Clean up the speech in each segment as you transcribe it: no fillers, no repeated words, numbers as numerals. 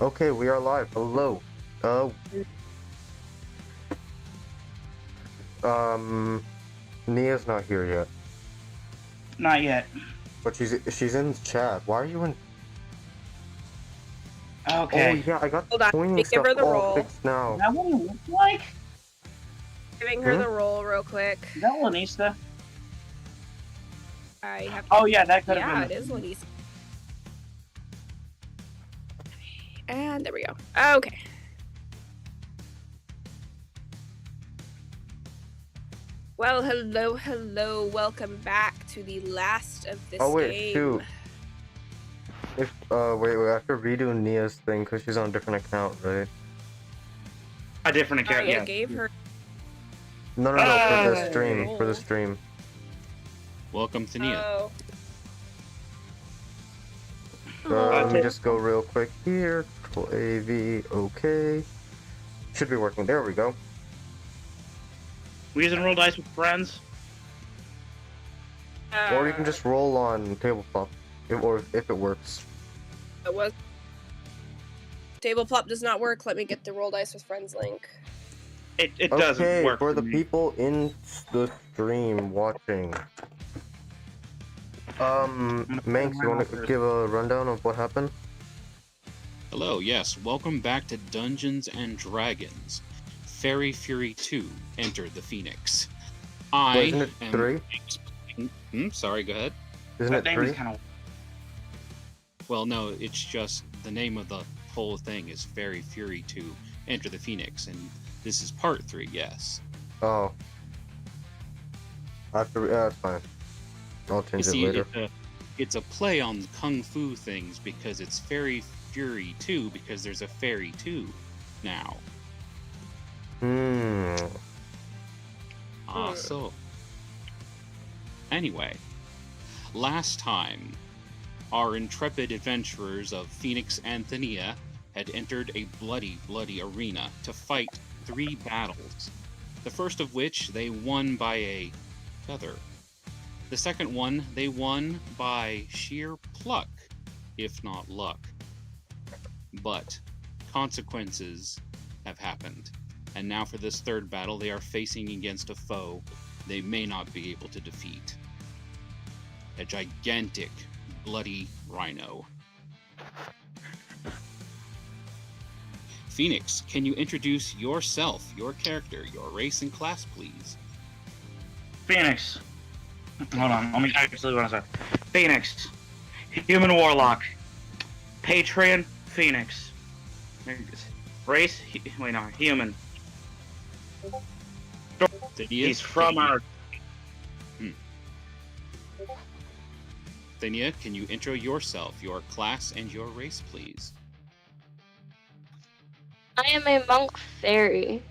Okay, we are live. Hello. Uh, Nia's not here yet, Not yet. but she's in chat. Why are you in? Okay. Oh yeah, I got Hold on, pointing give stuff her the all roll. fixed now. Is that what it looks like? Giving her the roll real quick. Is that Lanista? I have. Oh yeah, that could have Yeah, been. it is Lanisa. And there we go. Okay. Well, hello. Welcome back to the last of this Oh wait, game. shoot. Wait, I have to redo Nia's thing because she's on a different account, right? A different account, I yeah. gave her. No, for the stream. roll. For the stream. Welcome to Nia. Oh. Let me just go real quick here. Control AV. Okay. Should be working. There we go. We using roll dice with friends? Or you can just roll on tabletop, if it works. It was. Table plop does not work. Let me get the roll dice with friends link. It doesn't Okay, work for the me. people in the stream watching. Manx, you want to give a rundown of what happened? Hello, yes, welcome back to Dungeons and Dragons. Fairy Fury 2, Enter the Phoenix. Isn't it 3? Sorry, go ahead. Isn't it That name 3? is kind of. Well, no, it's just the name of the whole thing is Fairy Fury 2, Enter the Phoenix, and this is part 3, yes. Oh. I have to, yeah, that's fine. I'll You change it see, later. it's a play on Kung Fu things because it's Fairy Fury 2 because there's a Fairy 2 now. So. Anyway, last time, our intrepid adventurers of Phoenix and Thania had entered a bloody arena to fight 3 battles. The first of which they won by a feather. The second one they won by sheer pluck, if not luck. But consequences have happened, and now for this third battle they are facing against a foe they may not be able to defeat. A gigantic, bloody rhino. Phoenix, can you introduce yourself, your character, your race and class, please? Phoenix. Hold on, let me actually want to say. Phoenix. Human Warlock. Patreon Phoenix. Race? Wait, no, human. He's from Earth. Thania, can you intro yourself, your class, and your race, please? I am a monk fairy.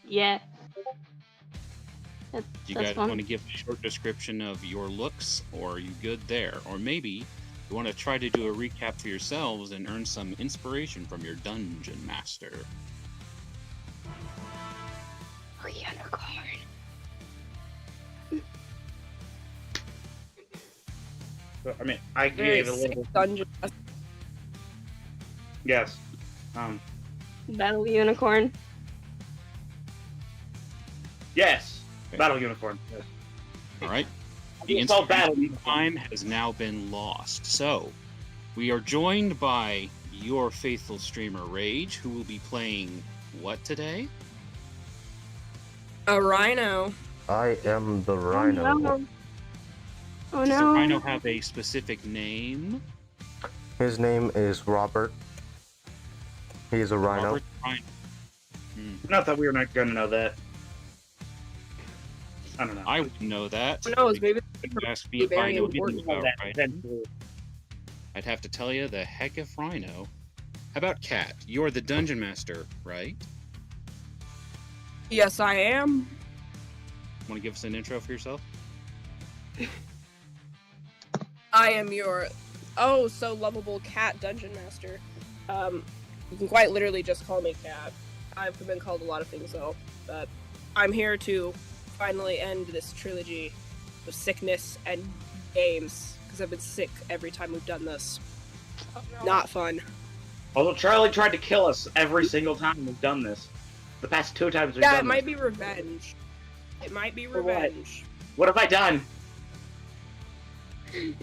Yeah. Do you guys want to give a short description of your looks, or are you good there? Or maybe you want to try to do a recap for yourselves and earn some inspiration from your dungeon master. Oh, unicorn. I mean, I Very gave a sick little. dungeon. Yes. Battle unicorn. Yes. Okay. Battle Unicorn. Yes. Alright? The It's called Battle inspiration Unicorn. time has now been lost. So, we are joined by your faithful streamer Rage, who will be playing what today? A rhino. I am the rhino. Oh no. Oh Does the no. rhino have a specific name? His name is Robert. He is a rhino. Robert Rhino. Not that we were not going to know that. I don't know. I would know that. Who knows? Maybe If you ask me if I very know important. anything about that Rhino, eventually. I'd have to tell you the heck of Rhino. How about Cat? You're the dungeon master, right? yes, I am. Want to give us an intro for yourself? I am your so lovable cat dungeon master. You can quite literally just call me Cat. I've been called a lot of things though, but I'm here to finally end this trilogy of sickness and games because I've been sick every time we've done this. Not fun. Although Charlie tried to kill us every single time we've done this. The past 2 times we've done Yeah, this. it might be revenge. It might be For what? revenge. What have I done?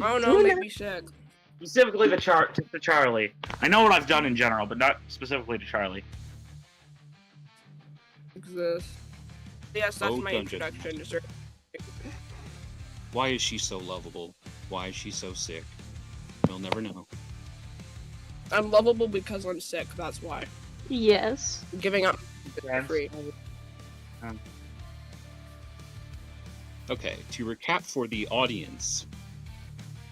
Oh no, make me sick. Specifically to Charlie. I know what I've done in general, but not specifically to Charlie. Exist. Yes, that's Oh, my Dungeon introduction to certain. Why is she so lovable? Why is she so sick? We'll never know. I'm lovable because I'm sick, that's why. Yes. I'm giving up for free. Okay, to recap for the audience.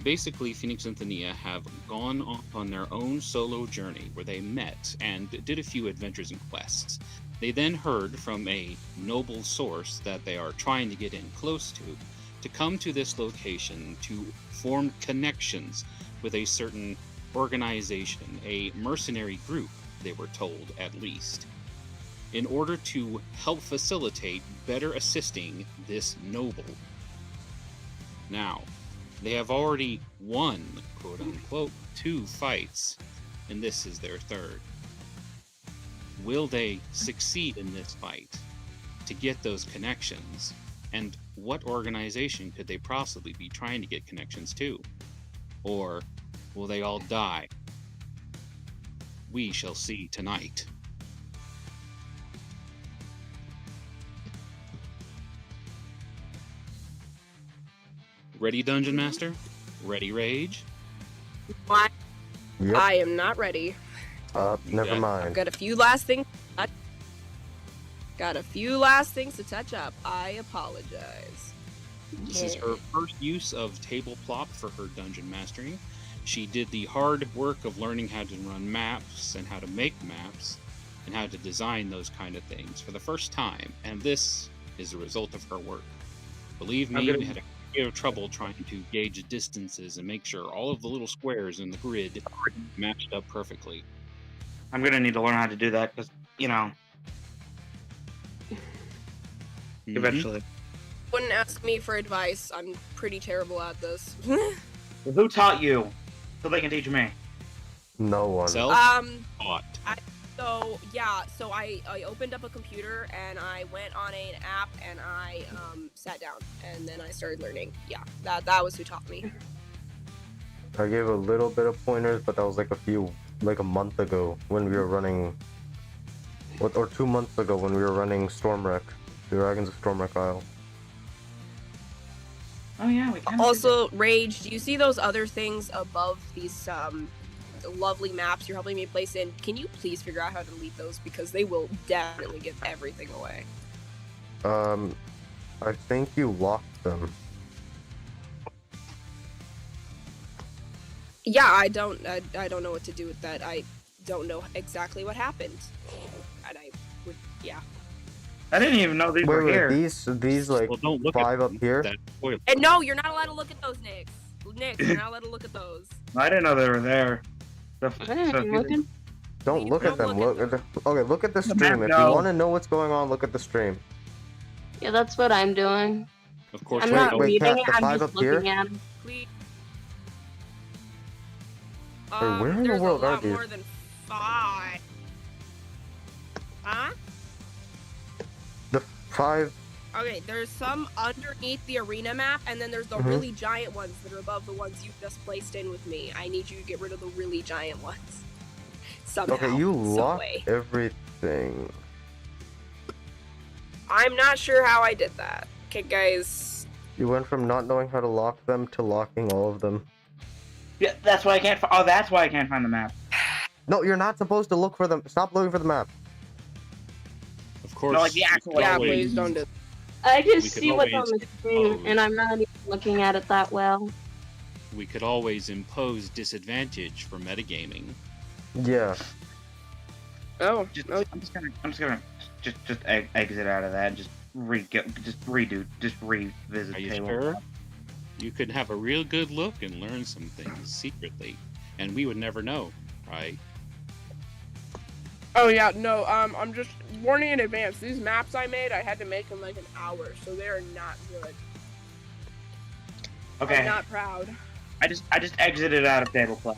Basically, Phoenix and Thania have gone off on their own solo journey where they met and did a few adventures and quests. They then heard from a noble source that they are trying to get in close to come to this location to form connections with a certain organization, a mercenary group, they were told at least, in order to help facilitate better assisting this noble. Now, they have already won, quote-unquote, 2 fights, and this is their 3rd. Will they succeed in this fight to get those connections? And what organization could they possibly be trying to get connections to? Or will they all die? We shall see tonight. Ready, Dungeon Master? Ready, Rage? Why? Yep. I am not ready. Never Yeah. mind. Got a few last things. Got a few last things to touch up. I apologize. This is her first use of table plot for her dungeon mastering. She did the hard work of learning how to run maps and how to make maps and how to design those kind of things for the first time, and this is a result of her work. Believe me, we had a bit of trouble trying to gauge distances and make sure all of the little squares in the grid matched up perfectly. I'm gonna need to learn how to do that, because, you know, Mhm. eventually. Wouldn't ask me for advice. I'm pretty terrible at this. Well, who taught you? So they can teach me. No one. Self-taught. So I opened up a computer and I went on an app and I sat down and then I started learning. Yeah, that was who taught me. I gave a little bit of pointers, but that was like a month ago when we were running, or 2 months ago when we were running Stormwreck, the Dragons of Stormwreck Isle. Oh yeah, we can. Also, Rage, do you see those other things above these lovely maps you're helping me place in? Can you please figure out how to delete those, because they will definitely give everything away. I think you locked them. Yeah, I don't know what to do with that. I don't know exactly what happened. And I didn't even know these were Wait, here. these like Well, don't look 5 at up here? that spoiler. And no, you're not allowed to look at those, Nix. You're not allowed to look at those. I didn't know they were there. I'm looking. Don't look at them. Look Look at at the. Okay, look at the The stream. map, If you no. want to know what's going on, look at the stream. Yeah, that's what I'm doing. Of course, I'm we not know- wait, reading Kat, it, the I'm 5 just up here? looking at 'em. Please. where in the There's world a are lot these? more than 5. Huh? The 5. Okay, there's some underneath the arena map, and then there's the Mhm. really giant ones that are above the ones you just placed in with me. I need you to get rid of the really giant ones. Somehow. Okay, you some locked way. everything. I'm not sure how I did that. Okay, guys. You went from not knowing how to lock them to locking all of them. Yeah, that's why I can't. Oh, that's why I can't find the map. No, you're not supposed to look for them. Stop looking for the map. Of course. No, like the actual- we could Yeah, always- please don't do I We just could see what's on always the screen, impose- and I'm not even looking at it that well. We could always impose disadvantage for metagaming. Yeah. Oh, Just, no. I'm just gonna exit out of that. Just revisit Are you table. sure? You could have a real good look and learn some things secretly, and we would never know, right? Oh yeah, no, I'm just warning in advance. These maps I made, I had to make in like an hour, so they are not good. I'm Okay, not proud. I just exited out of table plot.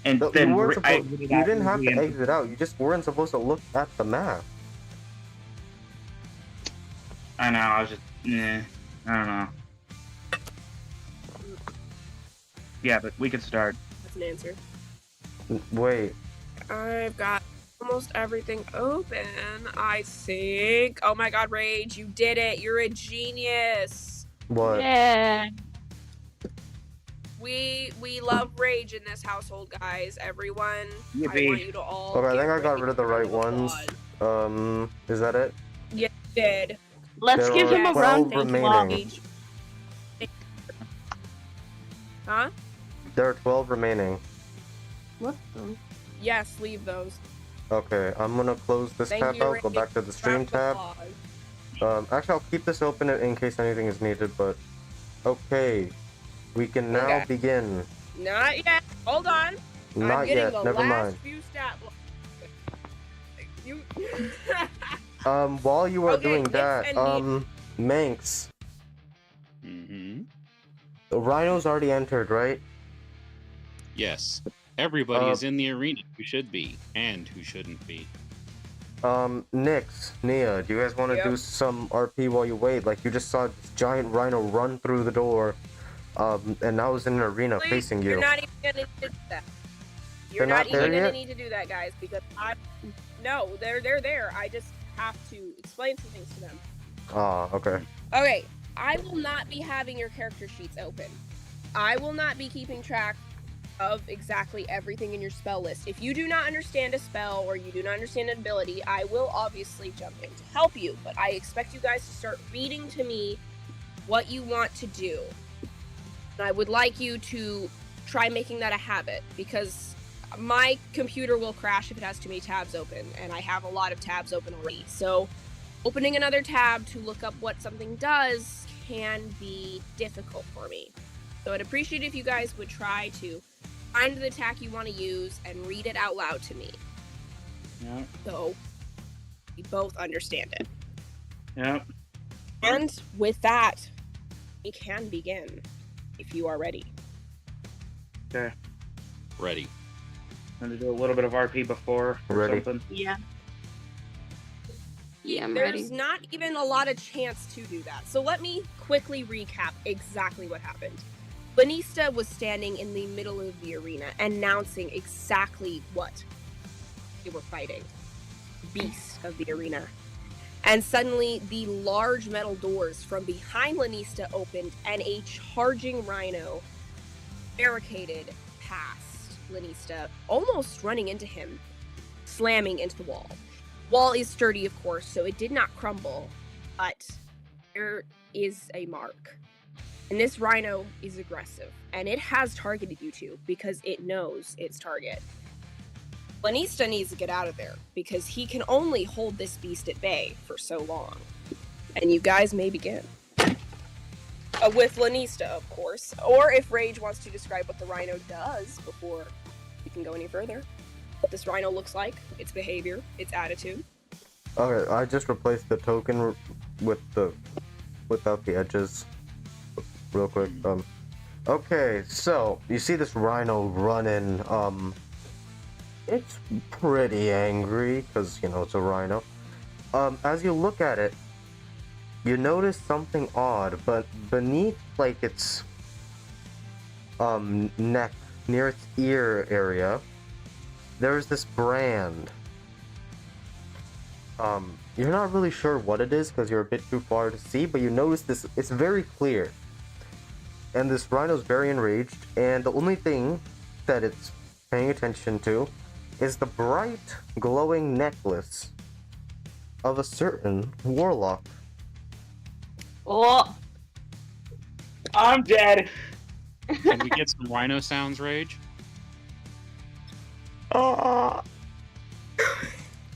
And No, then you weren't I supposed. You didn't have to exit out. You just weren't supposed to look at the map. I know. I was just. I don't know. Yeah, but we can start. That's an answer. Wait. I've got almost everything open, I think. Oh my god, Rage, you did it. You're a genius. What? Yeah. We love Rage in this household, guys. Everyone, I Yippee. want you to all Okay, I give think I got Rage rid of the a right round of ones. applause. Is that it? You did. Let's There give are him a 12 round of remaining. applause. Rage. Huh? There are 12 remaining. What the? Yes, leave those. Okay, I'm gonna close this Thank tab you, out, go Rage. back to the stream Round of tab. applause. Actually, I'll keep this open in case anything is needed, but... Okay. We can now Okay. begin. Not yet. Hold on. I'm Not getting yet, the never last mind. few stat You. While you are Okay, doing Nix that, and Manx, Mm-hmm. the rhino's already entered, right? Yes. Everybody Uh, is in the arena who should be, and who shouldn't be. Nix, Nia, do you guys want to Yep. do some RP while you wait? Like, you just saw this giant rhino run through the door, and now it's in an arena Please, facing you. You're not even gonna need to do that. You're They're not not there even gonna yet? need to do that, guys, because No, they're there. I just have to explain some things to them. Ah, okay. Okay, I will not be having your character sheets open. I will not be keeping track of exactly everything in your spell list. If you do not understand a spell or you do not understand an ability, I will obviously jump in to help you, but I expect you guys to start reading to me what you want to do. And I would like you to try making that a habit, because my computer will crash if it has too many tabs open, and I have a lot of tabs open already. So opening another tab to look up what something does can be difficult for me. So I'd appreciate if you guys would try to find the attack you want to use and read it out loud to me, Yep. so we both understand it. Yep. And with that, we can begin, if you are ready. Okay. Ready. I'm gonna do a little bit of RP before or Ready. something. Yeah. Yeah, I'm There's ready. not even a lot of chance to do that. So let me quickly recap exactly what happened. Banista was standing in the middle of the arena, announcing exactly what they were fighting. Beast of the arena. And suddenly, the large metal doors from behind Lanista opened, and a charging rhino barricaded past Lanista, almost running into him, slamming into the wall. Wall is sturdy, of course, so it did not crumble, but there is a mark. And this rhino is aggressive, and it has targeted you two because it knows its target. Lanista needs to get out of there because he can only hold this beast at bay for so long. And you guys may begin. With Lanista, of course. Or if Rage wants to describe what the rhino does before we can go any further. What this rhino looks like, its behavior, its attitude. Okay, I just replaced the token without the edges. Real quick. Okay, so you see this rhino running. It's pretty angry because, you know, it's a rhino. As you look at it, you notice something odd, but beneath, like, its neck, near its ear area, there's this brand. You're not really sure what it is because you're a bit too far to see, but you notice this, it's very clear. And this rhino's very enraged, and the only thing that it's paying attention to is the bright, glowing necklace of a certain warlock. Oh, I'm dead. Can we get some rhino sounds, Rage?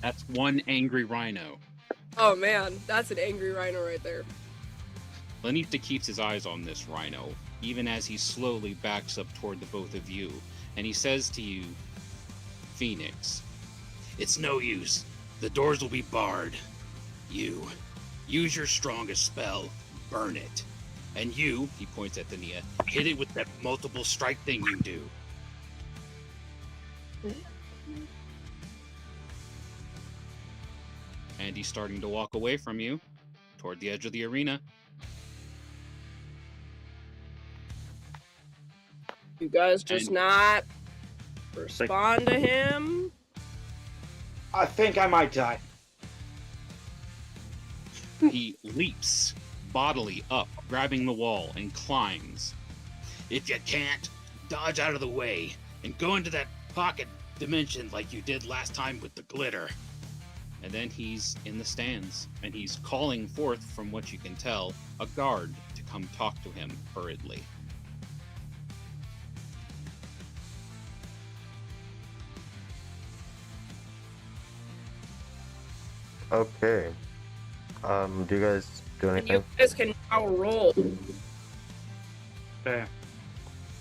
That's one angry rhino. Oh man, that's an angry rhino right there. Lanista keeps his eyes on this rhino, even as he slowly backs up toward the both of you, and he says to you, Phoenix, it's no use. The doors will be barred. You, use your strongest spell, burn it. And you, he points at Thania, hit it with that multiple strike thing you do. And he's starting to walk away from you toward the edge of the arena. You guys just And- not respond to him? I think I might die. He leaps bodily up, grabbing the wall, and climbs. If you can't, dodge out of the way and go into that pocket dimension like you did last time with the glitter. And then he's in the stands, and he's calling forth, from what you can tell, a guard to come talk to him hurriedly. Okay. Do you guys do And anything? you guys can now roll. Okay.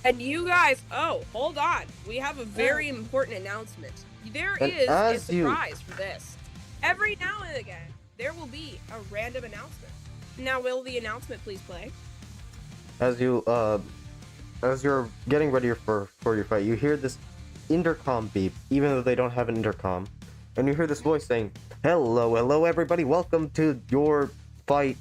And you guys, oh, hold on. We have a very important announcement. There And is a as you- surprise for this. Every now and again, there will be a random announcement. Now, will the announcement please play? As you're getting ready for your fight, you hear this intercom beep, even though they don't have an intercom, and you hear this voice saying, hello everybody, welcome to your fight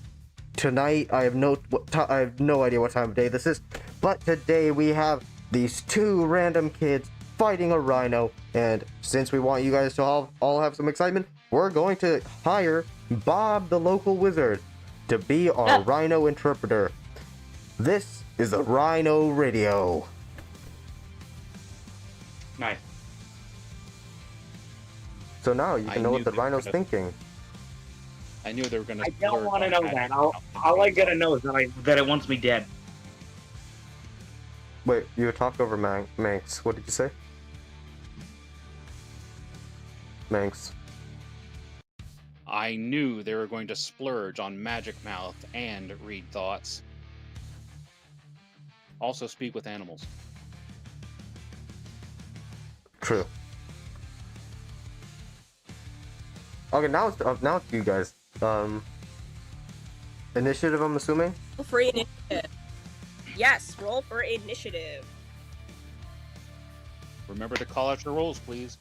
tonight. I have no idea what time of day this is, but today we have these two random kids fighting a rhino, and since we want you guys to all have some excitement, we're going to hire Bob the local wizard to be our rhino interpreter. This is the Rhino Radio. Nice. So now you I can know knew what the they were rhino's gonna- thinking. I knew they were going to. I don't want to know that. All I gotta know is that it wants me dead. Wait, you talked over Manx. What did you say? Manx. I knew they were going to splurge on Magic Mouth and read thoughts. Also speak with animals. True. Okay, now it's you guys. Initiative, I'm assuming. Roll for initiative. Yes, roll for initiative. Remember to call out your rolls, please.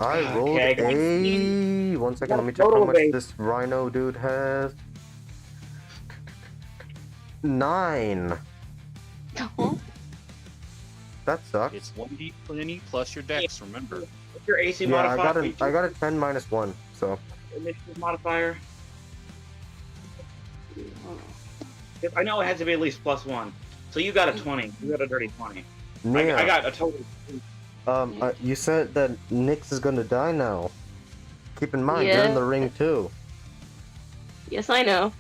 I rolled Okay, a... One second, let me check how Total much base. this rhino dude has. 9. Oh, That sucks. It's 1d20 plus your dex, remember. What's your AC Yeah, modifier? I got a 10 minus 1, so... Initiative modifier. I know it has to be at least +1. So you got a 20. You got a dirty 20. Nia, I got a total. you said that Nyx is gonna die now. Keep in mind, you're in Yeah. the ring too. yes, I know.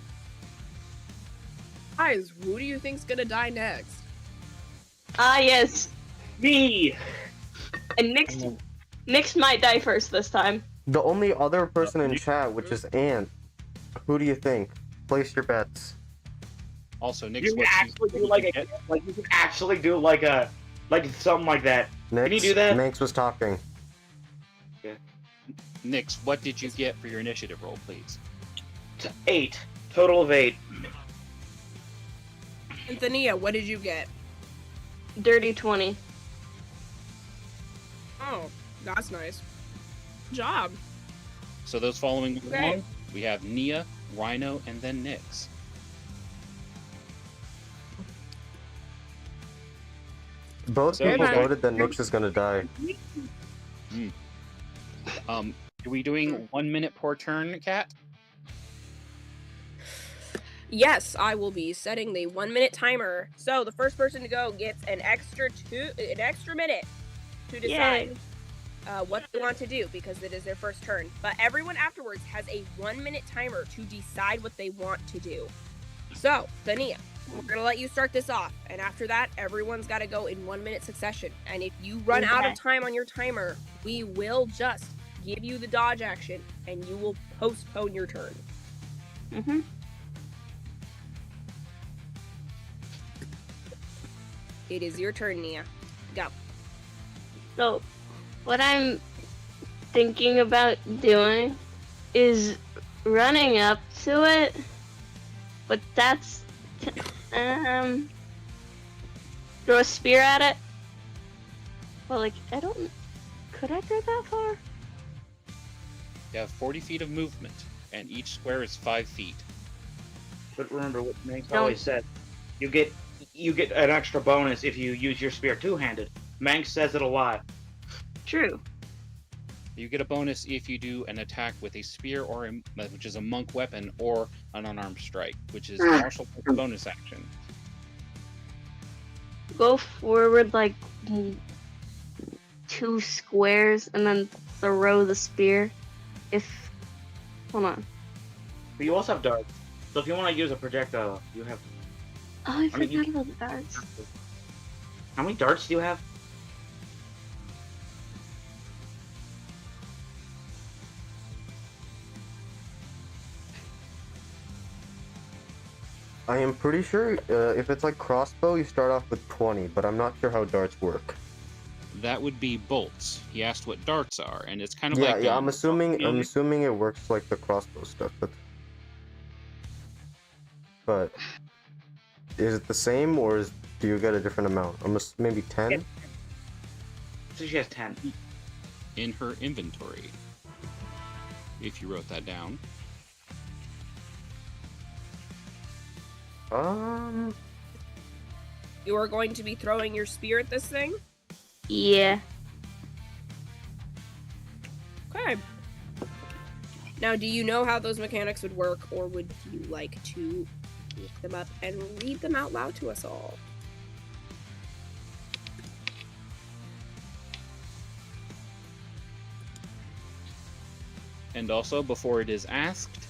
Guys, who do you think's gonna die next? Ah, yes. Me! And Nyx might die first this time. The only other person in chat, which is Ant, who do you think? Place your bets. Also, Nick's You can what actually do what like you a get. like you can actually do like something like that. Nyx, Can you do that? Manx was talking. Nix, what did you get for your initiative roll, please? 8. Total of 8. Anthea, what did you get? Dirty 20. Oh, that's nice. Good job. So those following Okay. along, we have Nia, Rhino, and then Nix. Both So- people Okay. voted that Nyx is gonna die. Are we doing 1 minute per turn, Cat? Yes, I will be setting the 1-minute timer. So the first person to go gets an extra minute to decide what they want to do because it is their first turn. But everyone afterwards has a 1-minute timer to decide what they want to do. So, Thania, we're gonna let you start this off, and after that, everyone's got to go in 1-minute succession. And if you run out of Okay. time on your timer, we will just give you the dodge action, and you will postpone your turn. Mm-hmm. It is your turn, Nia. Go. So, what I'm thinking about doing is running up to it, but that's throw a spear at it. Well, like I don't. Could I go that far? You have 40 feet of movement, and each square is 5 feet. But remember what Manx Don't- always said. You get an extra bonus if you use your spear two-handed. Manx says it a lot. True. You get a bonus if you do an attack with a spear, which is a monk weapon, or an unarmed strike, which is martial bonus action. Go forward like 2 squares and then throw the spear. Hold on. But you also have darts. So if you want to use a projectile, you have... Oh, I mean, you- forgot about the darts. How many darts do you have? I am pretty sure if it's like crossbow, you start off with 20, but I'm not sure how darts work. That would be bolts. He asked what darts are, and it's kind of Yeah, like I'm assuming Mhm. it works like the crossbow stuff, but is it the same or do you get a different amount? Maybe 10? Yeah. So she has 10. in her inventory. If you wrote that down. You are going to be throwing your spear at this thing? Yeah. Okay. Now, do you know how those mechanics would work, or would you like to look them up and read them out loud to us all? And also, before it is asked,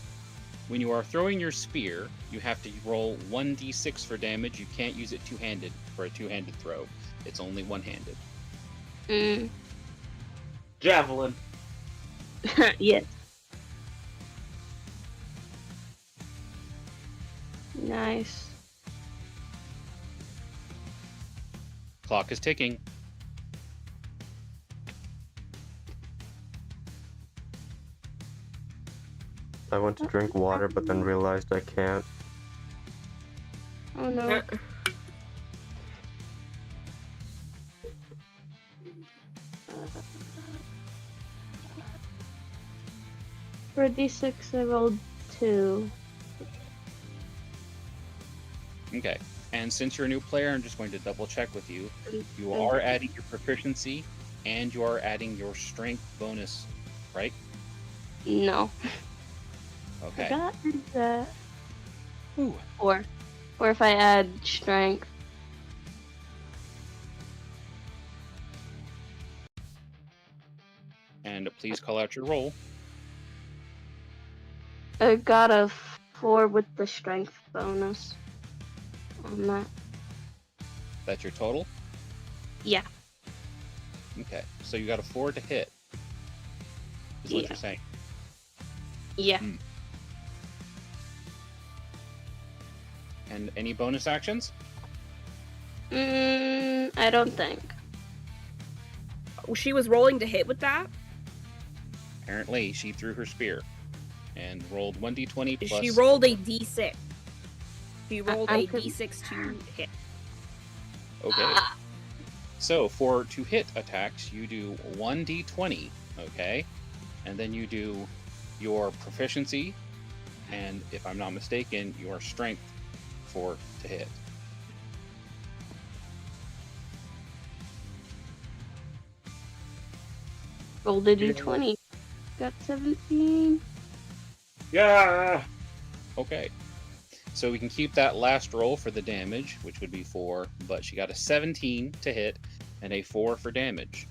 when you are throwing your spear, you have to roll 1d6 for damage. You can't use it two-handed for a two-handed throw. It's only one-handed. Javelin. Yes. Nice. Clock is ticking. I went to drink water, but then realized I can't. Oh no. For D6, I rolled 2. Okay. And since you're a new player, I'm just going to double check with you. You are adding your proficiency, and you are adding your strength bonus, right? No. Okay. Forgot that. Ooh. Or if I add strength. And please call out your roll. I got a 4 with the strength bonus on that. That's your total? Yeah. Okay. So you got a 4 to hit. Is what Yeah. you're saying. Yeah. And any bonus actions? I don't think. She was rolling to hit with that? Apparently, she threw her spear and rolled 1d20 plus. She rolled a d6. She rolled I a could- d6 to hit. Okay. So for to hit attacks, you do 1d20, okay? And then you do your proficiency, and if I'm not mistaken, your strength to hit. Rolled a d20. Got 17. Yeah. Okay. So we can keep that last roll for the damage, which would be 4, but she got a 17 to hit and a 4 for damage.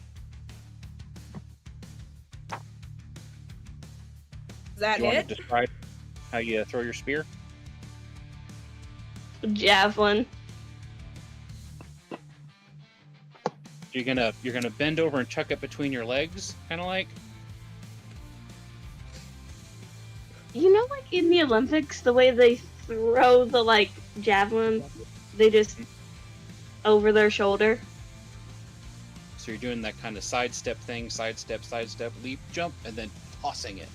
Is that Do you want hit? to describe how you throw your spear? Javelin. You're gonna bend over and chuck it between your legs, kind of like. You know, like in the Olympics, the way they throw the like javelin, they just over their shoulder. So you're doing that kind of sidestep thing, sidestep, leap, jump, and then tossing it.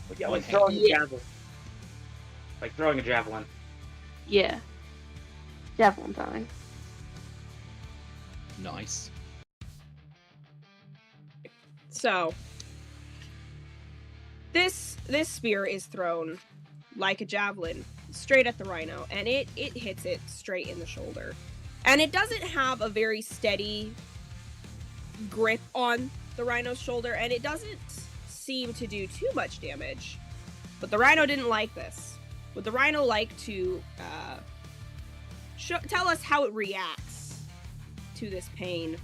With Yeah, one like hand. throwing a javelin. Like throwing a javelin. Yeah. Javelin throwing. Nice. So this spear is thrown like a javelin straight at the rhino, and it hits it straight in the shoulder. And it doesn't have a very steady grip on the rhino's shoulder, and it doesn't seem to do too much damage. But the rhino didn't like this. Would the rhino like to tell us how it reacts to this pain?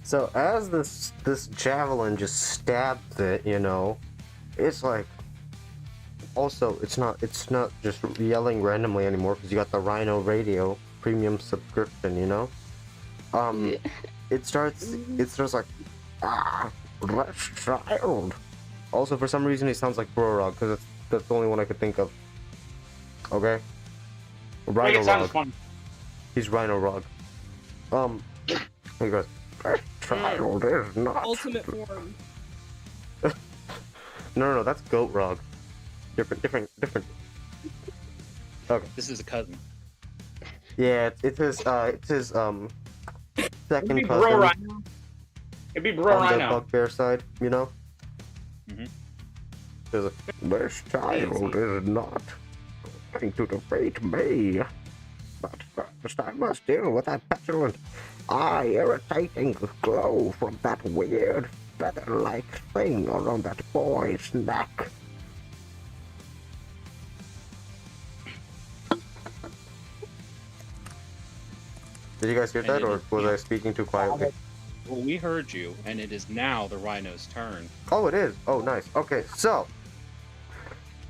So as this javelin just stabs it, you know, it's like. Also, it's not just yelling randomly anymore because you got the Rhino Radio premium subscription, you know. It starts like, blessed child. Also, for some reason, he sounds like Brorog because that's the only one I could think of. Okay. Like it sounds fun. He's Rhino Rog. He goes, blessed child is not. Ultimate form. No, that's Goat Rog. Different. Okay. This is a cousin. Yeah, it's his second It'd be cousin Bro Rhino. It'd be Bro on the Rhino. bugbear side, you know? Mhm. There's a this child is not going to defeat me. But first I must deal with that petulant, eye-irritating glow from that weird feather-like thing around that boy's neck. Did you guys hear that, or was I speaking too quietly? Well, we heard you, and it is now the rhino's turn. Oh, it is. Oh, nice. Okay, so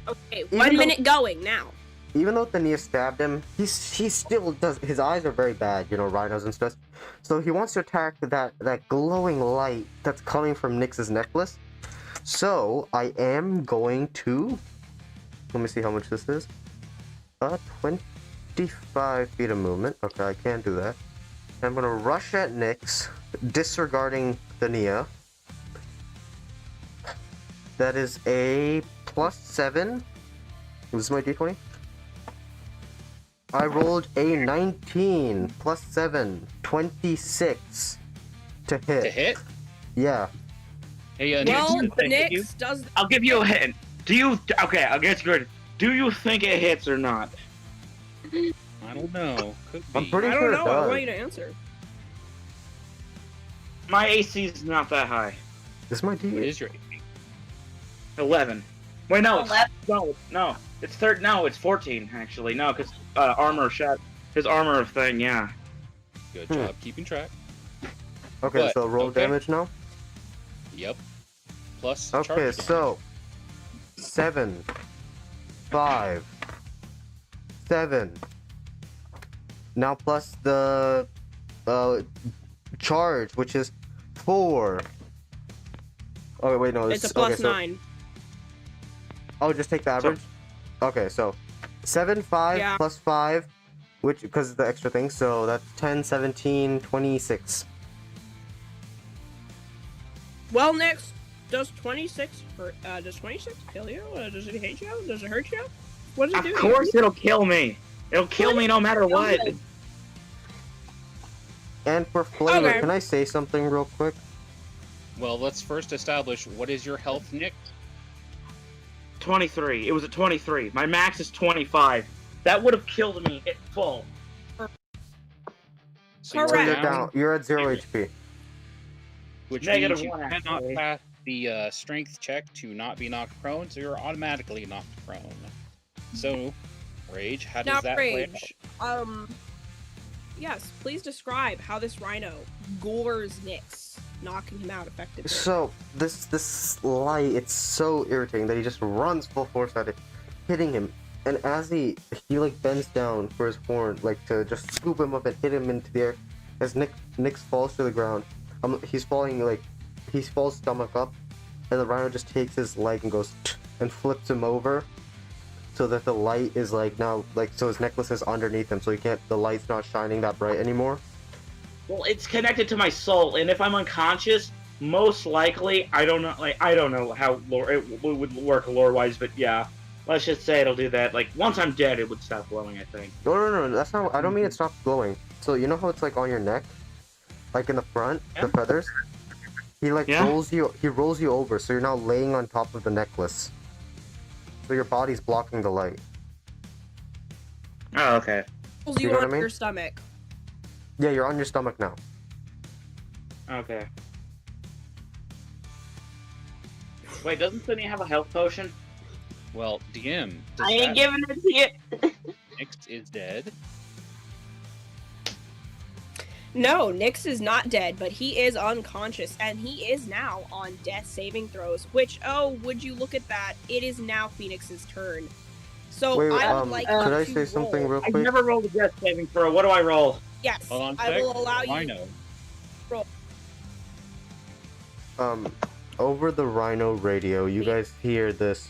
Okay, 1 minute going now. even though Thania stabbed him, he still does. His eyes are very bad, you know, rhinos and stuff. So he wants to attack that glowing light that's coming from Nyx's necklace. So I am going to. Let me see how much this is. 25 feet of movement. Okay, I can't do that. I'm gonna rush at Nyx, disregarding Thania. That is a +7. This is my d20. I rolled a 19 +7, 26 to hit. To hit? Yeah. Hey, Well, Thank you. Nyx does. I'll give you a hint. Do you? Okay, I'll get you good. Do you think it hits or not? I don't know. Could be. I'm pretty I sure don't know. it I does. want you to answer. My AC is not that high. This is my What d8. is your 11. Wait, no, it's 11. no, it's third. No, it's 14 actually. No, because armor shot. His armor thing. Yeah. good job keeping track? Okay, But, so roll okay. damage now. Yep. Plus Okay, charge so 7, 5, 7. Now plus the charge, which is 4. Oh wait, no, It's a plus okay, so, 9. oh, just take the average. Okay, so 7, 5 Yeah. plus 5, which because of the extra thing, so that's 10, 17, 26. Well, Nyx, does 26 kill you? Does it hate you? Does it hurt you? What does it Of do? course, it'll kill me. It'll kill me no matter what. And for flavor, Okay. can I say something real quick? Well, let's first establish what is your health, Nick? 23. It was at 23. My max is 25. That would have killed me at full. So you're Correct. You're now- down. You're at 0 HP. which Negative means you 1, cannot actually. pass the strength check to not be knocked prone, so you're automatically knocked prone. So, Rage, how does Now, that play Rage. Yes, please describe how this rhino gores Nyx, knocking him out effectively. So this light, it's so irritating that he just runs full force at it, hitting him. And as he like bends down for his horn, like to just scoop him up and hit him into the air, as Nyx falls to the ground. He's falls stomach up, and the rhino just takes his leg and goes and flips him over, so that the light is like now like so his necklace is underneath him, so he can't. The light's not shining that bright anymore. Well, it's connected to my soul, and if I'm unconscious, most likely, I don't know how it would work lore-wise, but yeah. Let's just say it'll do that. Like, once I'm dead, it would stop glowing, I think. No, that's not. I don't mean it stops glowing. So you know how it's like on your neck, like in the front, Yeah. the feathers. He like Yeah? rolls you over, so you're now laying on top of the necklace. So your body's blocking the light. Oh, okay. Pulls you know what I on mean? your stomach. Yeah, you're on your stomach now. Okay. Wait, doesn't Sydney have a health potion? Well, DM, does I ain't that giving it to you. Nyx is dead? No, Nyx is not dead, but he is unconscious, and he is now on death saving throws. Which, oh, would you look at that? It is now Phoenix's turn. So Wait, I would like could you I to say something roll. real I quick? never rolled a death saving throw. What do I roll? Yes, Hold on a I sec. will allow you. Rhino. Over the Rhino radio, you guys hear this.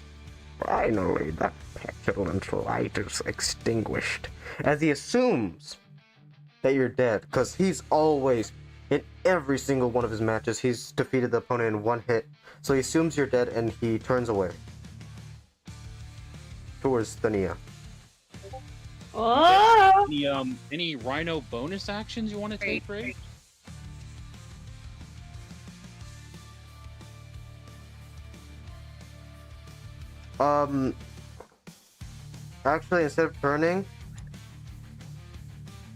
Finally, that petulant light is extinguished. As he assumes that you're dead, because he's always, in every single one of his matches, he's defeated the opponent in one hit. So he assumes you're dead and he turns away. Towards Thania. Oh! Any Rhino bonus actions you want to take, Ray? Actually, instead of turning...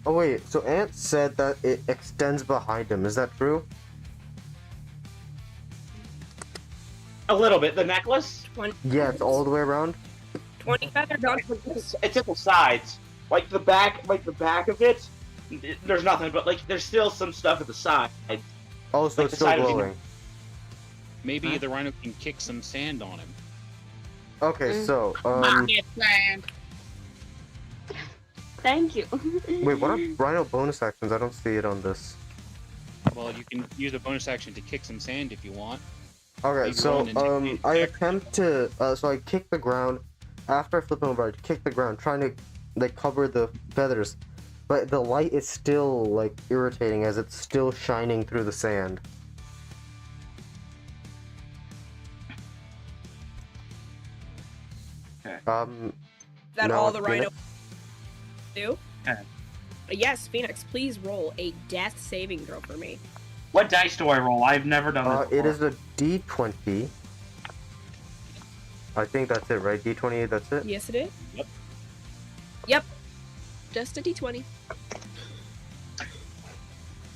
Oh wait, so Ant said that it extends behind him, is that true? A little bit. The necklace? 20, Yeah, it's all the way around? 20 feather done. It's at the sides. Like the back of it, there's nothing, but like there's still some stuff at the side. Oh, so Like it's the still side of the- glowing. Maybe Huh? the Rhino can kick some sand on him. Okay, so, Thank you. wait, what are Rhino bonus actions? I don't see it on this. Well, you can use a bonus action to kick some sand if you want. Okay, Maybe so, roll an intimidate I check. attempt to, so I kick the ground. After I flip him over, I kick the ground, trying to, like, cover the feathers. But the light is still, like, irritating as it's still shining through the sand. Okay. That No, all the Rhino Phoenix? do? Okay. Yes, Phoenix, please roll a death saving throw for me. What dice do I roll? I've never done this before. It is a D20. I think that's it, right? D20, that's it? Yes, it is. Yep. Yep. Just a d20.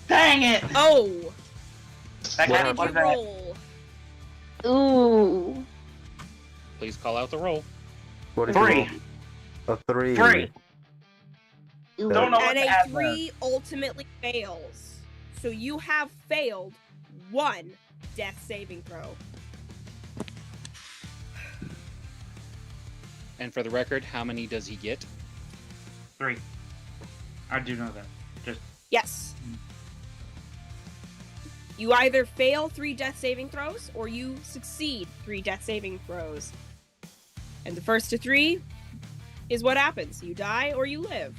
Dang it! Oh! That How guy, did what you is that? roll? Ooh. Please call out the roll. What is Three. it? A 3. 3. Ooh. Don't know what And to a add 3 ultimately fails. So you have failed one death saving throw. And for the record, how many does he get? 3. I do know that. Just Yes. You either fail 3 death saving throws, or you succeed 3 death saving throws. And the first to 3 is what happens. You die or you live.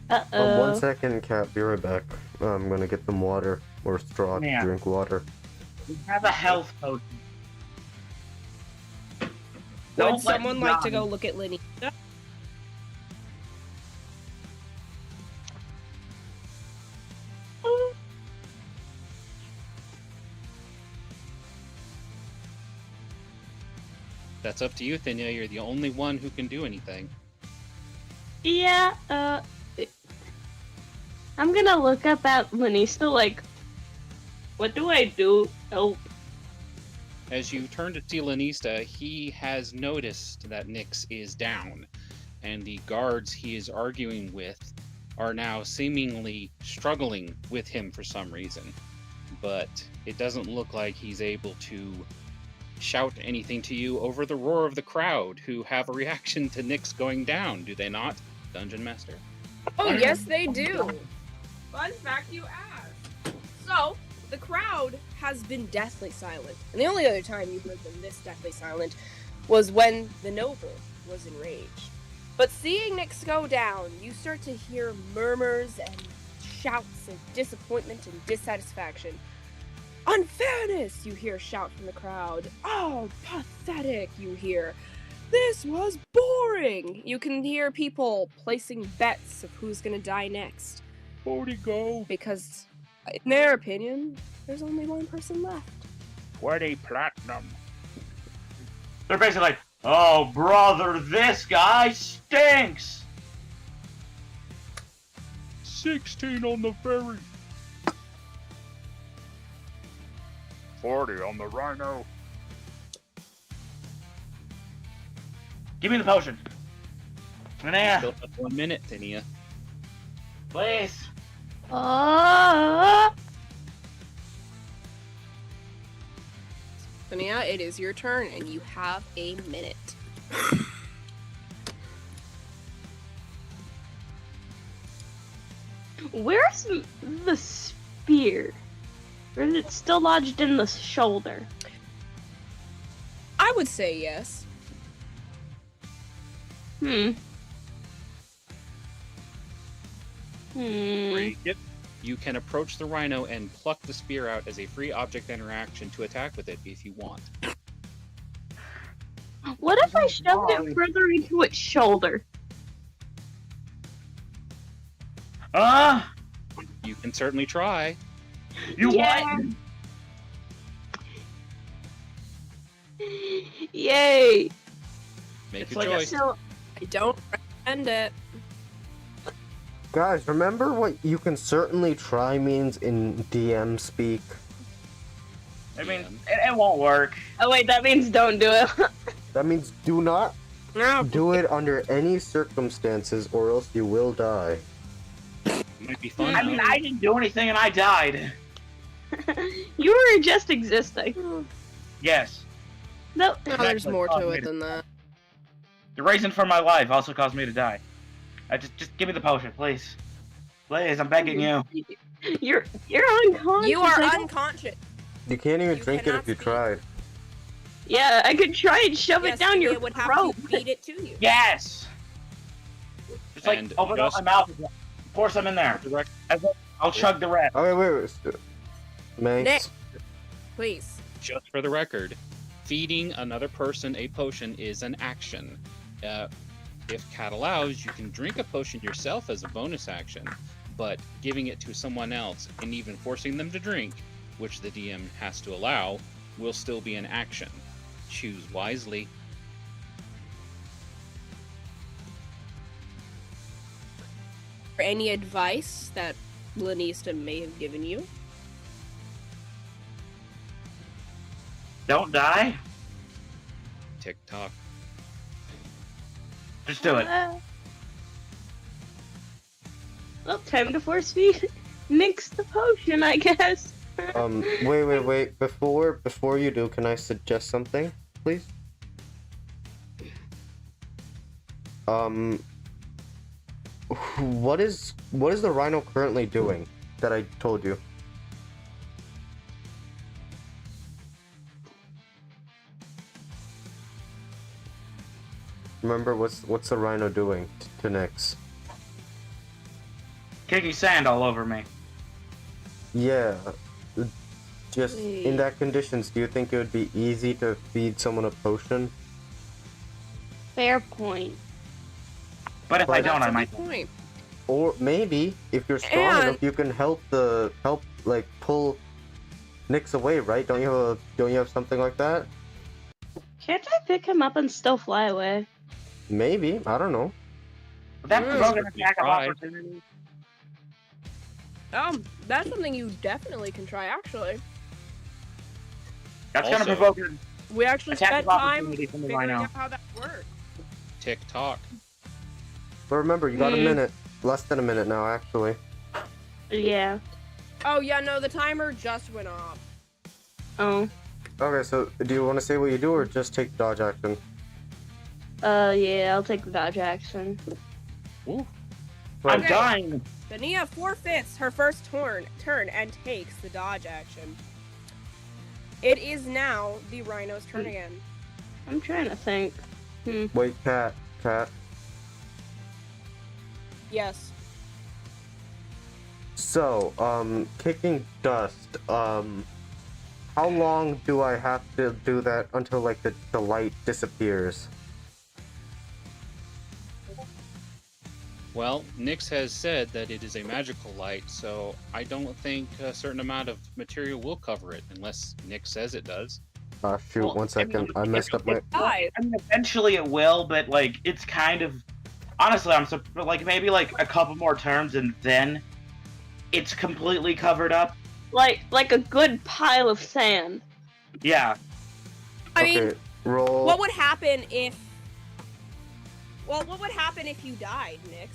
Uh-oh. 1 second, Cat. Be right back. I'm gonna get them water or straw to Yeah. drink water. we have a health potion. Would Don't let someone me like to die. go look at Linny? That's up to you, Thania. You're the only one who can do anything. Yeah, I'm gonna look up at Lanista, like, what do I do? Oh, As you turn to see Lanista, he has noticed that Nyx is down, and the guards he is arguing with are now seemingly struggling with him for some reason. But it doesn't look like he's able to shout anything to you over the roar of the crowd, who have a reaction to Nyx going down, do they not, Dungeon Master? Oh, yes, they do. Fun fact you asked. So, the crowd has been deathly silent. And the only other time you heard them this deathly silent was when the noble was enraged. But seeing Nyx go down, you start to hear murmurs and shouts of disappointment and dissatisfaction. Unfairness, you hear shout from the crowd. Oh, pathetic, you hear. This was boring. You can hear people placing bets of who's gonna die next. 40 go! Because In their opinion, there's only one person left. 20 platinum. They're basically like, oh, brother, this guy stinks! 16 on the ferry. 40 on the rhino. Give me the potion. Linnea, Still have 1 minute, Thenia. please. Oh, Sonia, it is your turn, and you have a minute. where's the spear? Or is it still lodged in the shoulder? I would say yes. Hmm. Yep. You can approach the rhino and pluck the spear out as a free object interaction to attack with it if you want. What if I shoved it further into its shoulder? You can certainly try. You Yeah. what? Yay! Make It's your like a choice. So, I don't recommend it. Guys, remember what you can certainly try means in DM speak? I mean, Yeah. it won't work. oh wait, that means don't do it. That means do not No. do it under any circumstances or else you will die. Might be fun. I mean, though. I didn't do anything and I died. You were just existing. Yes. No. No, there's more to it than that. The reason for my life also caused me to die. Just give me the potion, please. Please, I'm begging you. You're unconscious. You are I don't- unconscious. You can't even You drink it cannot if you speak. tried. Yeah, I could try and shove Yes, it down Sonia your would have throat. to feed it to you. Yes! Just like And open up just- my mouth and pour some in there. Direct- I'll chug the rest. Okay, wait. Manx. Nick. Please. Just for the record, feeding another person a potion is an action. If Cat allows, you can drink a potion yourself as a bonus action, but giving it to someone else and even forcing them to drink, which the DM has to allow, will still be an action. Choose wisely. For any advice that Lanista may have given you. Don't die. Tick tock. Just do it. Well, time to force feed. Mix the potion, I guess. Wait. Before you do, can I suggest something, please? What is the rhino currently doing that I told you? Remember, what's the rhino doing to Nyx? Kicking sand all over me. Yeah. Just in Wait. that conditions, do you think it would be easy to feed someone a potion? Fair point. But if I But- don't, I That's a might. good point. Or maybe if you're strong And- enough, you can help like pull Nyx away, right? Don't you have something like that? Can't I pick him up and still fly away? Maybe, I don't know. That's Mm. provoking an attack of Tried. opportunity. That's something you definitely can try, actually. That's gonna Also- provoke an We actually attack spent of time opportunity from the figuring rhino. out how that works. Tick tock. But remember, you got a Hmm. minute. Less than a minute now, actually. Yeah. Oh, yeah, no, the timer just went off. Oh. Okay, so do you want to say what you do or just take dodge action? Yeah, I'll take the dodge action. Ooh. I'm Okay. dying. Dania forfeits her first turn and takes the dodge action. It is now the rhino's turn again. I'm trying to think. Wait, cat. Yes. So, kicking dust, how long do I have to do that until, like, the light disappears? Well, Nyx has said that it is a magical light, so I don't think a certain amount of material will cover it, unless Nyx says it does. Shoot, Well, one second. I messed up my. Guys, I mean, eventually it will, but like it's kind of honestly, like maybe like a couple more turns and then it's completely covered up. Like a good pile of sand. Yeah. I mean, Okay, roll. what would happen if? Well, what would happen if you died, Nyx?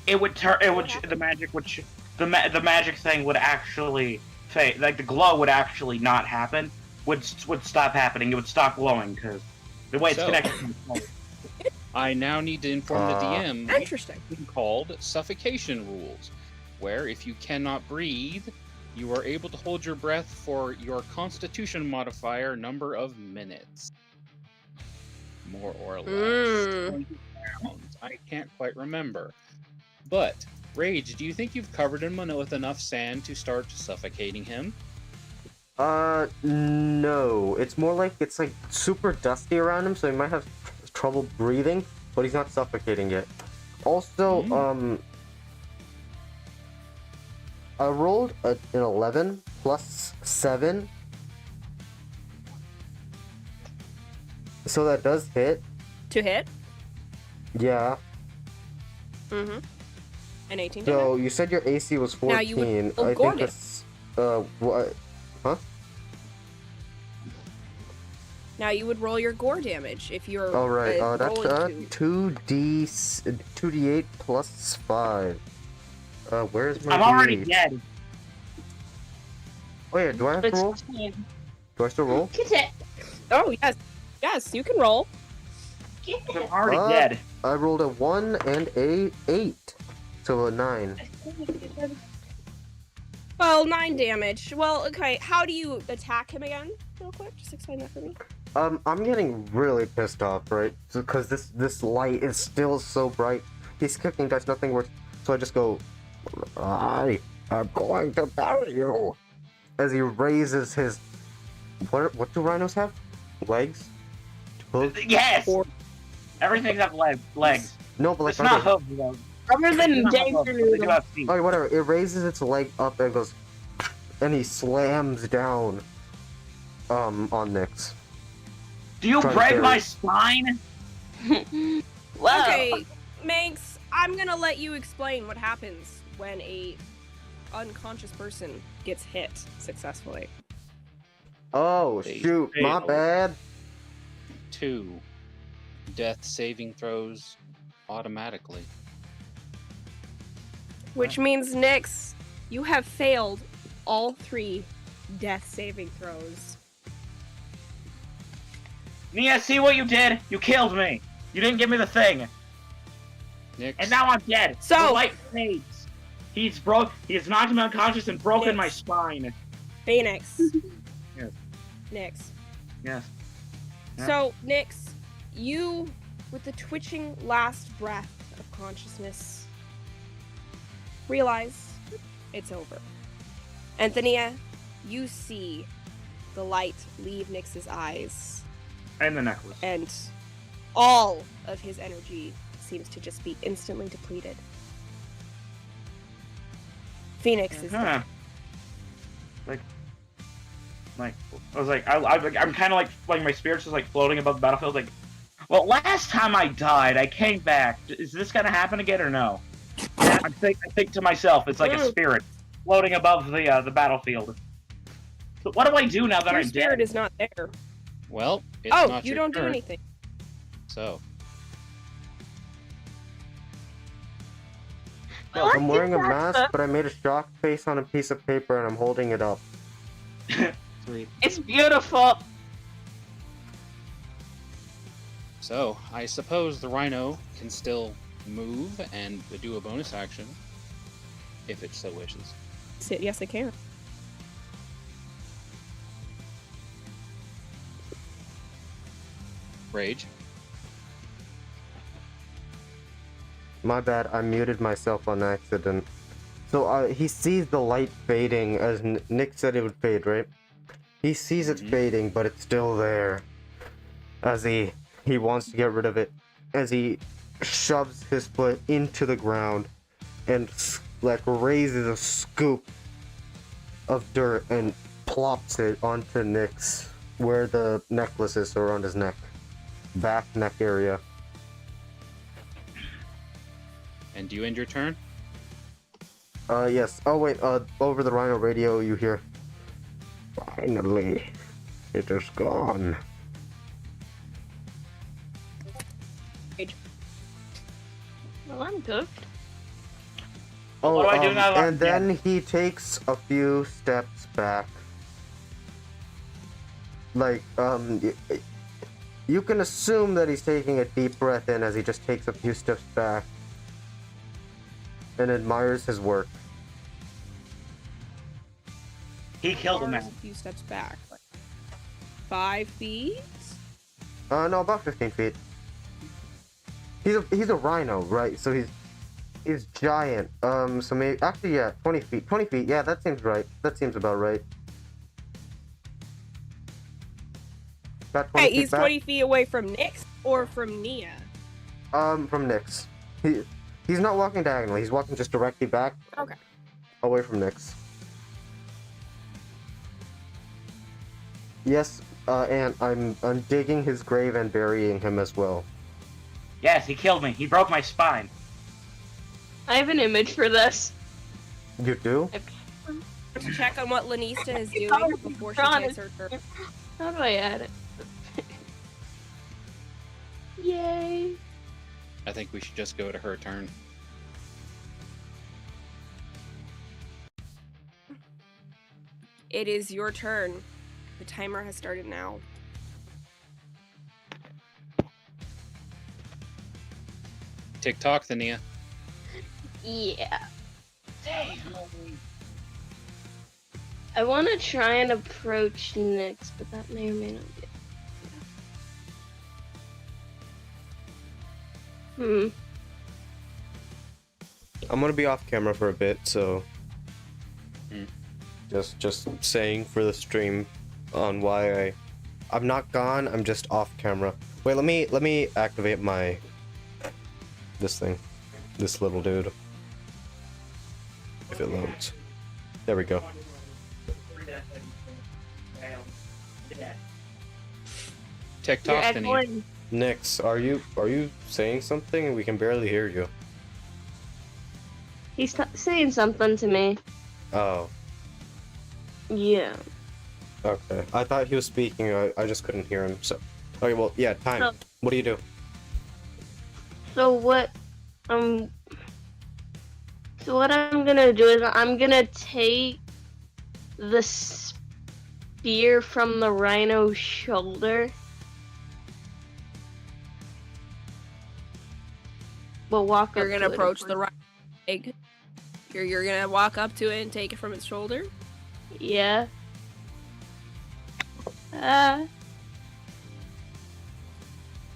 It would turn. It would. What happened? The magic would. The magic thing would actually fade. Like the glow would actually not happen. Would stop happening. It would stop glowing because the way it's So- connected. to the glow. I now need to inform the DM Interesting. something called suffocation rules, where if you cannot breathe, you are able to hold your breath for your constitution modifier number of minutes. More or less. 20 rounds. I can't quite remember. But, Rage, do you think you've covered him with enough sand to start suffocating him? No. It's more like it's like super dusty around him, so he might have trouble breathing, but he's not suffocating yet. Also, I rolled an 11 plus 7, so that does hit. To hit. Yeah. Mm-hmm. An 18. So you said your AC was 14. Now you would roll I gore think that's what? Huh? Now you would roll your gore damage if you're. All right. That's rolling 2d8 plus 5. Where's my? I'm already D8? dead. Oh yeah. Do I have to It's roll? fine. Do I still roll? Get it. Oh yes, you can roll. Get I'm it. already dead. I rolled a 1 and a 8, so a 9. Well, 9 damage. Well, okay. How do you attack him again? Real quick, just explain that for me. I'm getting really pissed off, right? Because this light is still so bright. He's kicking dice, nothing works. So I just go, I am going to bury you. As he raises his, what do rhinos have? Legs? Hooves? Yes. Or- Everything's have legs. No, but like It's not other- hooves though. Other than It's not Danger hooves, but they do Noodle. have feet. Alright, whatever. It raises its leg up and goes, and he slams down, on Nyx. Do you Trying to break bury. my spine? Whoa. Okay, Manx. I'm gonna let you explain what happens when a unconscious person gets hit successfully. Oh, They shoot, my fail. bad. 2. Death saving throws automatically. Which means, Nyx, you have failed all 3 death saving throws. Nia, see what you did? You killed me. You didn't give me the thing. Nyx, And now I'm dead. So- the light fades. He's knocked me unconscious and broken Yes. my spine. Phoenix. Yes. Nyx. Yes. Yeah. So, Nyx, you, with the twitching last breath of consciousness, realize it's over. Anthea, you see the light leave Nyx's eyes, And the necklace. and all of his energy seems to just be instantly depleted. Phoenix is Huh. Like, I was like, I'm kind of like my spirit's just like floating above the battlefield. Like, well, last time I died, I came back. Is this gonna happen again or no? I think to myself, it's like a spirit floating above the battlefield. So what do I do now that Your I'm spirit dead? is not there. well, it's Oh, not you your don't do turn, anything. So, Well, I I'm wearing a think mask, that's but I made a shock face on a piece of paper and I'm holding it up. Sweet. It's beautiful. so I suppose the rhino can still move and do a bonus action if it so wishes. Yes, I can. Rage. My bad, I muted myself on accident. So he sees the light fading, as Nick said it would fade, right? He sees it Mhm. fading, but it's still there. As he wants to get rid of it. As he shoves his foot into the ground and like raises a scoop of dirt and plops it onto Nick's where the necklace is around his neck, back neck area. And do you end your turn? Yes. Oh wait, over the rhino radio you hear, finally, it is gone. Well, I'm good. Oh, What do I do now? and then he takes a few steps back. Like, you can assume that he's taking a deep breath in as he just takes a few steps back and admires his work. He killed a A man. few steps back. Like 5 feet? No, about 15 feet. He's a rhino, right? So he's giant. So maybe, actually, yeah, 20 feet. 20 feet, yeah, that seems right. That seems about right. About 20 Hey, feet he's back. 20 feet away from Nyx or from Nia? From Nyx. He's not walking diagonally, he's walking just directly back. Okay. Away from Nyx. Yes, and I'm digging his grave and burying him as well. Yes, he killed me. He broke my spine. I have an image for this. You do? To check on what Lanista is doing before she Ron takes is- her turn. How do I add it? Yay! I think we should just go to her turn. It is your turn. The timer has started now. TikTok, Thania. Yeah. Dang. I want to try and approach Nyx, but that may or may not be. Hmm. I'm gonna be off camera for a bit, so Hmm. just saying for the stream on why I'm not gone. I'm just off camera. Wait, let me activate my this thing, this little dude. If it loads, there we go. You're TikTok, Thania. echoing. Nyx, are you saying something? We can barely hear you. He's saying something to me. Oh, Yeah. okay. I thought he was speaking. I just couldn't hear him. So, okay. Well, yeah. Time. Oh. What do you do? So what? So what I'm gonna do is I'm gonna take the spear from the rhino's shoulder. We'll walk You're up gonna to it, approach of the right leg. You're gonna walk up to it and take it from its shoulder. course. Yeah.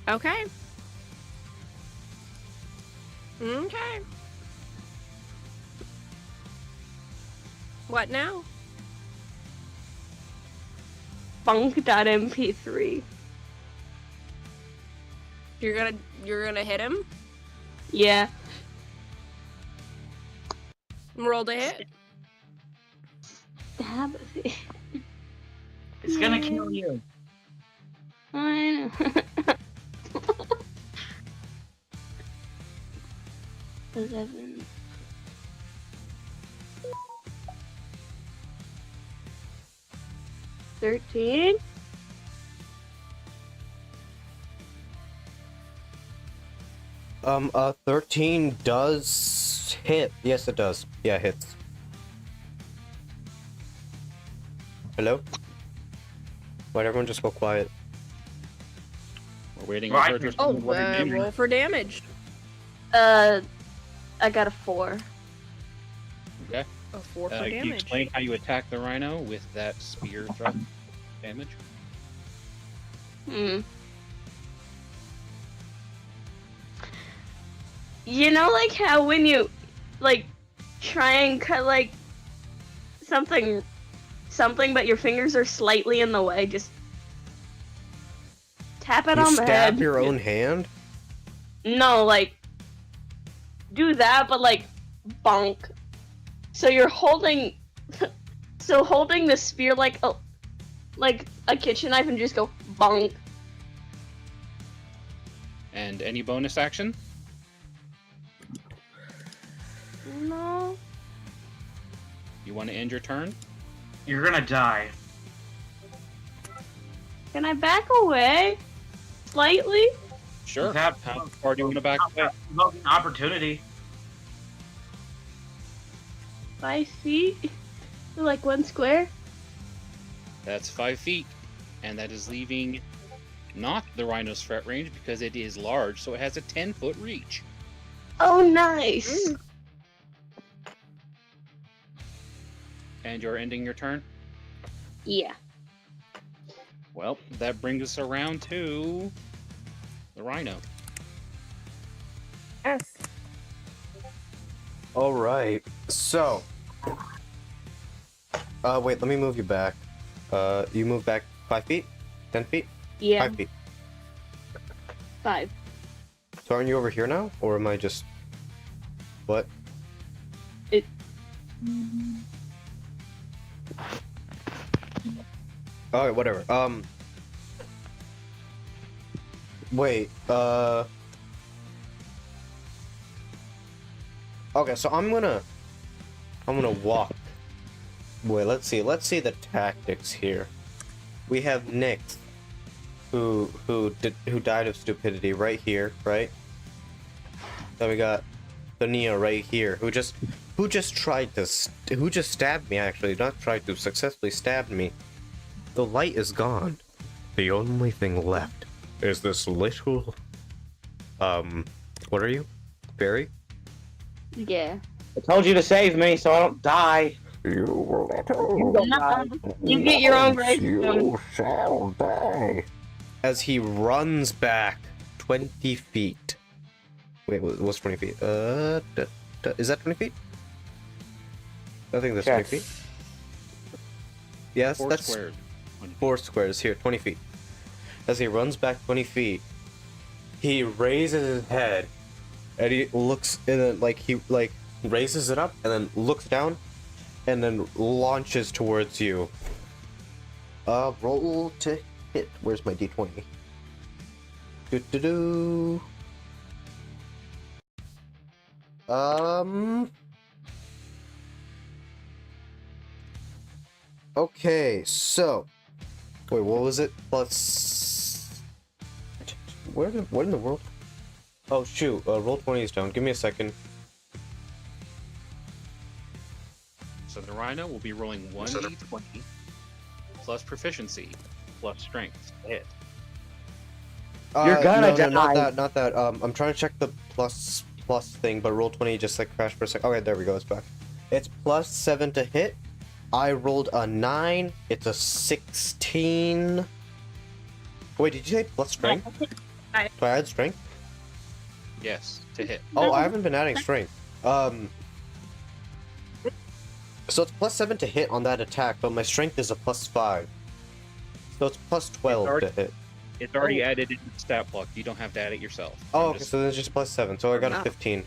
Okay. Okay. What now? Funk.mp3. You're gonna hit him. Yeah. Roll to hit. Stab it. It's gonna kill you. I know. 11. 13. 13 does hit. Yes, it does. Yeah, it hits. Hello? Why'd everyone just go quiet? We're waiting Right. on her to Oh, respond to what her name roll is. for damage. I got a 4. Okay. A 4 for Can you damage. explain how you attack the rhino with that spear thrust damage? You know, like how when you, like, try and cut, like, something, but your fingers are slightly in the way, just tap it You on the stab head. your own hand? No, like do that, but like bonk. So you're holding, so holding the spear like a kitchen knife and just go bonk. And any bonus action? No. You want to end your turn? You're gonna die. Can I back away? Slightly? Sure. That- How far do you want to back away? Provoking opportunity. 5 feet? Like 1 square? That's 5 feet. And that is leaving not the rhino's threat range because it is large, so it has a 10-foot reach. Oh, nice. And you're ending your turn? Yeah. Well, that brings us around to the rhino. Yes. All right. So, wait. Let me move you back. You move back 5 feet, 10 feet, Yeah. 5 feet. 5. So aren't you over here now, or am I just what? Okay, whatever. Wait. Okay, so I'm gonna walk. Wait, let's see the tactics here. We have Nyx, who died of stupidity right here, right? Then we got Thania right here, who just stabbed me, actually, not tried to, successfully stabbed me. The light is gone. The only thing left is this little what are you? Fairy? Yeah. I told you to save me so I don't die. You You get your own grave. shall die. As he runs back 20 feet. Wait, what's 20 feet? Is that 20 feet? I think that's 20 feet. Yes, 4 that's squared. 4 squares here, 20 feet. As he runs back 20 feet, he raises his head and he looks, and then he raises it up and then looks down and then launches towards you. Roll to hit. Where's my d20? Do. Okay, so wait, what was it? Plus what in the world? Oh shoot, roll 20 is down. Give me a second. So the rhino will be rolling 1d20 plus proficiency plus strength to hit. You're gonna die. Not that. I'm trying to check the plus thing, but roll 20 just crashed for a second. Okay, there we go. It's back. It's +7 to hit. I rolled a 9. It's a 16. Wait, did you say plus strength? Do I add strength? Yes, to hit. Oh, I haven't been adding strength. So it's +7 to hit on that attack, but my strength is a +5. So it's +12 to hit. It's already added into the stat block. You don't have to add it yourself. Oh, okay, so then it's just +7. So I got a 15.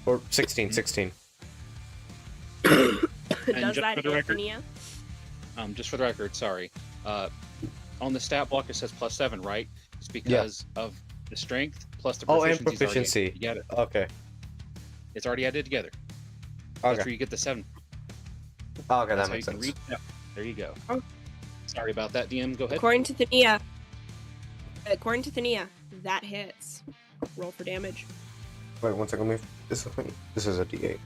Or 16. Does just that for the hit record- Thania? Just for the record, sorry. On the stat block it says +7, right? It's because of the strength plus the proficiency. Oh, and proficiency. You get it. Okay. It's already added together. That's Okay. where you get the 7. Okay, That's that how makes you can sense. read that. There you go. Oh. Sorry about that, DM. Go ahead. According to Thania, that hits. Roll for damage. Wait, one second. Let me. This is a D8.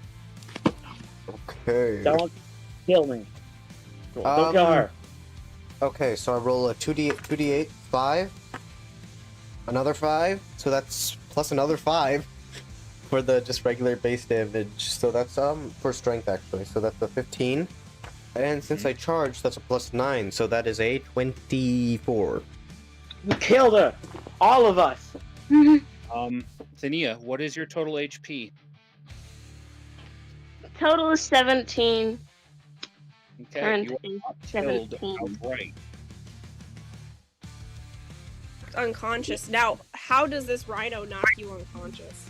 Okay. Don't kill me. Don't kill her. Okay, so I roll a 2d8, 5, another 5, so that's plus another 5 for the just regular base damage. So that's for strength actually. So that's a 15, and since I charged, that's a +9. So that is a 24. You killed her. All of us. Thania, what is your total HP? Total is 17. Okay, Current you are is killed 17. outright. knocked unconscious. Now, how does this rhino knock you unconscious?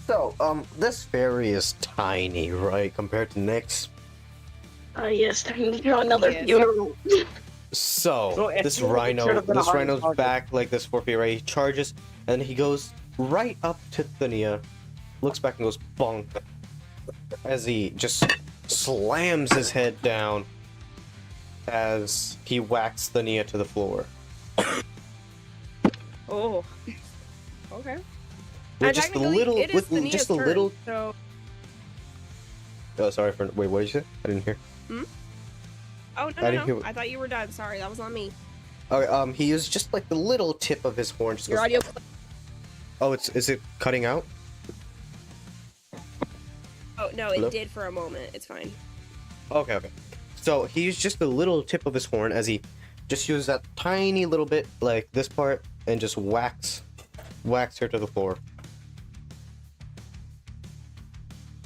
So, this fairy is tiny, right, compared to Nyx. Yes, time to draw another Yes. funeral. So, it this feels like it should have been a hard rhino's target. back like this for Fairy. He charges, and he goes right up to Thania, looks back and goes bonk, as he just slams his head down as he whacks Thania to the floor. Oh. Okay. With just a technically, little, it is with Thania's just a turn, little. So... Oh, sorry for. Wait, what did you say? I didn't hear. Oh, I didn't hear no. what- I thought you were done. Sorry, that was on me. Okay, he used just like the little tip of his horn. Just Your goes, audio... oh, is it cutting out? Oh, no, Hello? it did for a moment. It's fine. Okay. So he used just the little tip of his horn as he just used that tiny little bit, like this part, and just whacks her to the floor.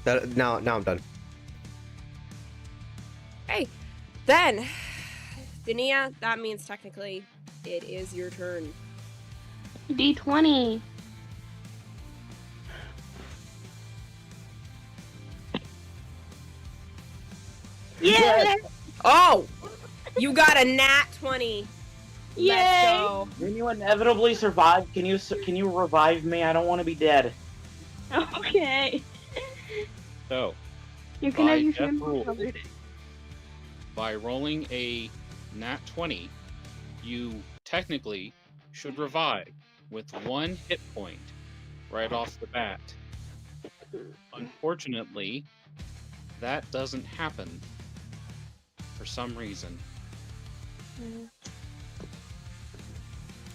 Now I'm done. Hey, then, Thania, that means technically it is your turn. D20. Yeah! Oh! You got a nat 20. Yay! Let's go. When you inevitably survive, can you revive me? I don't want to be dead. Okay. So, You can By have your death friend rule. covered. by rolling a nat 20, you technically should revive with 1 hit point right off the bat. Unfortunately, that doesn't happen for some reason.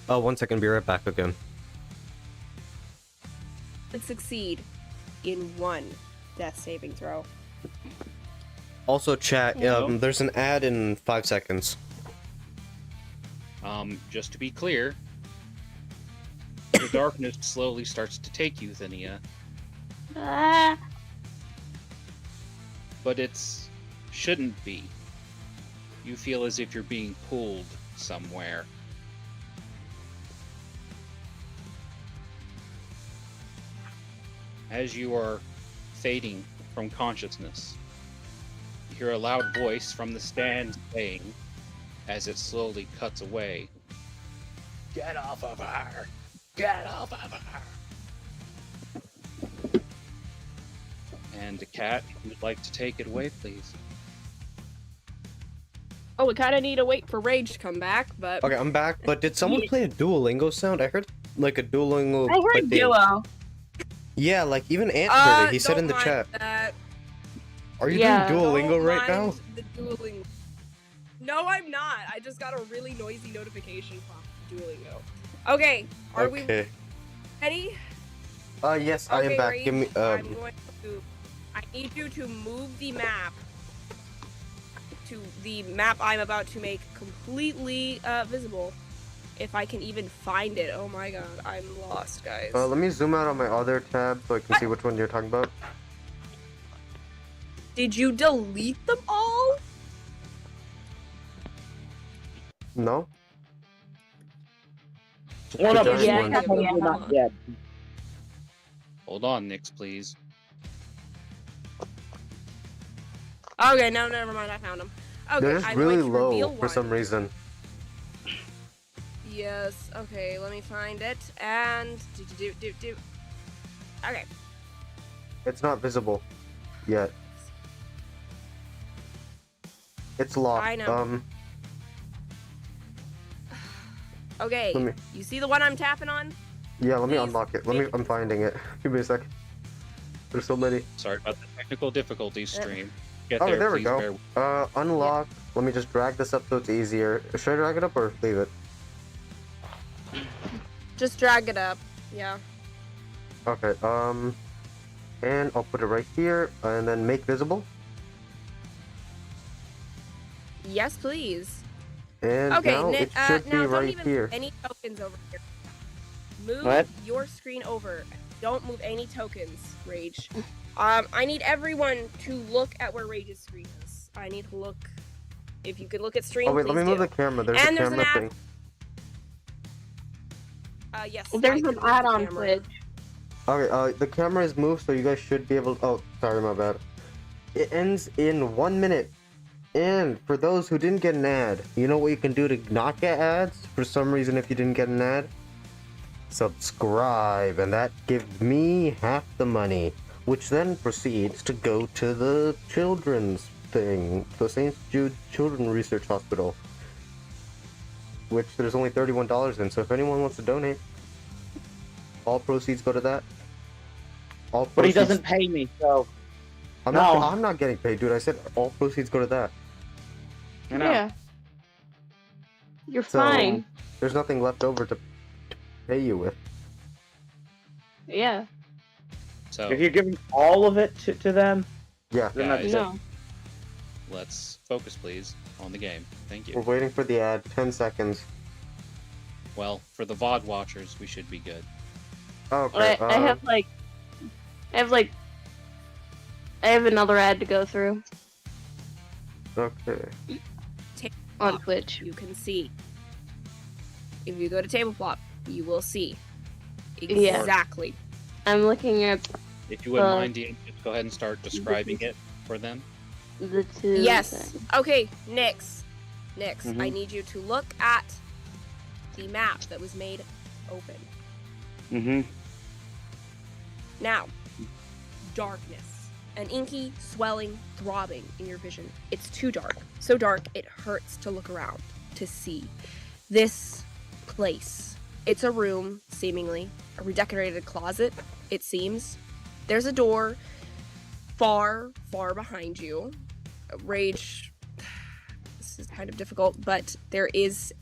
Oh, 1 second, be right back again. And succeed in 1 death saving throw. Also, chat. Hello? There's an ad in 5 seconds. Just to be clear, the darkness slowly starts to take you, Thania, Ah, but it's shouldn't be. You feel as if you're being pulled somewhere. As you are fading from consciousness, you hear a loud voice from the stand saying, as it slowly cuts away, "Get off of her! Get off of her!" And the cat, if you'd like to take it away, please. Oh, we kind of need to wait for Rage to come back, but... Okay, I'm back. But did someone Yeah. play a Duolingo sound? I heard like a Duolingo. I heard like they- duo. Yeah, like even Ant heard it. He said don't in the mind chat. that. Are you Yeah. doing Duolingo Don't right now? mind the Duolingo. No, I'm not. I just got a really noisy notification from Duolingo. Okay, are we Okay. ready? Yes, I am Okay, back. Rage, Give me. I'm going to... I need you to move the map to the map I'm about to make completely visible. If I can even find it. Oh my god, I'm lost, guys. Let me zoom out on my other tab so I can see which one you're talking about. Did you delete them all? No. One of Yeah, us yeah, is yeah. probably not dead. Hold on, Nyx, please. Okay, no, never mind. I found them. Okay, They're just I'm really going to reveal low for one. some reason. Yes. Okay, let me find it. And do. Okay. It's not visible yet. It's locked. I know. Okay. Let me. You see the one I'm tapping on? Yeah, let me Please unlock it. make I'm finding it. Give me a sec. There's so many. Sorry about the technical difficulties, stream. Get Oh, there, there we please go. bear with- Unlock. Let me just drag this up so it's easier. Should I drag it up or leave it? Just drag it up. Yeah. Okay. And I'll put it right here, and then make visible. Yes, please. And Okay. now it should be now don't right even here. move any tokens over here. Move What? your screen over. Don't move any tokens, Rage. I need everyone to look at where Rage's screen is. I need to look If you could look at stream, Oh wait, please let me move do. the camera. There's And a there's an camera ad. thing. Yes. There's I can an move the ad on camera. Twitch. Okay, the camera is moved, so you guys should be able. Oh, sorry, my bad. It ends in 1 minute. And for those who didn't get an ad, you know what you can do to not get ads? For some reason, if you didn't get an ad, subscribe, and that gives me half the money, which then proceeds to go to the children's thing, the St. Jude Children's Research Hospital, which there's only $31 in. So if anyone wants to donate, all proceeds go to that. All But he proceeds- doesn't pay me, so I'm No. not. I'm not getting paid, dude. I said all proceeds go to that. you know. Yeah. You're So- fine. There's nothing left over to pay you with. Yeah. So If you're giving all of it to them, Yeah, then that's Guys. it. No. let's focus, please, on the game. Thank we're you. waiting for the ad. 10 seconds. Well, for the VOD watchers, we should be good. Okay. I have another ad to go through Okay. on Twitch. You can see. If you go to table plot, you will see Yeah. exactly. I'm looking at If you wouldn't Uh, mind, Ian, just go ahead and start describing it for them. the two. Yes. things. Okay, Nix. Nix, Mhm. I need you to look at the map that was made open. Mm-hmm. Now, darkness. An inky, swelling, throbbing in your vision. It's too dark. So dark, it hurts to look around, to see. This place. It's a room, seemingly. A redecorated closet, it seems. There's a door far, far behind you. Rage. This is kind of difficult, but there is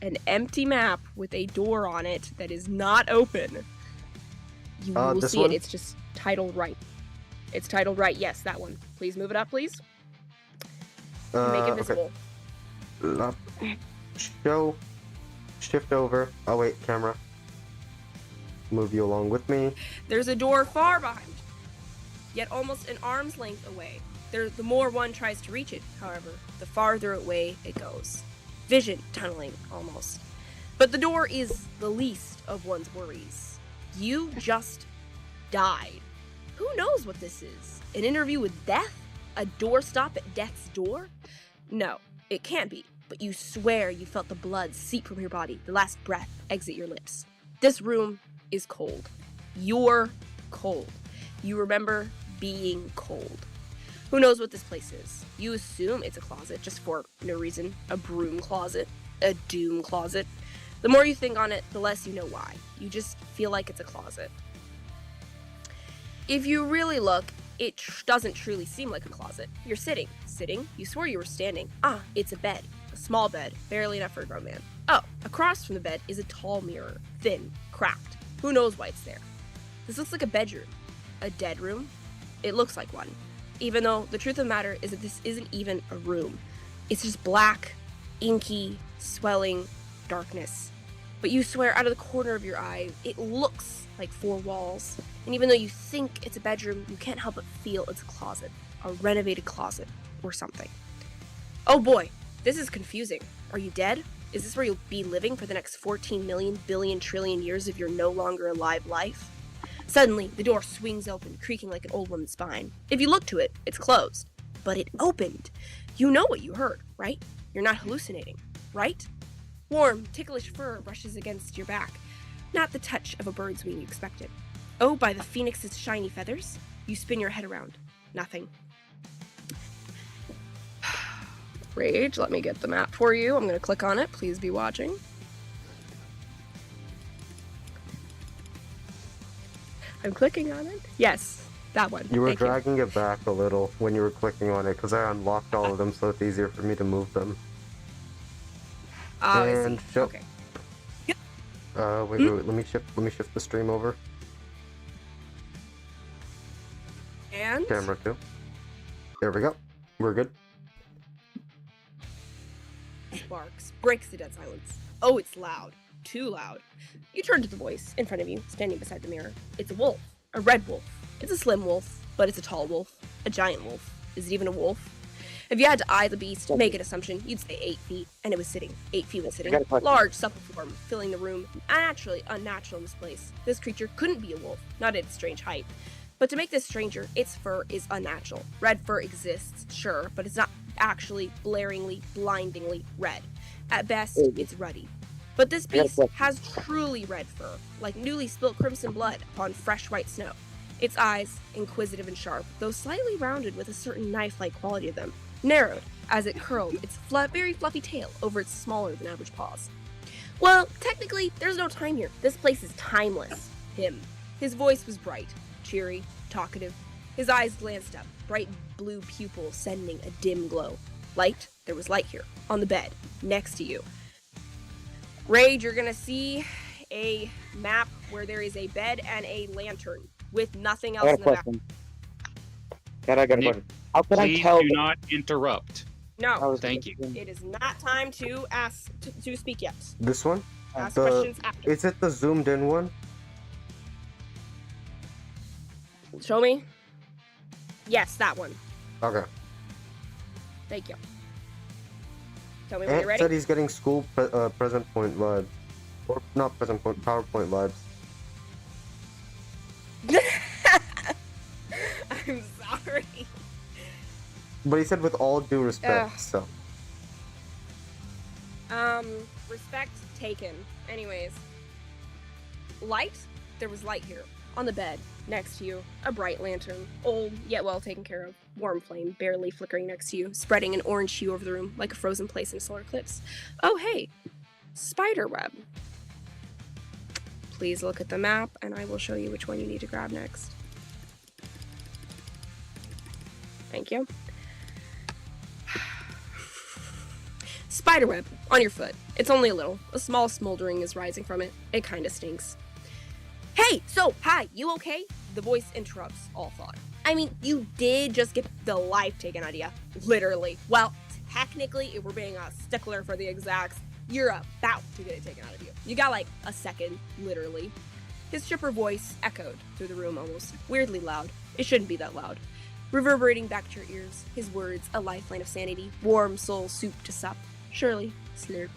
an empty map with a door on it that is not open. You will this see one? it. It's just titled right. It's titled right. Yes, that one. Please move it up, please. Make it Okay. visible. Up. Show. Shift over. Oh wait, camera. Move you along with me. There's a door far behind you, yet almost an arm's length away. The more one tries to reach it, however, the farther away it goes. Vision tunneling, almost. But the door is the least of one's worries. You just died. Who knows what this is? An interview with death? A doorstop at death's door? No, it can't be. But you swear you felt the blood seep from your body, the last breath exit your lips. This room is cold. You're cold. You remember being cold. Who knows what this place is? You assume it's a closet just for no reason. A broom closet. A doom closet. The more you think on it, the less you know why. You just feel like it's a closet. If you really look, it doesn't truly seem like a closet. You're sitting. Sitting? You swore you were standing. Ah, it's a bed. A small bed, barely enough for a grown man. Oh, across from the bed is a tall mirror. Thin, cracked. Who knows why it's there? This looks like a bedroom. A dead room? It looks like one. Even though the truth of the matter is that this isn't even a room. It's just black, inky, swelling darkness. But you swear out of the corner of your eye, it looks like four walls. And even though you think it's a bedroom, you can't help but feel it's a closet. A renovated closet or something. Oh boy, this is confusing. Are you dead? Is this where you'll be living for the next 14 million billion trillion years of your no longer alive life? Suddenly, the door swings open, creaking like an old woman's spine. If you look to it, it's closed. But it opened. You know what you heard, right? You're not hallucinating, right? Warm, ticklish fur brushes against your back. Not the touch of a bird's wing you expected. Oh, by the phoenix's shiny feathers? You spin your head around. Nothing. Rage, let me get the map for you. I'm going to click on it. Please be watching. I'm clicking on it. Yes, that one. You were Thank dragging it back a little when you were clicking on it because I unlocked all of them, so it's easier for me to move them. Oh, I And see. show- Okay. Wait. Let me shift the stream over. And Camera too. There we go. We're good. sparks breaks the dead silence. Oh, it's loud. Too loud. You turn to the voice in front of you, standing beside the mirror. It's a wolf. A red wolf. It's a slim wolf, but it's a tall wolf. A giant wolf. Is it even a wolf? If you had to eye the beast, make an assumption, you'd say 8 feet, and it was sitting. 8 feet when sitting. got a question. Large, supple form, filling the room. Naturally unnatural in this place. This creature couldn't be a wolf, not at its strange height. But to make this stranger, its fur is unnatural. Red fur exists, sure, but it's not actually blaringly, blindingly red. At best, it's ruddy. But this beast has truly red fur, like newly spilt crimson blood upon fresh white snow. Its eyes, inquisitive and sharp, though slightly rounded with a certain knife-like quality to them, narrowed as it curled its very fluffy tail over its smaller than average paws. Well, technically, there's no time here. This place is timeless. His voice was bright, cheery, talkative. His eyes glanced up, bright blue pupils sending a dim glow. Light? There was light here, on the bed, next to you. Rage, you're gonna see a map where there is a bed and a lantern with nothing else I in got the a back. question. Cat, I got a Nick, question. How can I Please tell? do not interrupt. I No, was Thank you. it is not time to ask to speak yet. This one? Ask The- questions after. Is it the zoomed in one? Show me. Yes, that one. Okay. Thank you. Tell me when Ant you're ready. said he's getting school present point vibes. Or not present point, PowerPoint vibes. I'm sorry. But he said with all due respect, Ugh. so. Respect taken. Anyways. Light? There was light here. On the bed, next to you. A bright lantern. Old, yet well taken care of. Warm flame, barely flickering next to you, spreading an orange hue over the room, like a frozen place in a solar eclipse. Oh, hey. Spider web. Please look at the map, and I will show you which one you need to grab next. Thank you. Spiderweb on your foot. It's only a little. A small smoldering is rising from it. It kinda stinks. Hey, hi, you okay? The voice interrupts all thought. I mean, you did just get the life taken out of you. Literally. Well, technically, if we're being a stickler for the exacts, you're about to get it taken out of you. You got like a second, literally. His chipper voice echoed through the room almost weirdly loud. It shouldn't be that loud. Reverberating back to your ears, his words a lifeline of sanity, warm soul soup to sup. Surely, slurp.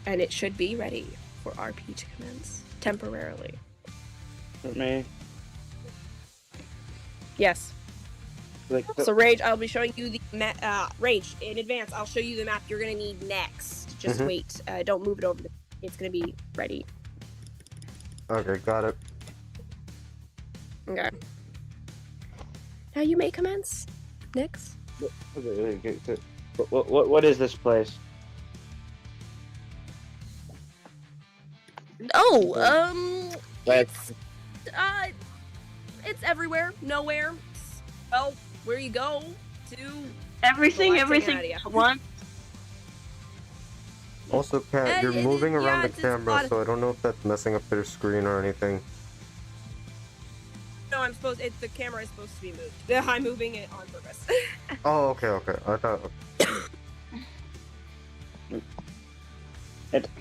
And it should be ready for RP to commence, temporarily. For me, Yes. like, So Rage, I'll be showing you the Rage, in advance, I'll show you the map you're gonna need next. Just Mhm. wait, don't move it over, it's gonna be ready. Okay, got it. Okay. Now you may commence. Nix. what is this place? Oh, Like, it's everywhere, nowhere. Well, where you go to. Everything Well, I've taken at it out of you. once. Also, Kat, you're it- moving yeah, around the it's a lot camera, of- so I don't know if that's messing up their screen or anything. No, the camera is supposed to be moved. I'm moving it on purpose. Oh, okay. I thought.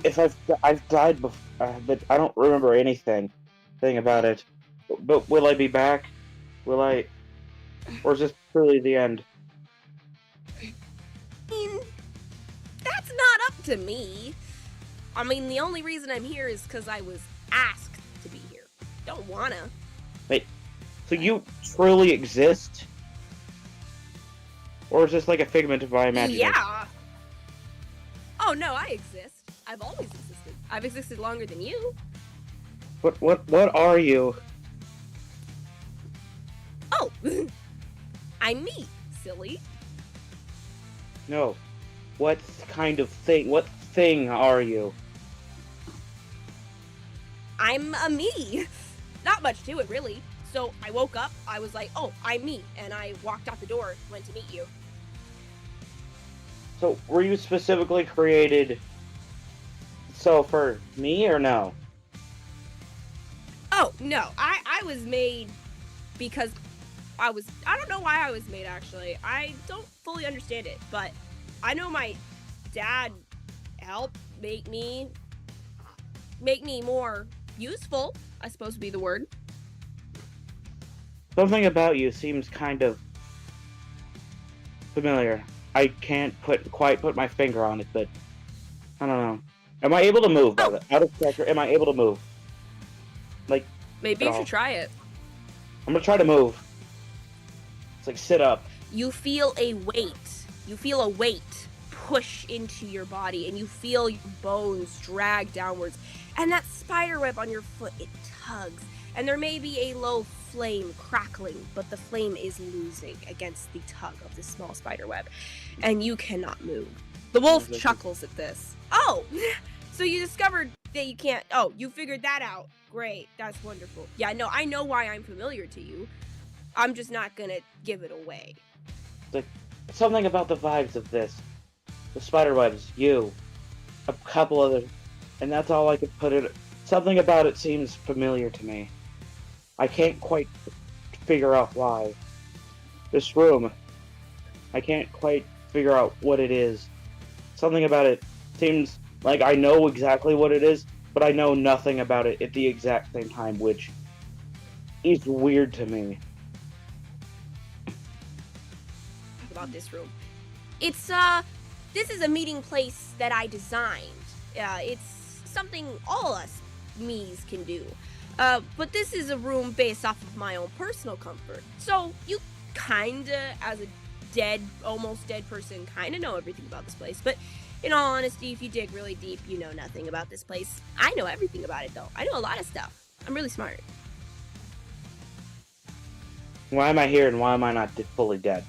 if I've died before, but I don't remember anything about it. But will I be back? Will I? Or is this truly the end? I mean, that's not up to me. I mean, the only reason I'm here is because I was asked to be here. Don't wanna. So you truly exist? Or is this like a figment of my imagination? Yeah. Oh no, I exist. I've always existed. I've existed longer than you. What are you? Oh, I'm me, silly. No. What kind of thing? What thing are you? I'm a me. Not much to it, really. So I woke up, I was like, oh, I'm me. And I walked out the door, went to meet you. So were you specifically created so for me or no? Oh, no. I was made because I don't know why I was made, actually. I don't fully understand it, but I know my dad helped make me more useful, I suppose would be the word. Something about you seems kind of familiar. I can't quite put my finger on it, but I don't know. Am I able to move? By the out of character, am I able to move? Like Maybe at you all? should try it. I'm gonna try to move. It's like sit up. You feel a weight. You feel a weight push into your body, and you feel your bones drag downwards. And that spider web on your foot, it tugs. And there may be a low flame crackling, but the flame is losing against the tug of this small spider web. And you cannot move. The wolf chuckles at this. Oh! So you discovered that you can't... Oh, you figured that out. Great. That's wonderful. Yeah, no, I know why I'm familiar to you. I'm just not gonna give it away. Something about the vibes of this. The spider webs, you, a couple other, and that's all I could put it. Something about it seems familiar to me. I can't quite figure out why. This room, I can't quite figure out what it is. Something about it seems like I know exactly what it is, but I know nothing about it at the exact same time, which is weird to me. About this room. It's, this is a meeting place that I designed. It's something all us me's can do. But this is a room based off of my own personal comfort. So you kinda, as a almost dead person, kinda know everything about this place. But in all honesty, if you dig really deep, you know nothing about this place. I know everything about it, though. I know a lot of stuff. I'm really smart. Why am I here and why am I not fully dead?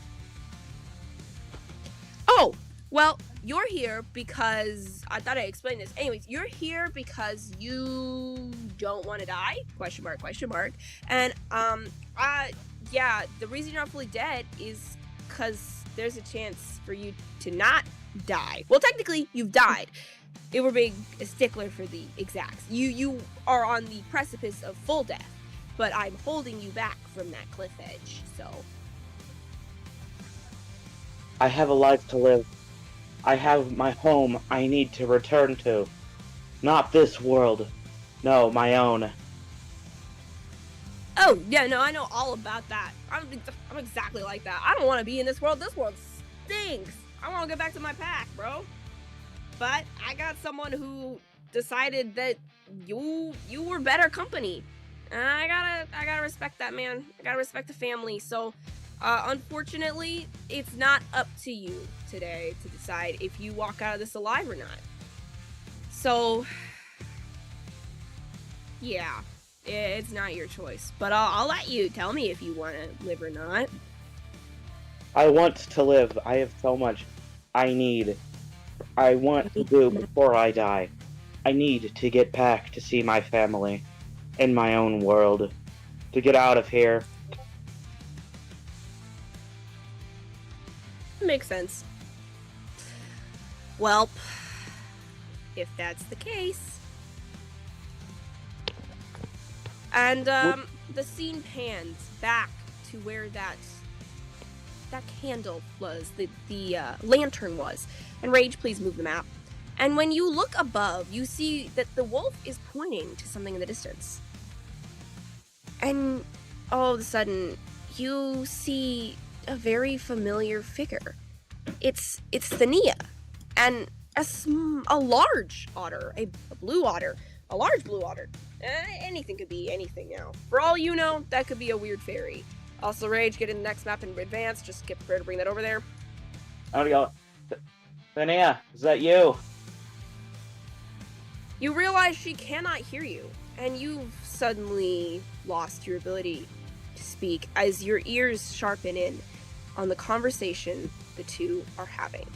Oh, well, you're here because I thought I explained this. Anyways, you're here because you don't want to die? Question mark, question mark. And yeah, the reason you're not fully dead is because there's a chance for you to not die. Well, technically, you've died. If we're being a stickler for the exacts. You are on the precipice of full death, but I'm holding you back from that cliff edge, so... I have a life to live. I have my home I need to return to. Not this world. No, my own. Oh, yeah, no, I know all about that. I'm exactly like that. I don't want to be in this world. This world stinks. I want to get back to my pack, bro. But I got someone who decided that you were better company. And I gotta respect that, man. I gotta respect the family. So, unfortunately, it's not up to you today to decide if you walk out of this alive or not. So, yeah, it's not your choice. But I'll let you tell me if you want to live or not. I want to live. I have so much I want to do before I die. I need to get back to see my family in my own world. To get out of here. Makes sense. Well, if that's the case. And the scene pans back to where that candle was, the lantern was. And Rage, please move the map. And when you look above, you see that the wolf is pointing to something in the distance. And all of a sudden, you see a very familiar figure. It's Thania, and a large otter, a blue otter, a large blue otter. Anything could be anything now. For all you know, that could be a weird fairy. Also, Rage, get in the next map in advance. Just get prepared to bring that over there. I want to go. Thania, is that you? You realize she cannot hear you, and you've suddenly lost your ability to speak as your ears sharpen in on the conversation the two are having.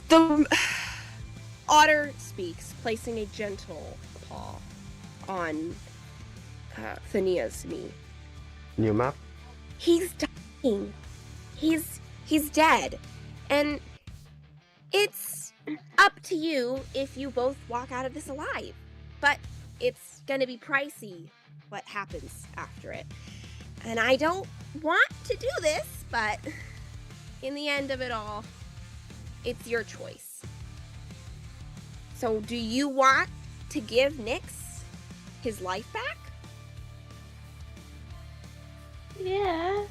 The otter speaks, placing a gentle paw on Thania's knee. New map? He's dying. He's dead. And it's up to you if you both walk out of this alive. But it's gonna be pricey what happens after it. And I don't want to do this, but in the end of it all, it's your choice. So do you want to give Nyx his life back? Yeah.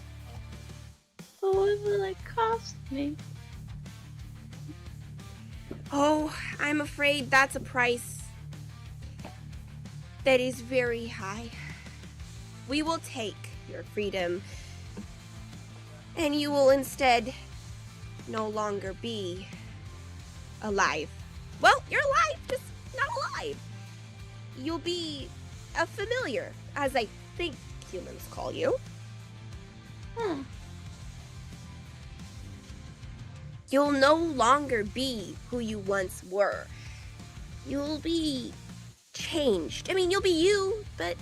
But what will it cost me? Oh, I'm afraid that's a price that is very high. We will take your freedom, and you will instead no longer be alive. Well, you're alive, just not alive. You'll be a familiar, as I think humans call you. Huh. You'll no longer be who you once were. You'll be changed. I mean, you'll be you, but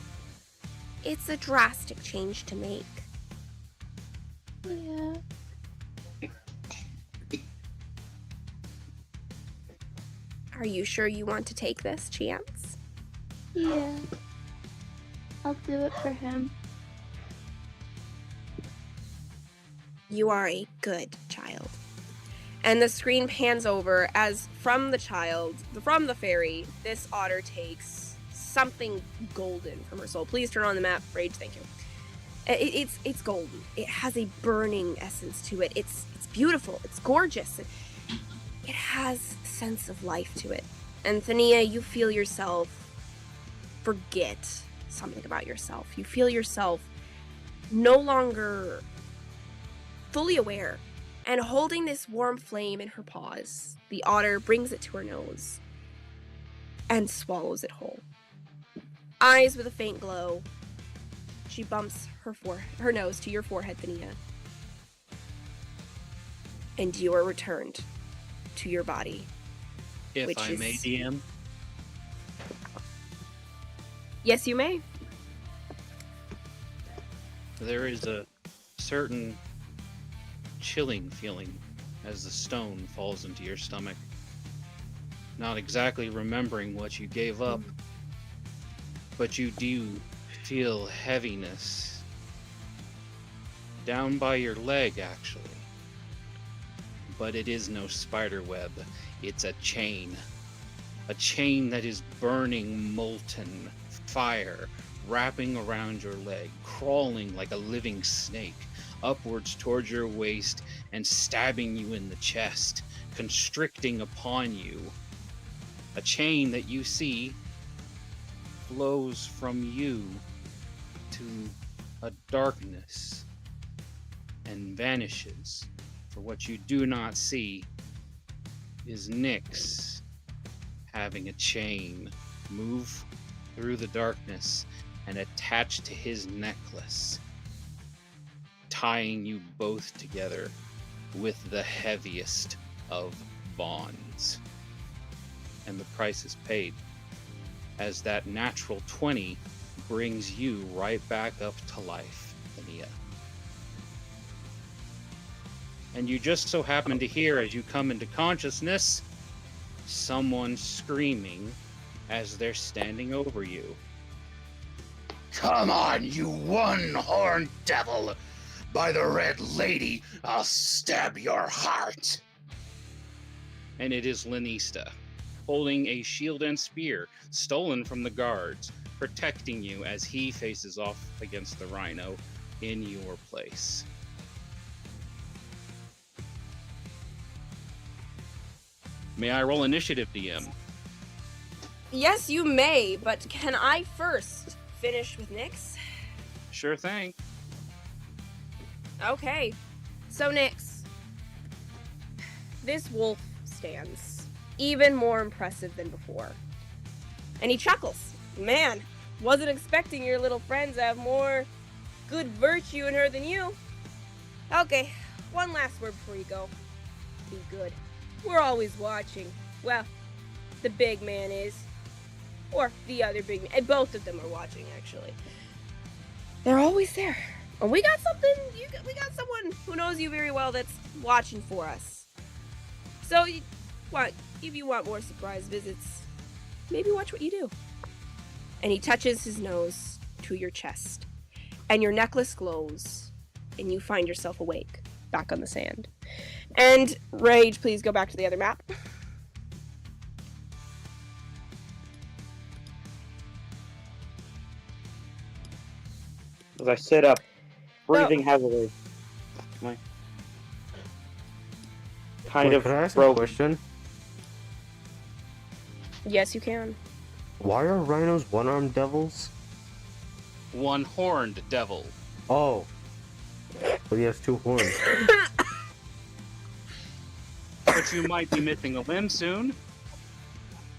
it's a drastic change to make. Yeah. Are you sure you want to take this chance? Yeah. I'll do it for him. You are a good child. And the screen pans over as from the fairy, this otter takes something golden from her soul. Please turn on the map, Rage, thank you. It's golden. It has a burning essence to it. It's beautiful. It's gorgeous. It has a sense of life to it. And Thania, you feel yourself forget something about yourself. You feel yourself no longer fully aware. And holding this warm flame in her paws, the otter brings it to her nose and swallows it whole. Eyes with a faint glow, she bumps her nose to your forehead, Thania. And you are returned to your body. If Which I may, is- DM, Yes, you may. there is a certain chilling feeling as the stone falls into your stomach. Not exactly remembering what you gave up, but you do feel heaviness down by your leg, actually. But it is no spider web, it's a chain. A chain that is burning molten fire, wrapping around your leg, crawling like a living snake upwards towards your waist and stabbing you in the chest, constricting upon you. A chain that you see flows from you to a darkness and vanishes. For what you do not see is Nyx having a chain move through the darkness and attach to his necklace, tying you both together with the heaviest of bonds. And the price is paid, as that natural 20 brings you right back up to life, Ania. And you just so happen to hear, as you come into consciousness, someone screaming as they're standing over you. Come on, you one-horned devil! By the Red Lady, I'll stab your heart! And it is Lanista, holding a shield and spear stolen from the guards, protecting you as he faces off against the rhino in your place. May I roll initiative, DM? Yes, you may, but can I first finish with Nyx? Sure thing. Okay, so Nyx, this wolf stands even more impressive than before. And he chuckles. Man, wasn't expecting your little friend to have more good virtue in her than you. Okay, one last word before you go. Be good. We're always watching. Well, the big man is. Or the other big man. And both of them are watching, actually. They're always there. And we got something, we got someone who knows you very well that's watching for us. So, if you want more surprise visits, maybe watch what you do. And he touches his nose to your chest. And your necklace glows. And you find yourself awake, back on the sand. And, Rage, please go back to the other map. As I sit up, breathing heavily. My kind Wait, of can I ask a broken. question? Yes, you can. Why are rhinos one-armed devils? One-horned devil. Oh. But he has 2 horns. But you might be missing a limb soon.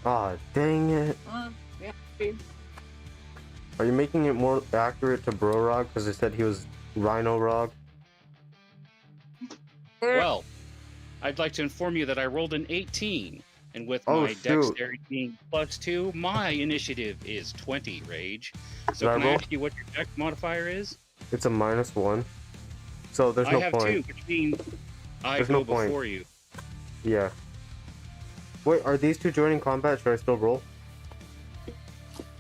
Ah, dang it. Yeah. Are you making it more accurate to Brorog because they said he was Rhino Rog? Well, I'd like to inform you that I rolled an 18, and with Oh, my shoot. dexterity being +2, my initiative is 20, Rage. So Did I can I roll? ask you what your dex modifier is? It's a -1. So there's I no have point. 2, which means I There's go no point. before you. Yeah. Wait, are these 2 joining combat? Should I still roll?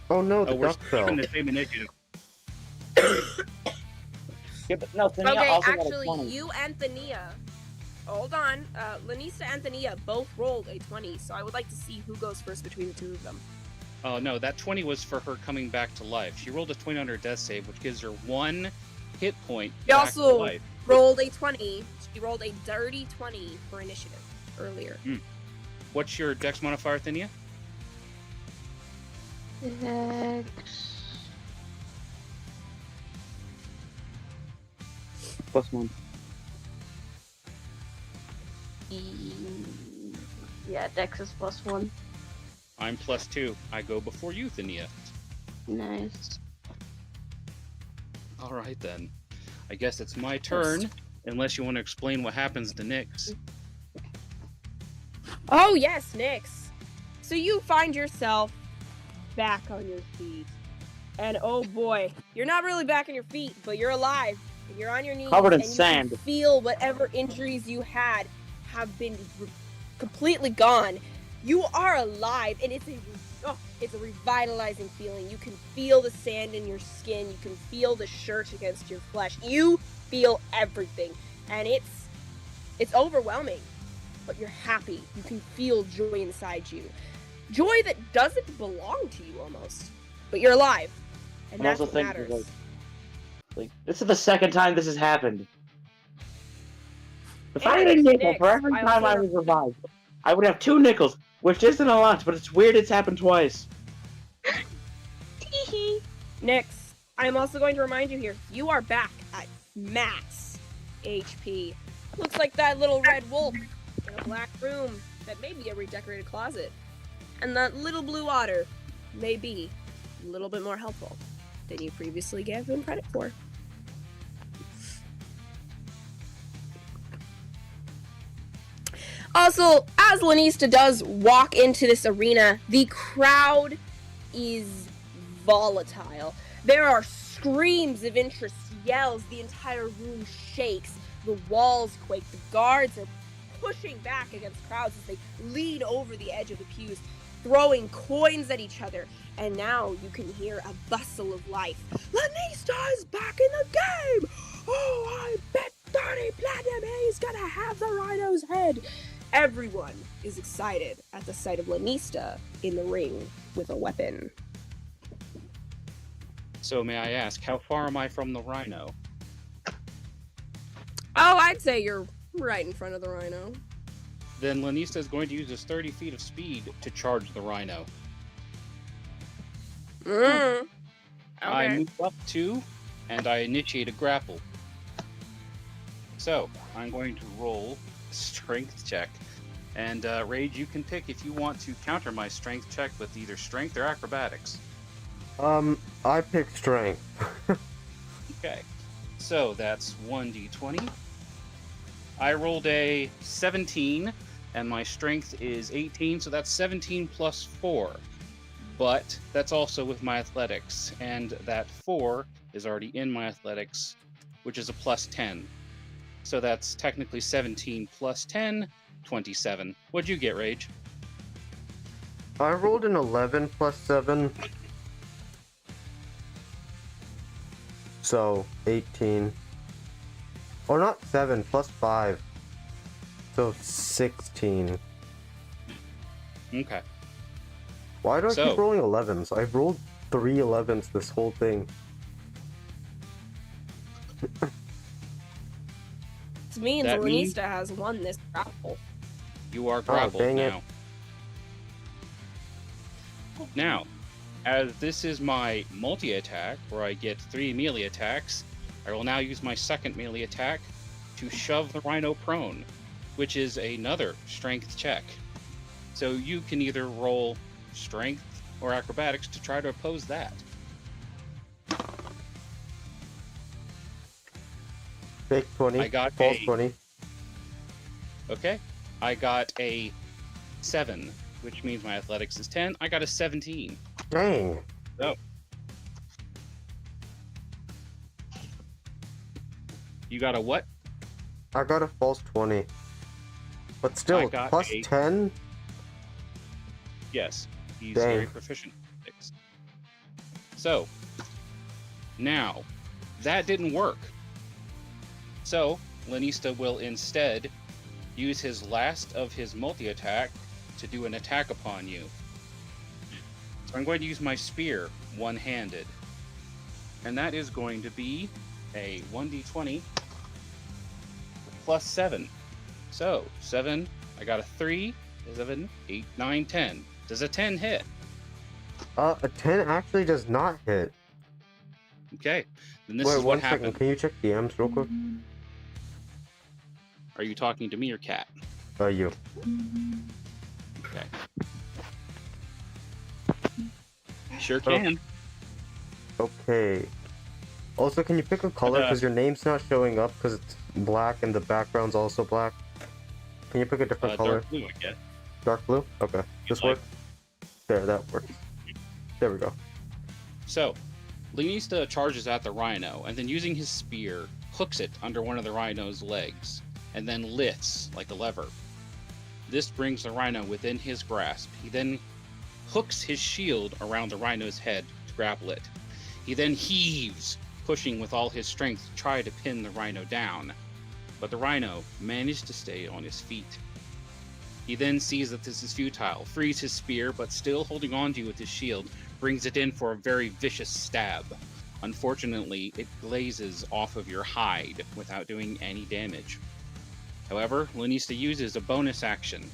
Oh no, the We're duck fell. keeping the same initiative. Yeah, but no, Thania Okay, also got a actually, 20. you and Thania. Hold on. Lanista and Thania both rolled a 20, so I would like to see who goes first between the two of them. Oh no, that 20 was for her coming back to life. She rolled a 20 on her death save, which gives her 1 hit point She back to also life. rolled a 20. She rolled a dirty 20 for initiative earlier. What's your dex modifier, Thania? +1. Yeah, Dex is +1. I'm +2. I go before you, Thania. Nice. Alright then. I guess it's my turn, unless you want to explain what happens to Nyx. Oh, yes, Nyx. So you find yourself back on your feet. And oh boy, you're not really back on your feet, but you're alive. And you're on your knees. Covered in and sand. You can feel whatever injuries you had have been completely gone. You are alive, and it's a revitalizing feeling. You can feel the sand in your skin. You can feel the shirt against your flesh. You feel everything, and it's overwhelming. But you're happy. You can feel joy inside you. Joy that doesn't belong to you almost. But you're alive. And I that's also what think matters. like, this is the second time this has happened. If I And had a nickel Nyx, for every I time also I was revived, I would have 2 nickels, which isn't a lot, but it's weird it's happened twice. Nyx, I'm also going to remind you here, you are back at max HP. Looks like that little red wolf in a black room that may be a redecorated closet. And that little blue otter may be a little bit more helpful than you previously gave him credit for. Also, as Lanista does walk into this arena, the crowd is volatile. There are screams of interest, yells, the entire room shakes, the walls quake, the guards are pushing back against crowds as they lean over the edge of the pews, throwing coins at each other. And now you can hear a bustle of life. Lanista is back in the game! Oh, I bet 30 platinum he's gonna have the rhino's head! Everyone is excited at the sight of Lanista in the ring with a weapon. So may I ask, how far am I from the rhino? Oh, I'd say you're right in front of the rhino. Then Lanista is going to use his 30 feet of speed to charge the rhino. Okay. I move up 2, and I initiate a grapple. So, I'm going to roll a strength check. And Rage, you can pick if you want to counter my strength check with either strength or acrobatics. I picked strength. Okay. So, that's 1d20. I rolled a 17, and my strength is 18, so that's 17 plus 4. But that's also with my athletics, and that 4 is already in my athletics, which is a plus 10. So that's technically 17 plus 10, 27. What'd you get, Rage? I rolled an 11 plus 7. So, 18. Or not 7, plus 5. So, 16. Okay. Why do I So- keep rolling 11s? I've rolled 3 11s this whole thing. This means That means- Lanista has won this grapple. You are grappled dang it. now. Now, as this is my multi-attack, where I get 3 melee attacks, I will now use my second melee attack to shove the rhino prone, which is another strength check. So you can either roll strength or acrobatics to try to oppose that. Fake 20. I got false a- 20. Okay? I got a 7, which means my athletics is 10. I got a 17. Dang. You got a what? I got a false 20. But still, I got plus a- 10? Yes, he's Dang. very proficient at athletics. So, now, that didn't work. So, Lanista will instead use his last of his multi-attack to do an attack upon you. So I'm going to use my spear one-handed. And that is going to be a 1d20 plus 7. So, 7, I got a 3, 7, 8, 9, 10. Does a 10 hit? A 10 actually does not hit. Okay, then this Wait, is what 1 second. happened. Can you check DMs real quick? Are you talking to me or Cat? You. Okay. Sure can. Okay. Also, can you pick a color? Because your name's not showing up because it's black and the background's also black. Can you pick a different color? Dark blue, I guess. Dark blue? Okay. This like- work? There, that works. There we go. So, Lanista charges at the rhino, and then using his spear, hooks it under one of the rhino's legs, and then lifts like a lever. This brings the rhino within his grasp. He then hooks his shield around the rhino's head to grapple it. He then heaves, pushing with all his strength to try to pin the rhino down. But the rhino managed to stay on his feet. He then sees that this is futile, frees his spear, but still holding on to you with his shield, brings it in for a very vicious stab. Unfortunately, it glazes off of your hide without doing any damage. However, Lanista uses a bonus action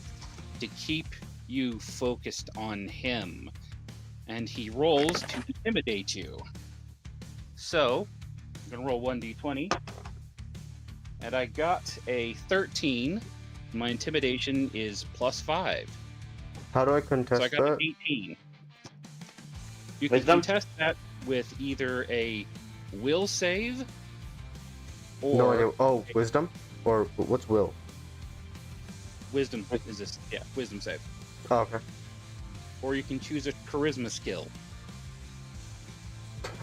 to keep you focused on him, and he rolls to intimidate you. So, I'm gonna roll 1d20, and I got a 13. My intimidation is plus 5. How do I So contest I got that? an 18. You can Wisdom? contest that with either a will save or No idea. Oh, wisdom? Or what's will? wisdom is this wisdom save. Oh, okay. Or you can choose a charisma skill.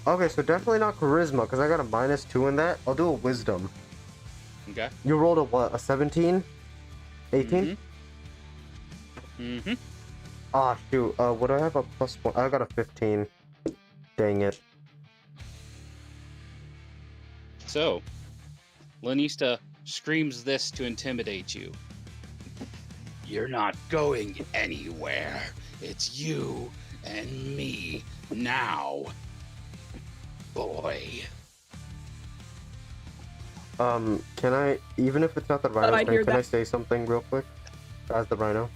Okay, so definitely not charisma, because I got a -2 in that. I'll do a wisdom. Okay. You rolled a what? A 17? 18? Mm-hmm. Ah, shoot. Would I have a +1? I got a 15. Dang it. So, Lanista screams this to intimidate you. You're not going anywhere. It's you and me now, boy. Can I, even if it's not the But rhino I'd thing, hear can I that- say something real quick? As the rhino?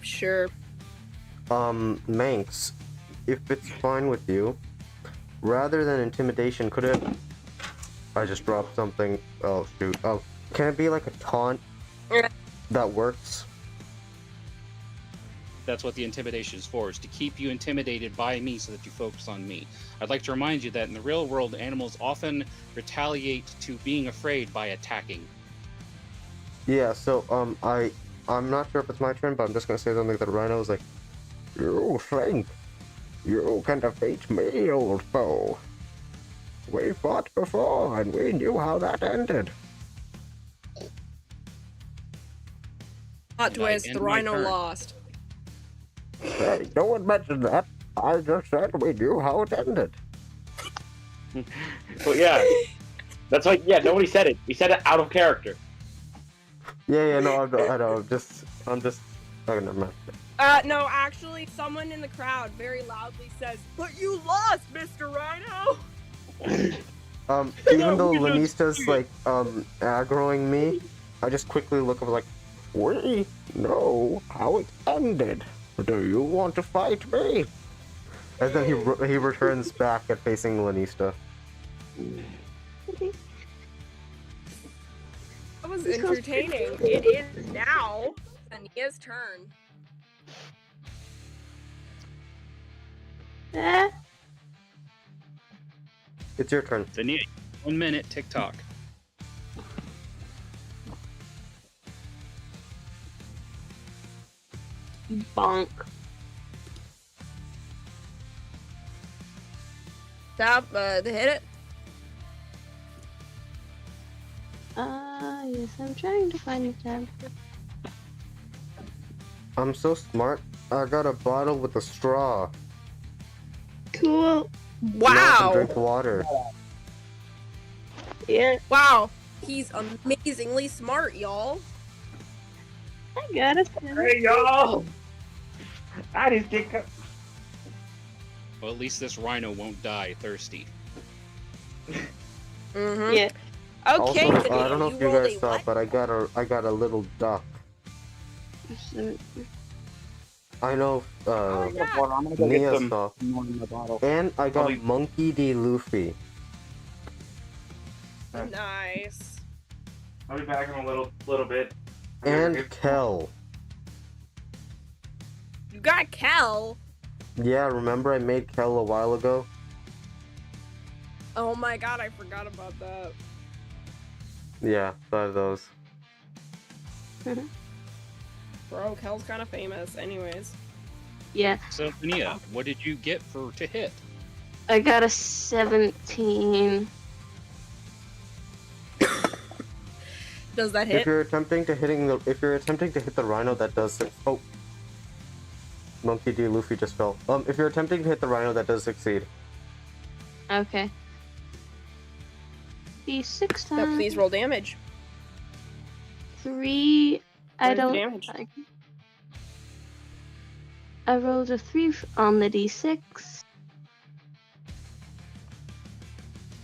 Sure. Manx, if it's fine with you, rather than intimidation, could it... I just dropped something. Oh, shoot. Oh, can it be like a taunt that works? That's what the intimidation is for, is to keep you intimidated by me so that you focus on me. I'd like to remind you that in the real world, animals often retaliate to being afraid by attacking. Yeah, so, I'm not sure if it's my turn, but I'm just gonna say something to the rhino. Is like, you think you can defeat me, old foe? We fought before, and we knew how that ended. Plot And I twist, end the my rhino turn. lost. Hey, no one mentioned that. I just said we knew how it ended. But yeah, that's like, yeah, nobody said it. He said it out of character. Yeah, no, I know. I'm just. Okay, never mind. No, actually, someone in the crowd very loudly says, "But you lost, Mr. Rhino!" Even though we just Lanista's see like aggroing me, I just quickly look up like, we know how it ended. Do you want to fight me? And then he returns back at facing Lanista. That was This goes pretty entertaining. It is now Ania's turn. Eh, It's your turn. Thania, 1 minute, TikTok. bonk. Stop, hit it. Yes, I'm trying to find a tab. I'm so smart. I got a bottle with a straw. Cool. Now I can Wow. drink water. Yeah, Wow. He's amazingly smart, y'all. I got it. Hey y'all! I just get Well, at least this rhino won't die thirsty. Mm-hmm. Yeah. Okay, Also, Dania, I don't know if you rolled guys a saw, what? but I got a little duck. I know Oh, yeah. I'm gonna go get Nia some saw. more in the bottle. And I got I'll be- Monkey D. Luffy. Nice. I'll be back in a little bit. And Kel. You got Kel. Yeah, remember I made Kel a while ago? Oh my god, I forgot about that. Yeah, 5 of those. Bro, Kel's kind of famous, anyways. Yeah, So, Thania, what did you get to hit? I got a 17. Does that If hit? you're attempting to hit the rhino, that does oh. Monkey D. Luffy just fell. If you're attempting to hit the rhino, that does succeed. Okay. D6 Now, times. please roll damage. 3. I What is the don't. damage? I rolled a 3 on the D6.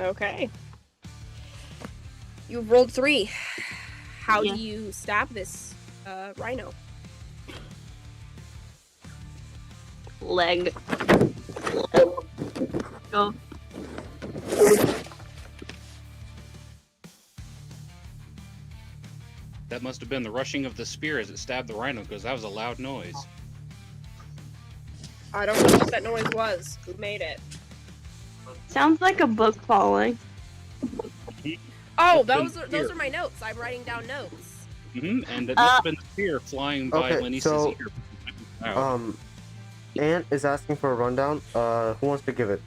Okay. You rolled 3. How Yeah. do you stab this rhino? Leg. Go. That must have been the rushing of the spear as it stabbed the rhino, because that was a loud noise. I don't know what that noise was. Who made it? Sounds like a book falling. Oh, That's those been are my notes. I'm writing down notes. And it must have been the spear flying by Okay, Lanisa's so, ear. Wow. Ant is asking for a rundown. Who wants to give it?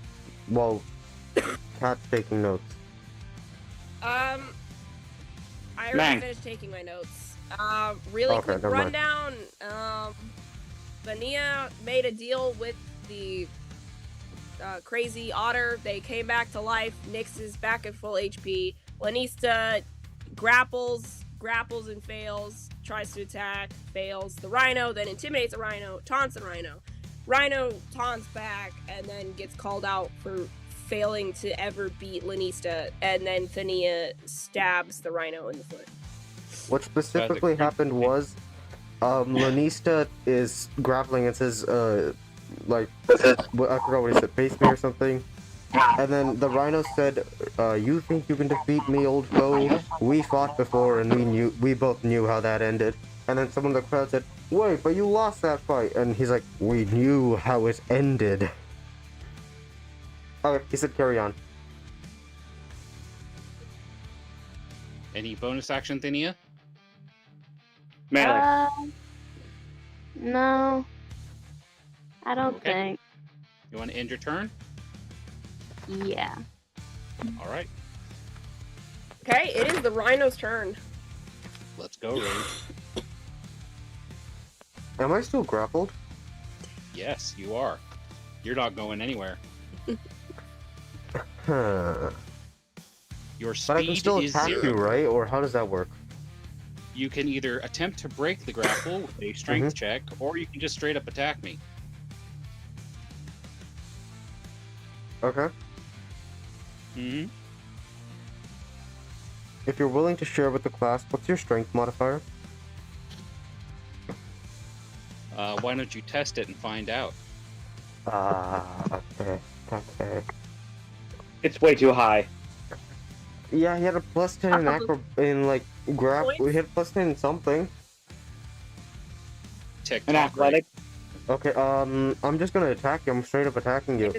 Well, Cat's taking notes. I already Mang. finished taking my notes. Really Okay, quick never mind. rundown. Vania made a deal with the crazy otter. They came back to life. Nyx is back at full HP. Lanista grapples and fails. Tries to attack, fails. The rhino then intimidates a rhino, taunts a rhino. Rhino taunts back and then gets called out for failing to ever beat Lanista, and then Thania stabs the rhino in the foot. What specifically happened was, Lanista is grappling and says, like, I forgot what he said, face me or something. And then the rhino said, you think you can defeat me, old foe? We fought before and we both knew how that ended. And then someone in the crowd said, wait, but you lost that fight. And he's like, we knew how it ended. Okay, he said carry on. Any bonus action, Thania? Melee. No. I don't Okay. think. You want to end your turn? Yeah. All right, Okay, it is the rhino's turn. let's go, Rage. Am I still grappled? Yes, you are. You're not going anywhere. Huh. Your But I can speed still is attack 0. you, right? Or how does that work? You can either attempt to break the grapple with a strength check, or you can just straight up attack me. Okay. Mm-hmm. If you're willing to share with the class, what's your strength modifier? Why don't you test it and find out? Okay. It's way too high. Yeah, he had a plus 10 in in like grapple. Points? We had plus 10 in something. TikTok. An athletic. Okay, I'm just gonna attack you. I'm straight up attacking you.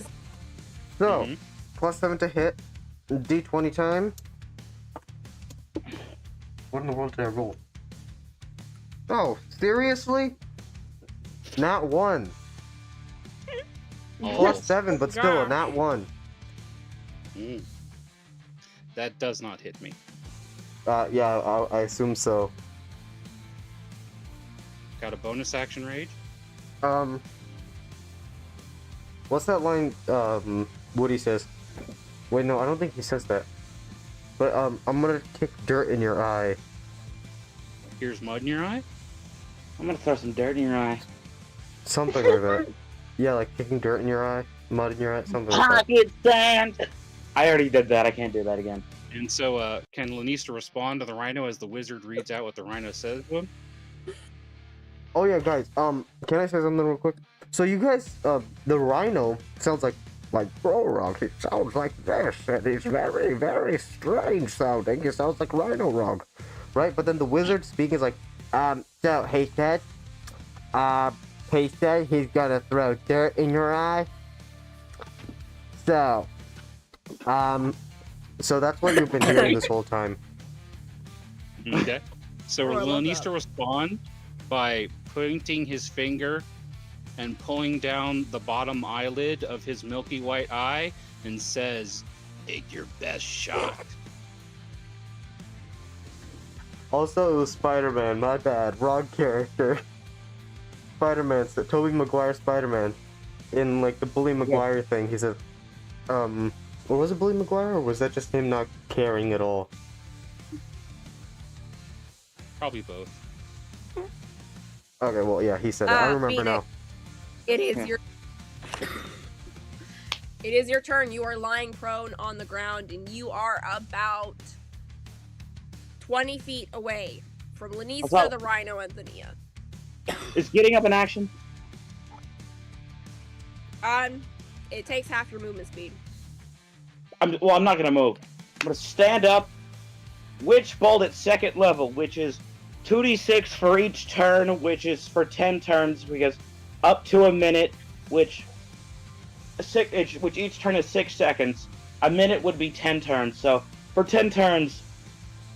So, plus 7 to hit. D20 time. What in the world did I roll? Oh, seriously? Not 1. Oh. Plus 7, but still a Gosh. not 1. Mm. That does not hit me. Yeah, I assume so. Got a bonus action rage? What's that line, Woody says? Wait, no, I don't think he says that. But, I'm gonna kick dirt in your eye. Here's mud in your eye? I'm gonna throw some dirt in your eye. Something like that. Yeah, like kicking dirt in your eye, mud in your eye, something like that. Pocket sand! I already did that, I can't do that again. And so, can Lanista respond to the rhino as the wizard reads out what the rhino says to him? Oh yeah, guys, can I say something real quick? So you guys, the rhino sounds like Prorog. It sounds like this, and it's very, very strange sounding. It sounds like Rhino Rog, right? But then the wizard speaking is like, so he said he's gonna throw dirt in your eye. So that's what you've been hearing this whole time. Okay. So Oh, I love Lanista that. respond by pointing his finger and pulling down the bottom eyelid of his milky white eye and says, "Take your best shot." Also, it was Spider-Man. My bad. Wrong character. Spider-Man. Tobey Maguire Spider-Man. In, like, the Bully Maguire thing, he said, or was it Bully Maguire, or was that just him not caring at all? Probably both. Okay, well, yeah, he said that. I remember Phoenix. now. It is your. It is your turn. You are lying prone on the ground, and you are about 20 feet away from Lanista, About- the Rhino, and Thania. Is getting up an action? It takes half your movement speed. I'm not gonna move. I'm gonna stand up, Witch Bolt at second level, which is 2d6 for each turn, which is for 10 turns, because up to a minute, which each turn is 6 seconds. A minute would be 10 turns, so for 10 turns,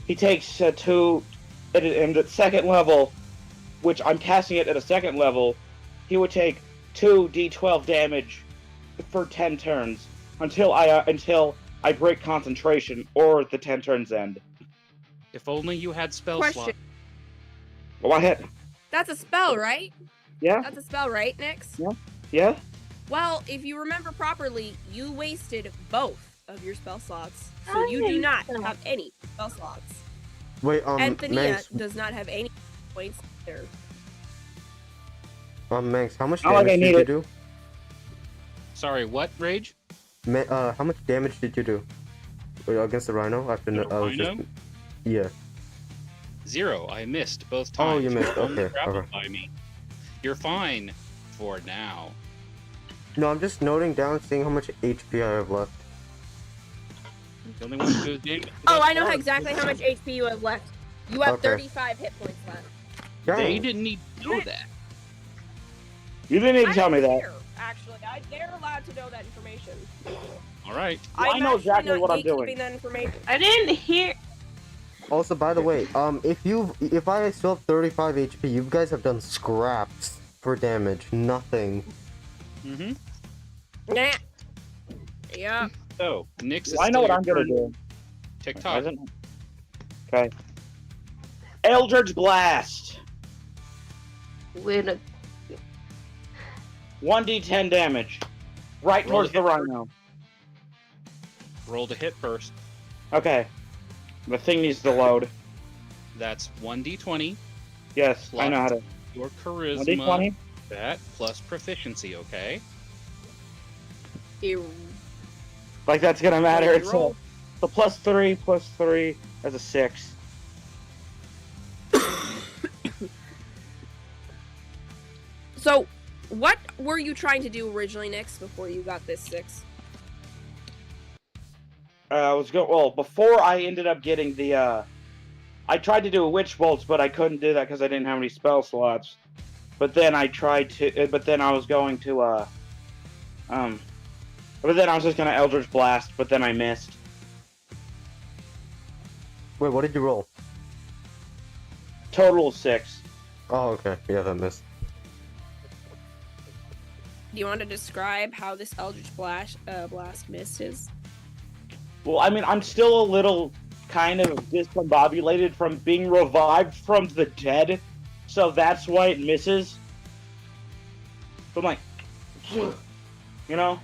he takes 2, and at second level, which I'm casting it at a second level, he would take 2d12 damage for 10 turns until I break concentration or the 10 turns end. If only you had spell Question. slot. Go ahead. That's a spell, right? Yeah? That's a spell, right, Nix? Yeah? Well, if you remember properly, you wasted both of your spell slots, so you do not have any spell slots. Wait, And Thania Manx, does not have any points either. Manx, how much Not like I damage need did you it. do? Sorry, what, Rage? How much damage did you do? Wait, against the rhino? After The I was just... rhino? Yeah. 0. I missed both Oh, times. you missed, were only okay, grappled okay. by me. You're fine for now. No, I'm just noting down, seeing how much HP I have left. The only one who goes damage. Oh, I know exactly how much HP you have left. You have Okay. 35 hit points left. They Dang. didn't need to know that. You didn't need to I tell me don't that. care, actually. They're allowed to know that information. All right. Well, I know actually exactly not what I'm doing. gatekeeping that information. I didn't hear. Also, by the way, if I still have 35 HP, you guys have done scraps for damage. Nothing. Mm-hmm. Nah. Yeah. So, Nyx is Well, I know still what your I'm gonna turn. do. TikTok. Present. Okay. Eldritch Blast. With a 1d10 damage. Right Roll towards to the hit rhino. Roll to hit first. Okay. The thing needs to load. That's 1d20 Yes, I know how to. your charisma. 1d20? That plus proficiency, okay? You Like that's gonna matter. What did It's you roll? the +3 as a 6. So, what were you trying to do originally, Nix, before you got this 6? Before I ended up getting the I tried to do a witch bolts, but I couldn't do that because I didn't have any spell slots. But then I tried to, but then I was going to but then I was just gonna Eldritch Blast, but then I missed. Wait, what did you roll? Total of 6. Oh, okay. Yeah, that missed. Do you want to describe how this Eldritch Blast missed is? Well, I mean, I'm still a little kind of discombobulated from being revived from the dead, so that's why it misses. So I'm like, you know,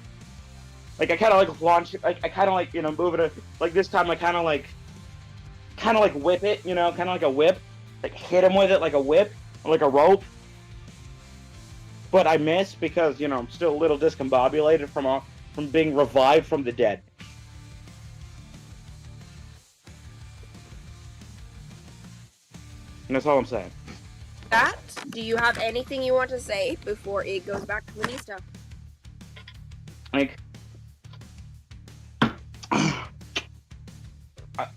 like I kind of like launch, like I kind of like move it like this time. I kind of like whip it, kind of like a whip, like hit him with it like a whip, like a rope. But I miss because I'm still a little discombobulated from being revived from the dead. And that's all I'm saying. That, do you have anything you want to say before it goes back to Lanista? Like,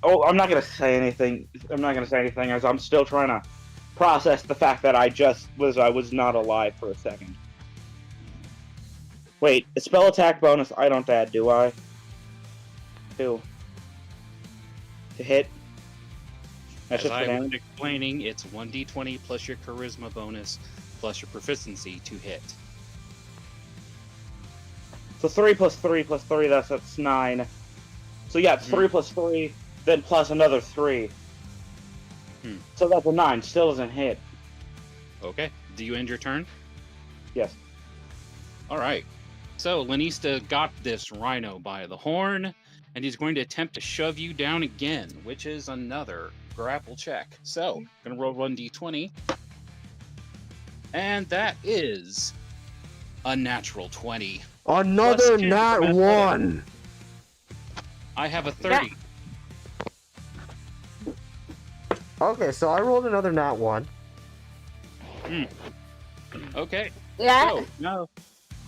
I'm not gonna say anything. I'm not gonna say anything as I'm still trying to process the fact that I was not alive for a second. Wait, a spell attack bonus I don't add, do I? To hit? That's As just for I was damage? explaining, it's 1d20 plus your charisma bonus plus your proficiency to hit. So 3 plus 3 plus 3, that's 9. So yeah, it's 3 plus 3, then plus another 3. So that's a 9. Still doesn't hit. Okay. Do you end your turn? Yes. All right. So Lanista got this rhino by the horn, and he's going to attempt to shove you down again, which is another grapple check. So, gonna roll 1d20, and that is a natural 20. Another Plus 2 nat from athletic. 1! I have a 30. Okay, so I rolled another nat 1. Okay. Yeah. So, now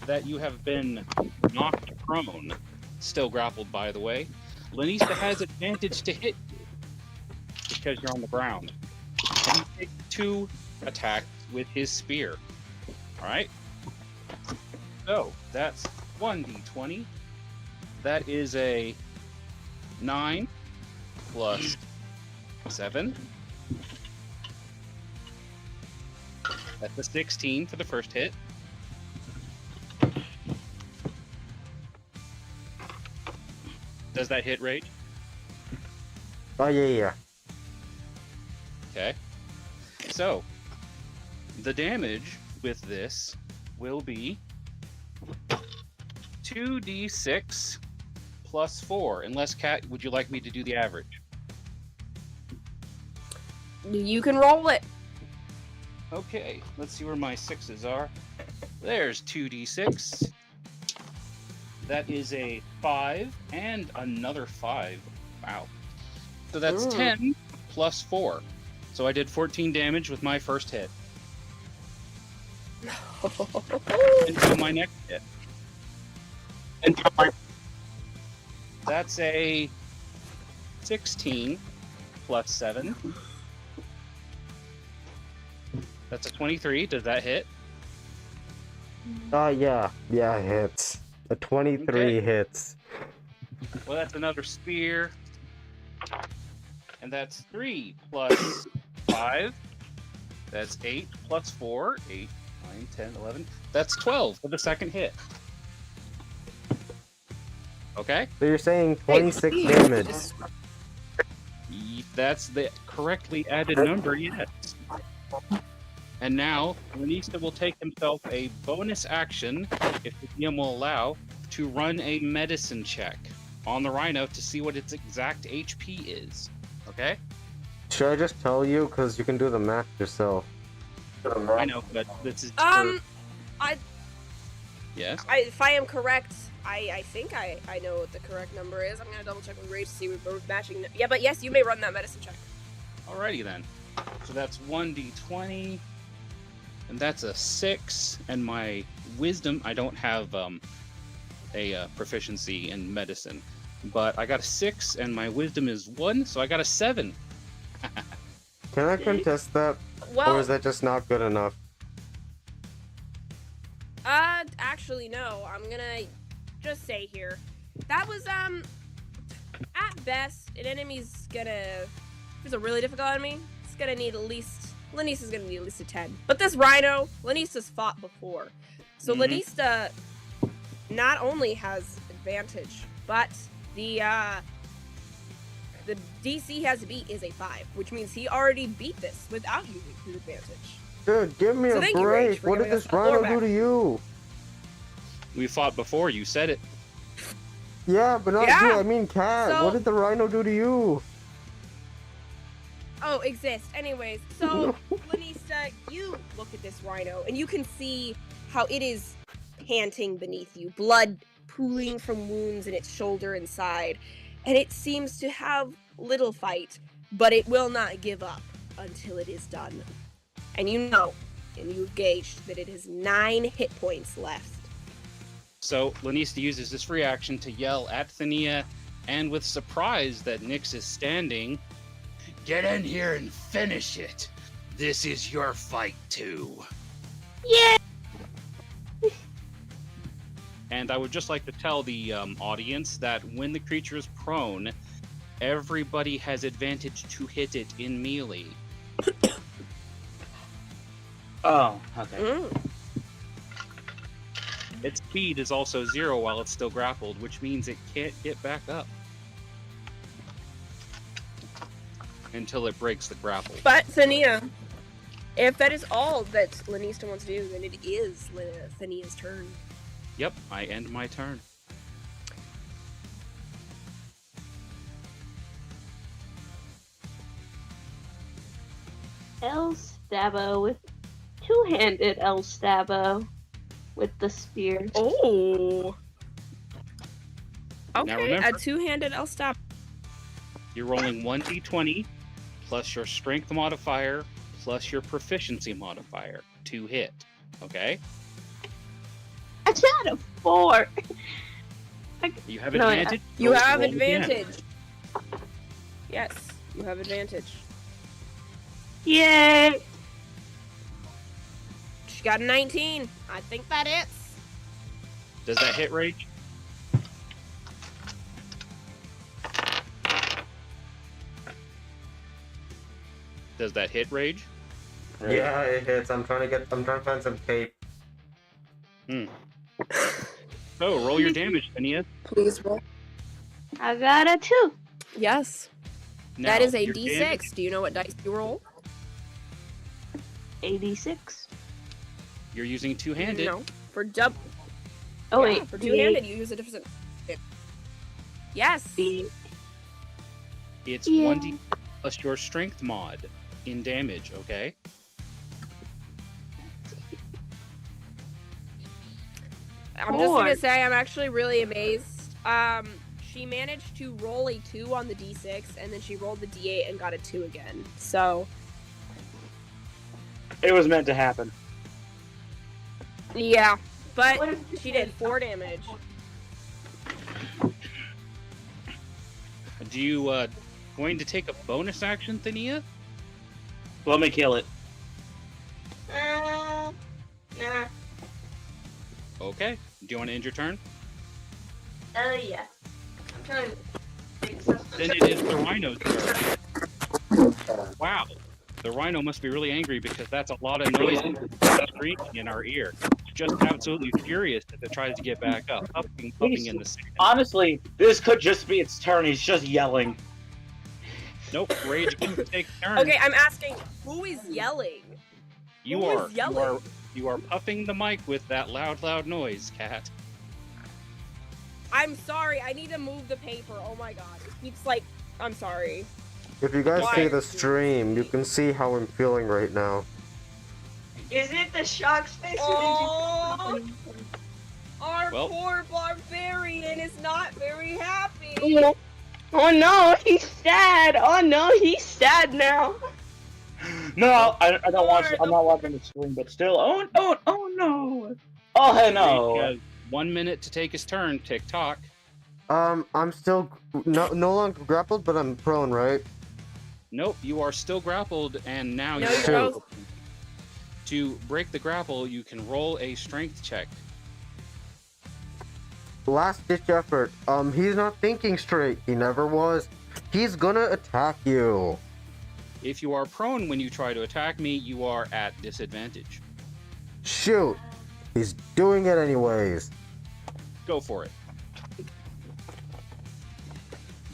that you have been knocked prone, still grappled by the way, Lanista has advantage to hit you because you're on the ground. And he takes 2 attacks with his spear. Alright? So, that's 1d20. That is a 9 plus 7. That's a 16 for the first hit. Does that hit Rage? Oh, yeah. Okay. So, the damage with this will be 2d6 plus 4. Unless, Kat, would you like me to do the average? You can roll it. Okay, let's see where my 6s are. There's 2d6. That is a 5 and another 5. Wow. So that's 10 plus 4. So I did 14 damage with my first hit. Into my next hit. That's a 16 plus 7. That's a 23. Does that hit? Yeah, it hits. A 23 Okay. hits. Well, that's another spear. And that's 3 plus 5. That's 8 plus 4. 8, 9, 10, 11. That's 12 for the second hit. Okay? So you're saying 26 damage. That's the correctly added number, yes. And now, Lanista will take himself a bonus action, if the DM will allow, to run a medicine check on the rhino to see what its exact HP is. Okay? Should I just tell you? Because you can do the math yourself. I know, but this is Yes? if I am correct, I think I know what the correct number is. I'm gonna double check with Rage to see we're both matching. Yeah, but yes, you may run that medicine check. Alrighty then. So that's 1d20, and that's a 6, and my wisdom, I don't have a proficiency in medicine, but I got a 6, and my wisdom is 1, so I got a 7. Can I contest that? Well, Or is that just not good enough? actually no. I'm gonna just say here, that was at best, an enemy's gonna, if it's a really difficult enemy, it's gonna need at least, Lannista's gonna need at least a 10. But this Rhino, Lannista's fought before. So Lannista not only has advantage, but the DC has to beat is a 5, which means he already beat this without using his advantage. Dude, give me So a thank you, Rage, break. for What did giving us this the Rhino floor do to you? We fought before, you said it. Yeah, but not Yeah. you. I mean, Cat. So- What did the Rhino do to you? Oh, exist. Anyways, so Lanista, you look at this Rhino and you can see how it is panting beneath you, blood pooling from wounds in its shoulder and side, and it seems to have little fight, but it will not give up until it is done. And you know, and you've gauged that it has 9 hit points left. So Lanista uses this reaction to yell at Thania, and with surprise that Nyx is standing, Get in here and finish it. This is your fight too. Yeah. and I would just like to tell the audience that when the creature is prone, everybody has advantage to hit it in melee. Oh, okay. Mm. Its speed is also 0 while it's still grappled, which means it can't get back up until it breaks the grapple. But Thania, if that is all that Lanista wants to do, then it is Thania's turn. Yep, I end my turn. El Stabbo with two-handed El Stabbo with the spear. Oh. Now Okay, remember- a two-handed El Stab. You're rolling 1d20 plus your strength modifier plus your proficiency modifier to hit. Okay? I got a 4. You have No, advantage. You Roll- have roll again. advantage. Yes, you have advantage. Yay! She got a 19. I think that hits. Does that hit, Rage? Does that hit, Rage? Yeah, it hits. I'm trying to find some tape. So, roll your damage, Phineas. Please roll. I got a 2. Yes. Now, That is a your D6. damage- Do you know what dice you roll? 86. You're using two-handed. No. For dub. Oh yeah, wait, for two-handed, you use a different. Yes. It's Yeah. 1d plus your strength mod in damage, okay? I'm just gonna Four. say I'm actually really amazed. She managed to roll a 2 on the D6, and then she rolled the D8 and got a 2 again. So It was meant to happen. yeah, but What if she did 4 damage. Do you, going to take a bonus action, Thania? Let me kill it. Nah. Okay. Do you want to end your turn? Oh yeah. I'm trying to fix this. Then it is the rhino's turn. Wow. The rhino must be really angry because that's a lot of noise and screaming in our ear. Just absolutely furious as it tries to get back up, puffing in the sand. Honestly, this could just be its turn. He's just yelling. Nope, Rage gets to take a turn. Okay, I'm asking, who is yelling? you who are. is yelling? You are puffing the mic with that loud noise, Cat. I'm sorry, I need to move the paper. Oh my god. It keeps like, I'm sorry. If you guys see Why? the stream, you can see how I'm feeling right now. Is it the shock space Oh, our Well- poor barbarian is not very happy. Oh no, he's sad. Oh no, he's sad now. No, I don't watch. I'm not watching the stream, but still. Oh no! Oh hey, no! Rage has 1 minute to take his turn. Tick tock. I'm still no longer grappled, but I'm prone, right? Nope, you are still grappled, and now No, you you're Shoot. both. To break the grapple, you can roll a strength check. Last ditch effort. He's not thinking straight. He never was. He's gonna attack you. If you are prone when you try to attack me, you are at disadvantage. Shoot. He's doing it anyways. Go for it.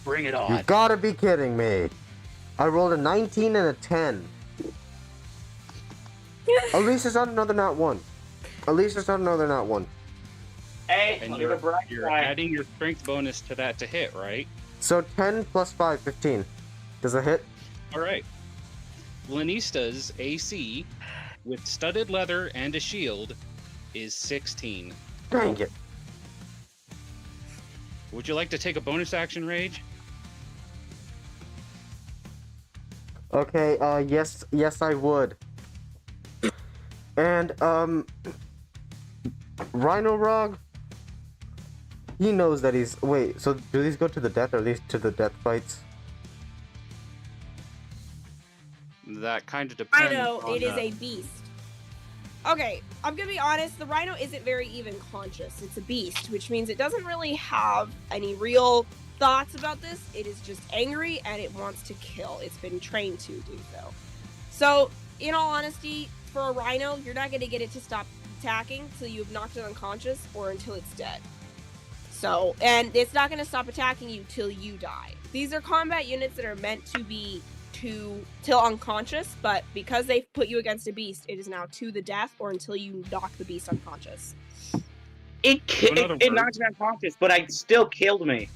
Bring it You on. gotta be kidding me. I rolled a 19 and a 10. At least it's not another nat 1. At least it's not another nat 1. Hey, And look at the bright you're side. adding your strength bonus to that to hit, right? So 10 plus 5, 15. Does it hit? All right. Lanista's AC with studded leather and a shield is 16. Dang it. Would you like to take a bonus action, Rage? Okay, yes I would. And, Rhino Rog, he knows that he's, wait, so do these go to the death, or at least to the death fights? That kind of depends. Rhino, on, it is a beast. Okay, I'm gonna be honest, the rhino isn't very even conscious. It's a beast, which means it doesn't really have any real thoughts about this. It is just angry and it wants to kill. It's been trained to do so. So, in all honesty, for a rhino, you're not gonna get it to stop attacking until you've knocked it unconscious or until it's dead. So, and it's not gonna stop attacking you till you die. These are combat units that are meant to be till unconscious, but because they put you against a beast, it is now to the death or until you knock the beast unconscious. It In other words- knocked me unconscious, but it still killed me.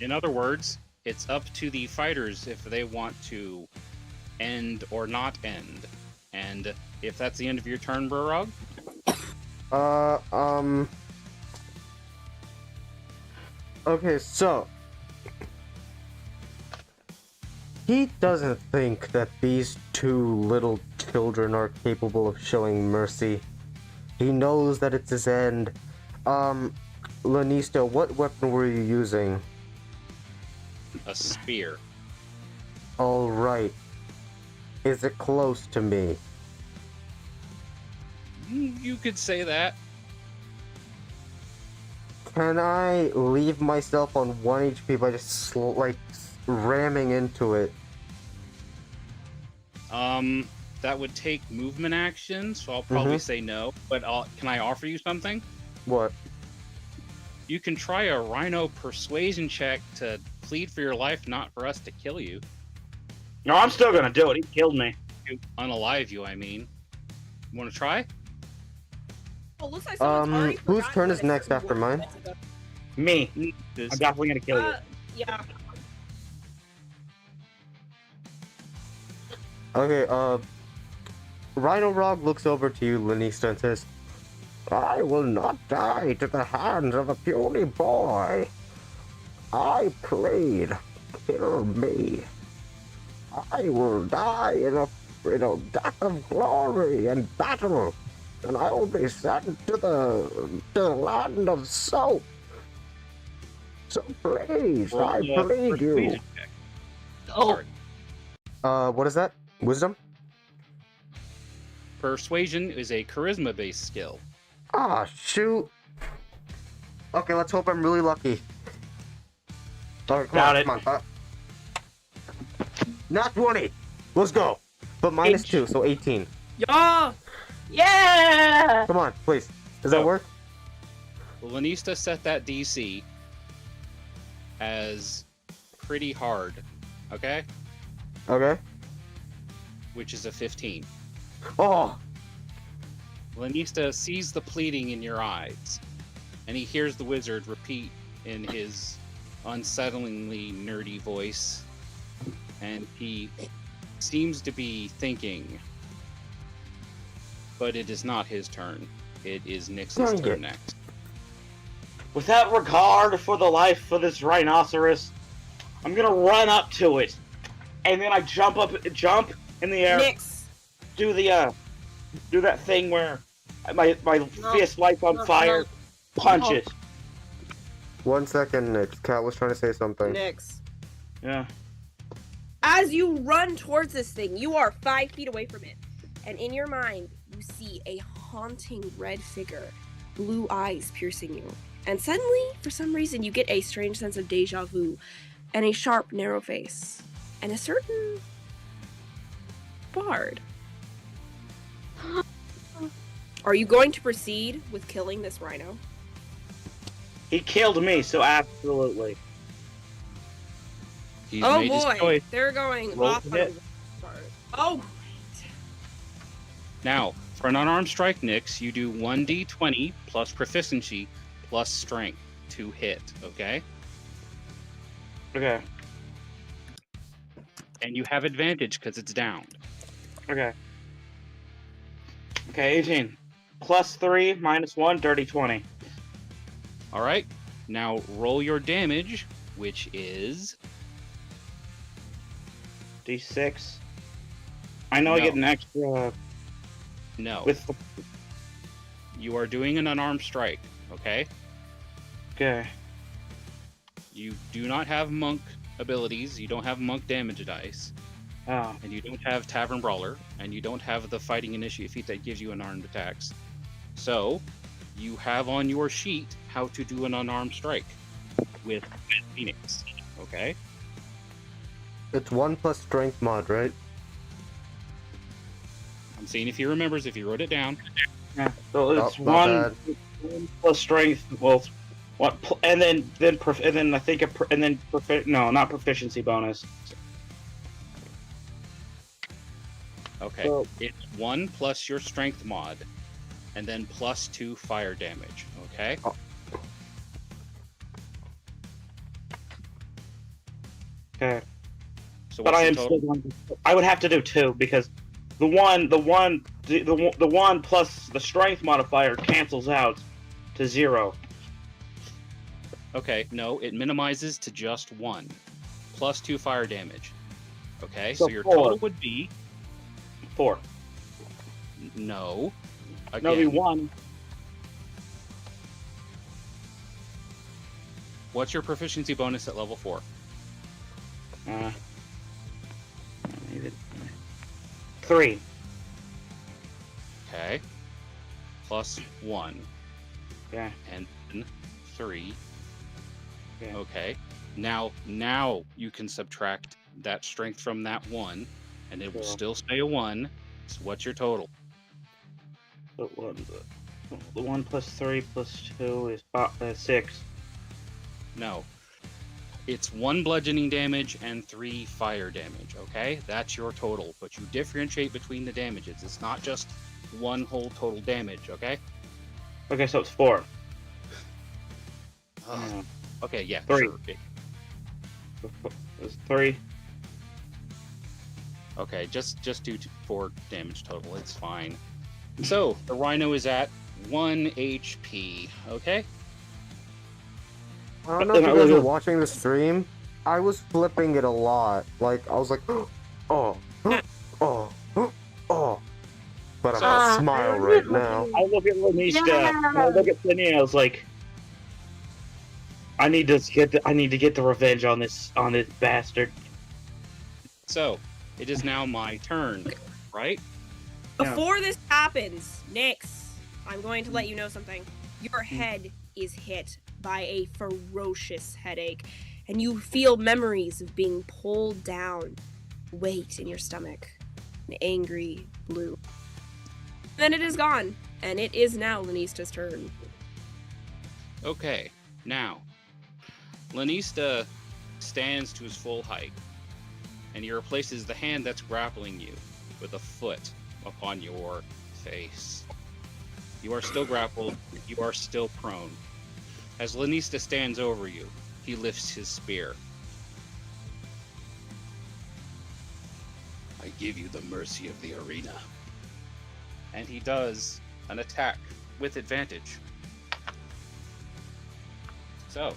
In other words, it's up to the fighters if they want to end or not end. And if that's the end of your turn, Burrog, Okay, so he doesn't think that these two little children are capable of showing mercy. He knows that it's his end. Lanista, what weapon were you using? a spear. Alright. Is it close to me? You could say that. Can I leave myself on 1 HP by just ramming into it? That would take movement action, so I'll probably say no. But can I offer you something? What? You can try a rhino persuasion check to plead for your life, not for us to kill you. No, I'm still gonna do it. He killed me. To unalive you, I mean. Want to try? Oh, looks like someone's already whose forgotten turn what is a next certain after word mine? is. Me. This- I'm definitely gonna kill you. Yeah. Okay, Rhino Rog looks over to you, Lanista, and says, I will not die to the hands of a puny boy. I played. Kill me. I will die in a death of glory and battle, and I will be sent to the land of soap. So please, I plead you. persuasion check. Oh, Sorry. What is that? Wisdom? Persuasion is a charisma-based skill. Ah, shoot. Okay, let's hope I'm really lucky. Alright, come Got on, it. come on. Not 20. Let's go. But minus 2, so 18. Yeah. yeah! Come on, please. Does that Oh. work? Lanista set that DC as pretty hard, okay? Okay. Which is a 15. Oh, Lanista sees the pleading in your eyes, and he hears the wizard repeat in his unsettlingly nerdy voice, and he seems to be thinking, but it is not his turn. It is Nyx's Dang turn it. next. Without regard for the life of this rhinoceros, I'm gonna run up to it, and then I jump in the air, Nyx. do that thing where my fist lights on fire, punch No. it. 1 second, Nick. Cat was trying to say something. Nyx. Yeah. As you run towards this thing, you are 5 feet away from it. And in your mind, you see a haunting red figure, blue eyes piercing you. And suddenly, for some reason, you get a strange sense of deja vu, and a sharp, narrow face, and a certain bard. Are you going to proceed with killing this rhino? He killed me, so absolutely. He's Oh made his boy, choice. they're going Roll off to on a hit. bard. Oh, Now, for an unarmed strike, Nyx, you do 1d20 plus proficiency plus strength to hit, okay? Okay. And you have advantage because it's downed. Okay. Okay, 18. Plus 3, minus 1, dirty 20. All right. Now roll your damage, which is D6. I know I No. get an extra no. with the... You are doing an unarmed strike, okay? Okay. You do not have monk abilities. You don't have monk damage dice, Oh. and you don't have tavern brawler, and you don't have the fighting initiative feat that gives you unarmed attacks. So, you have on your sheet how to do an unarmed strike with Phoenix, okay? It's 1 plus strength mod, right? I'm seeing if he remembers, if he wrote it down. Yeah. So it's Oh, my bad. 1 plus strength. Well, what? And then I think not proficiency bonus. Okay. So It's 1 plus your strength mod, and then plus 2 fire damage, okay? okay. So But what's I the am total? still going to, I would have to do 2 because the one plus the strength modifier cancels out to 0. Okay, no, it minimizes to just 1, plus 2 fire damage. Okay, So so your 4. total would be 4. no. No, it'd be Again, 1. what's your proficiency bonus at level 4? I need it. 3. Okay, plus 1, Yeah. and then 3. Yeah. Okay, now you can subtract that strength from that 1, and it will Cool. still stay a 1. So what's your total? The 1 plus 3 plus 2 is 6. No. It's 1 bludgeoning damage and 3 fire damage, okay? That's your total, but you differentiate between the damages. It's not just 1 whole total damage, okay? Okay, so it's 4. Ugh. Okay, yeah, 3. sure. It's 3. Okay, just do 4 damage total. It's fine. So, the rhino is at 1 HP, okay? I don't know if you guys were watching the stream. I was flipping it a lot. Like, I was like, oh, oh. But I'm gonna smile right now. I look at Lanista, and I look at Finney, and I was like, I need to get the revenge on this bastard. So, it is now my turn, right? before this happens, Nyx, I'm going to let you know something. Your head is hit by a ferocious headache, and you feel memories of being pulled down, weight in your stomach, an angry blue. Then it is gone, and it is now Lanista's turn. Okay, now, Lanista stands to his full height, and he replaces the hand that's grappling you with a foot upon your face. You are still grappled, you are still prone. As Lanista stands over you, he lifts his spear. give you the mercy of the arena. And he does an attack with advantage. So,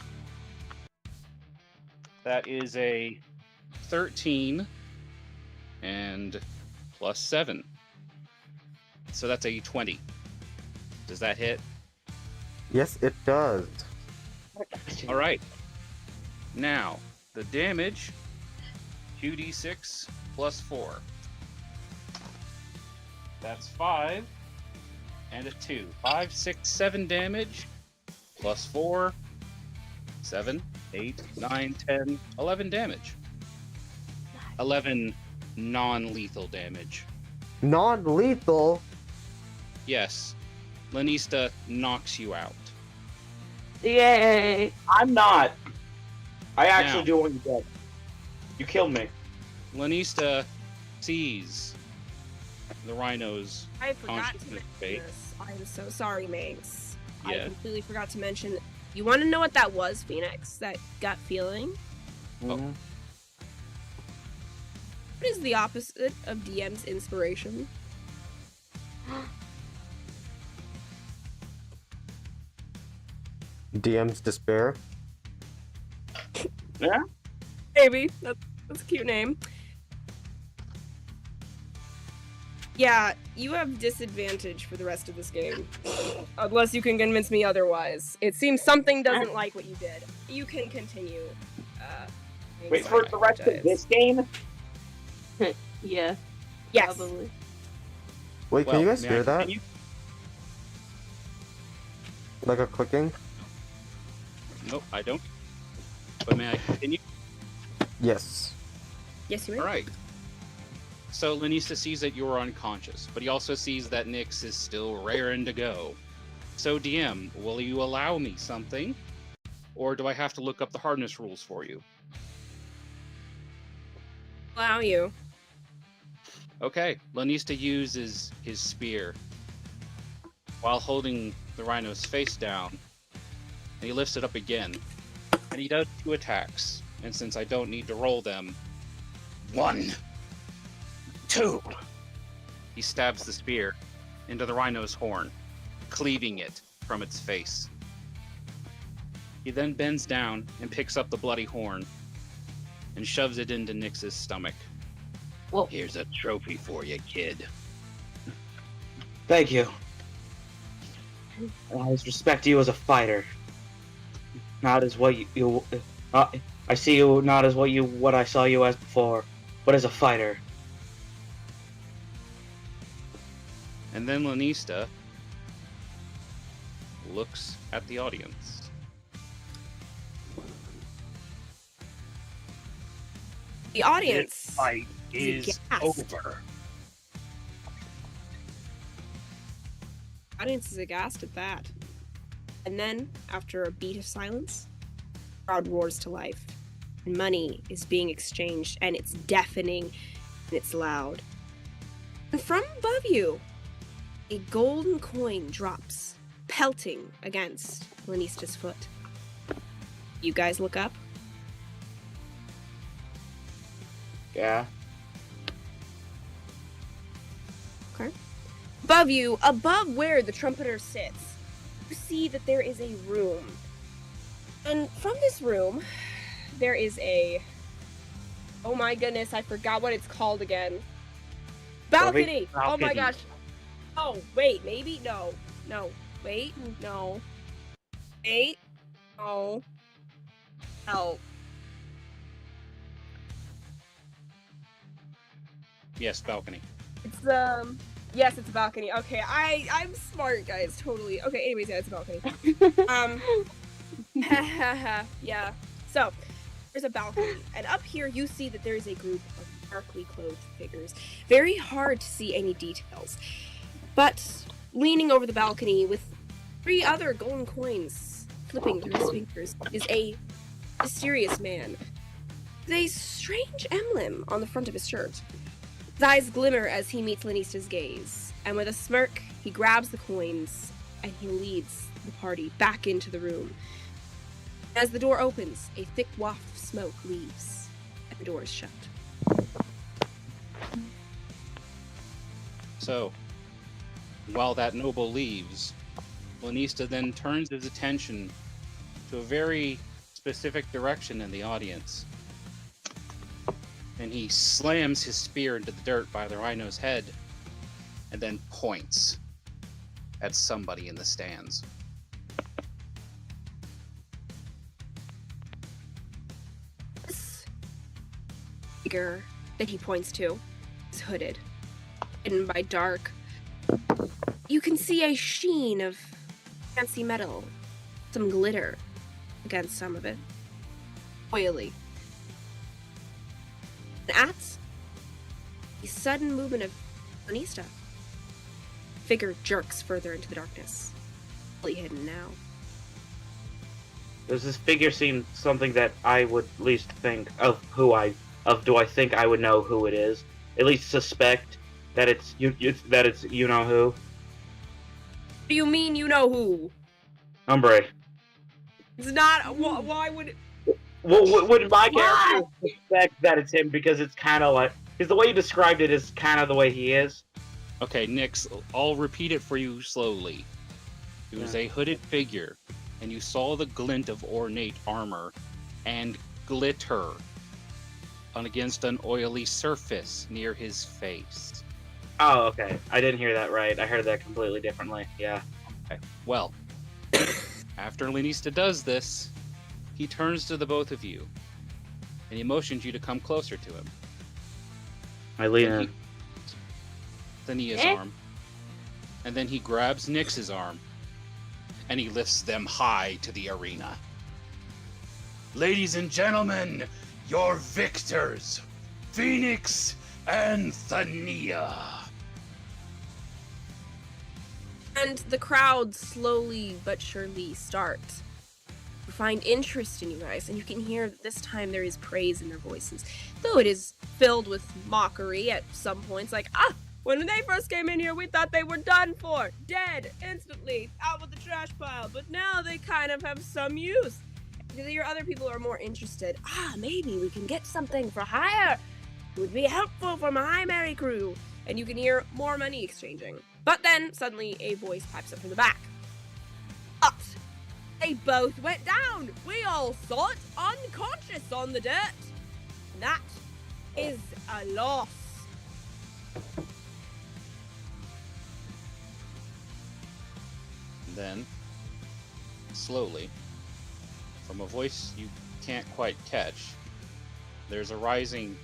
that is a 13 and plus 7. So that's a 20. Does that hit? Yes, it does. All right. Now, the damage, 2d6 plus 4. That's 5 and a 2. 5, 6, 7 damage plus 4, 7, 8, 9, 10, 11 damage. 11 non-lethal damage. Non-lethal? Yes. Lanista knocks you out. Yay! I'm not. I actually Now. do want you dead. You killed me. Lanista sees the rhino's I forgot to consciousness mention fade. this. I'm so sorry, Manx. I Yeah. completely forgot to mention. You want to know what that was, Phoenix? That gut feeling? Mhm. What is the opposite of DM's inspiration? DM's despair. Yeah? Maybe. That's a cute name. Yeah, you have disadvantage for the rest of this game. Unless you can convince me otherwise. It seems something doesn't like what you did. You can continue. Wait, for the rest of this game? Yeah, Yes. probably. Wait, can you guys may I hear that? continue? Like a clicking? Nope, I don't. But may I continue? Yes. Yes, you may. All right. So Lanista sees that you're unconscious, but he also sees that Nyx is still raring to go. So DM, will you allow me something? Or do I have to look up the hardness rules for you? Allow you. Okay, Lanista uses his spear while holding the rhino's face down, and he lifts it up again. And he does 2 attacks, and since I don't need to roll them, 1, 2. he stabs the spear into the rhino's horn, cleaving it from its face. He then bends down and picks up the bloody horn and shoves it into Nyx's stomach. Well, Here's a trophy for you, kid. Thank you. I always respect you as a fighter. Not as what I see you not as what I saw you as before, but as a fighter. And then Lanista looks at the audience. The audience. This fight is aghast. over. Audience is aghast at that. And then, after a beat of silence, the crowd roars to life. And money is being exchanged, and it's deafening, and it's loud. And from above you, a golden coin drops, pelting against Lanista's foot. You guys look up. Yeah. Above you, above where the trumpeter sits, you see that there is a room. And from this room, there is a... Oh my goodness, I forgot what it's called again. Balcony! Oh my Balcony. gosh. Oh, wait, maybe? No. No. Wait, no. Wait. No. No. Yes, balcony. It's, yes, it's a balcony. Okay, I'm smart, guys, totally. Okay, anyways, yeah, it's a balcony. Yeah. So, there's a balcony, and up here you see that there is a group of darkly clothed figures. Very hard to see any details. But, leaning over the balcony with 3 other golden coins flipping through his fingers is a mysterious man with a strange emblem on the front of his shirt. His eyes glimmer as he meets Lanista's gaze, and with a smirk, he grabs the coins and he leads the party back into the room. As the door opens, a thick waft of smoke leaves, and the door is shut. So, while that noble leaves, Lanista then turns his attention to a very specific direction in the audience. And he slams his spear into the dirt by the rhino's head and then points at somebody in the stands. This figure that he points to is hooded, hidden by dark. You can see a sheen of fancy metal, some glitter against some of it. Oily. And at the sudden movement of Lanista, figure jerks further into the darkness, fully hidden now. Does this figure seem something that I would at least think of do I think I would know who it is? At least suspect that it's you know who? Do you mean you know who? Hombre. It's not. Why would? Would my character suspect that it's him because it's kind of like because the way you described it is kind of the way he is. Okay, Nix, I'll repeat it for you slowly. It was a hooded figure, and you saw the glint of ornate armor and glitter against an oily surface near his face. Oh, okay. I didn't hear that right. I heard that completely differently. Yeah. Okay. Well, after Lanista does this, he turns to the both of you, and he motions you to come closer to him. I lean in. Thania's arm, and then he grabs Nyx's arm, and he lifts them high to the arena. Ladies and gentlemen, your victors, Phoenix and Thania. And the crowd slowly but surely starts to find interest in you guys, and you can hear that this time there is praise in their voices, though it is filled with mockery at some points, like, when they first came in here, we thought they were done for, dead, instantly, out with the trash pile, but now they kind of have some use. Your other people are more interested. Maybe we can get something for hire. It would be helpful for my merry crew. And you can hear more money exchanging. But then, suddenly, a voice pipes up from the back. But they both went down. We all saw it, unconscious on the dirt. That is a loss. Then, slowly, from a voice you can't quite catch, there's a rising,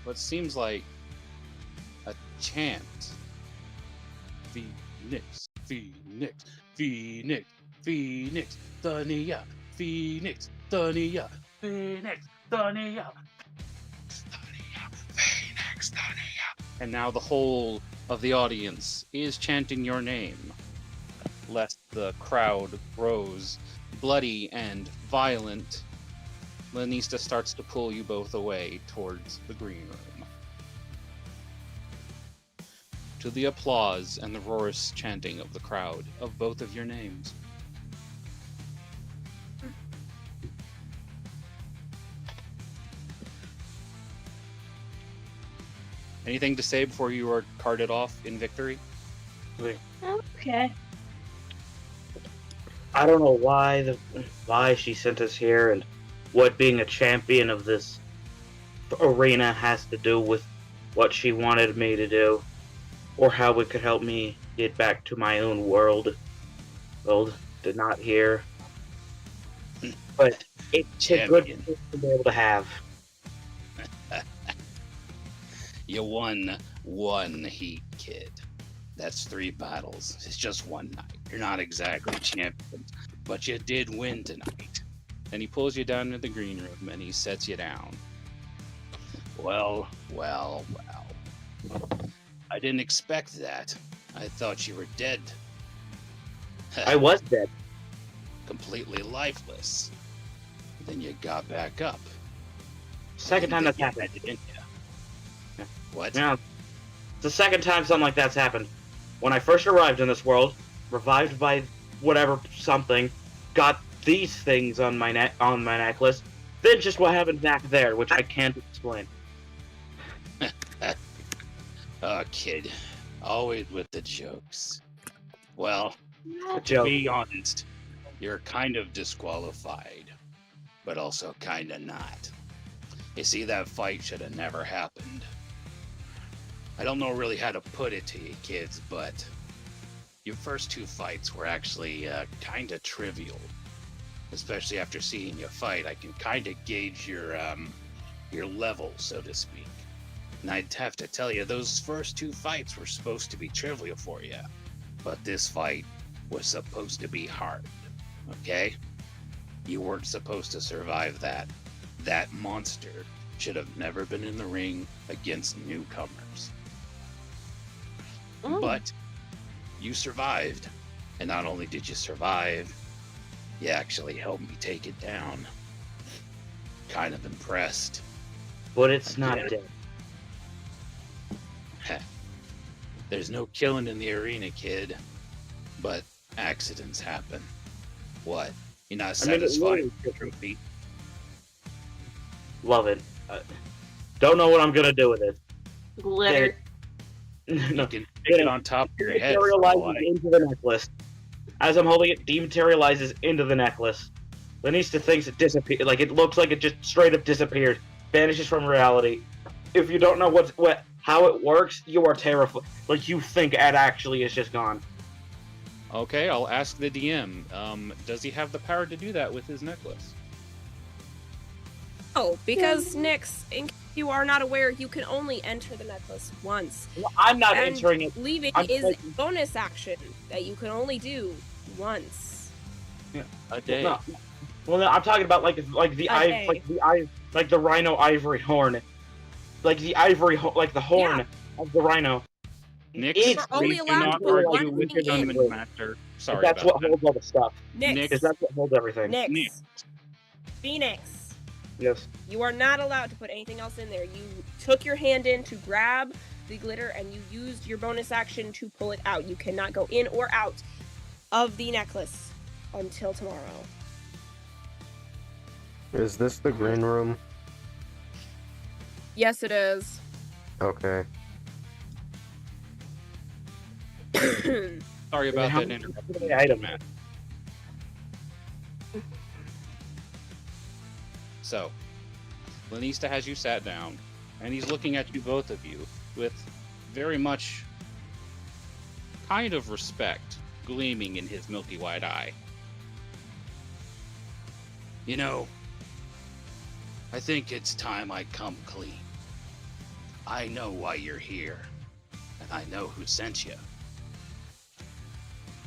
what seems like a chant. Phoenix, Phoenix, Phoenix, Phoenix, Thania, Phoenix, Thania, Phoenix, Thania, Thania, Phoenix, Thania. And now the whole of the audience is chanting your name, lest the crowd grows bloody and violent. Lanista starts to pull you both away towards the green room, to the applause and the roarous chanting of the crowd of both of your names. Anything to say before you are carted off in victory? Okay. I don't know why she sent us here and what being a champion of this arena has to do with what she wanted me to do, or how it could help me get back to my own world. Well, did not hear, but it's a good thing to be able to have. You won one heat, kid. That's 3 battles. It's just one night. You're not exactly champions, but you did win tonight. And he pulls you down to the green room and he sets you down. Well. I didn't expect that. I thought you were dead. I was dead. Completely lifeless. Then you got back up. Second time that's happened. Didn't you? What? Yeah. It's the second time something like that's happened. When I first arrived in this world, revived by whatever something, got these things on my necklace, then just what happened back there, which I can't explain. Oh, kid. Always with the jokes. Well, to Joke. be honest, you're kind of disqualified, but also kind of not. You see, that fight should have never happened. I don't know really how to put it to you kids, but your first two fights were actually kind of trivial. Especially after seeing you fight, I can kind of gauge your level, so to speak. And I'd have to tell you, those first two fights were supposed to be trivial for you. But this fight was supposed to be hard, okay? You weren't supposed to survive that. That monster should have never been in the ring against newcomers. Oh. But you survived. And not only did you survive, you actually helped me take it down. Kind of impressed. But it's not Yeah. dead. There's no killing in the arena, kid. But accidents happen. What? You're not I mean, it satisfied really- with your trophy? Love it. Don't know what I'm gonna do with it. Glitter. You No, can stick it on top of your head. for all dematerializes I- into the necklace. As I'm holding it, dematerializes into the necklace. Lanista thinks it disappeared. Like it looks like it just straight up disappeared, vanishes from reality. If you don't know how it works, you are terrified. Like you think it actually is just gone. Okay, I'll ask the DM. Does he have the power to do that with his necklace? Oh, because Nyx, in case you are not aware, you can only enter the necklace once. I'm not And entering it. leaving I'm is like- bonus action that you can only do once. A day. No. Well, no, I'm talking about like the day. like the rhino ivory horn, like the like the horn Yeah. of the rhino. Nick, It's You're only please do allowed to not put argue one with thing the in. Dungeon Master. Sorry That's about what that. holds all the stuff. Nyx, Because that's what holds everything. Nyx, Nyx. Phoenix, Yes. you are not allowed to put anything else in there. You took your hand in to grab the glitter and you used your bonus action to pull it out. You cannot go in or out of the necklace until tomorrow. Is this the green room? Yes, it is. Okay. Sorry about How that many interruption. items? Matt. So, Lanista has you sat down, and he's looking at you both of you with very much kind of respect gleaming in his milky white eye. You know, I think it's time I come clean. I know why you're here, and I know who sent you.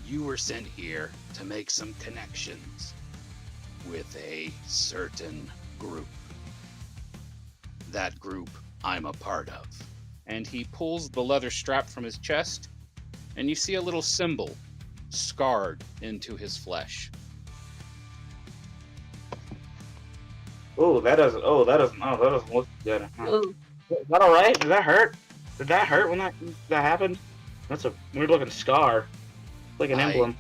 You were sent here to make some connections with a certain group. That group I'm a part of. And he pulls the leather strap from his chest, and you see a little symbol scarred into his flesh. That doesn't look good. Ooh. Is that all right? Did that hurt? Did that hurt when that happened? That's a weird looking scar, like an I- emblem.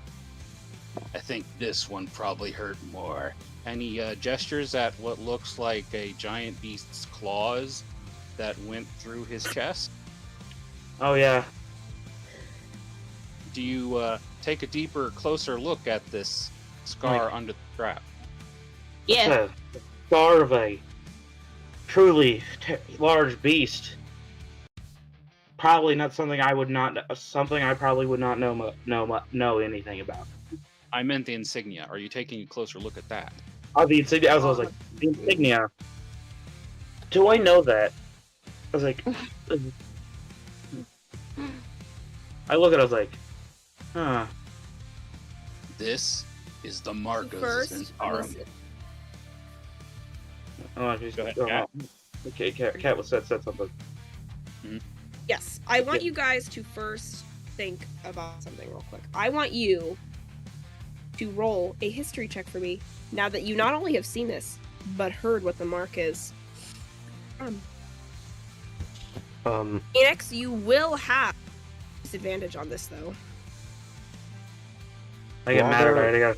I think this one probably hurt more. And he gestures at what looks like a giant beast's claws that went through his chest. Oh yeah. Do you take a deeper, closer look at this scar Like- under the strap? Yeah. It's a scar of a truly large beast. Probably not something I would not something I probably would not know anything about. I meant the insignia. Are you taking a closer look at that? Oh, the insignia. I was like, the insignia. Do I know that? I was like, I look at it, I was like, huh. This is the Marcus First, Zentarum. listen. Oh, she's Go ahead, oh, Kat. Okay, Cat was said something. Yes, I want you guys to first think about something real quick. I want you to roll a history check for me now that you not only have seen this, but heard what the mark is. Phoenix, you will have disadvantage on this though. I get mad at it. I got.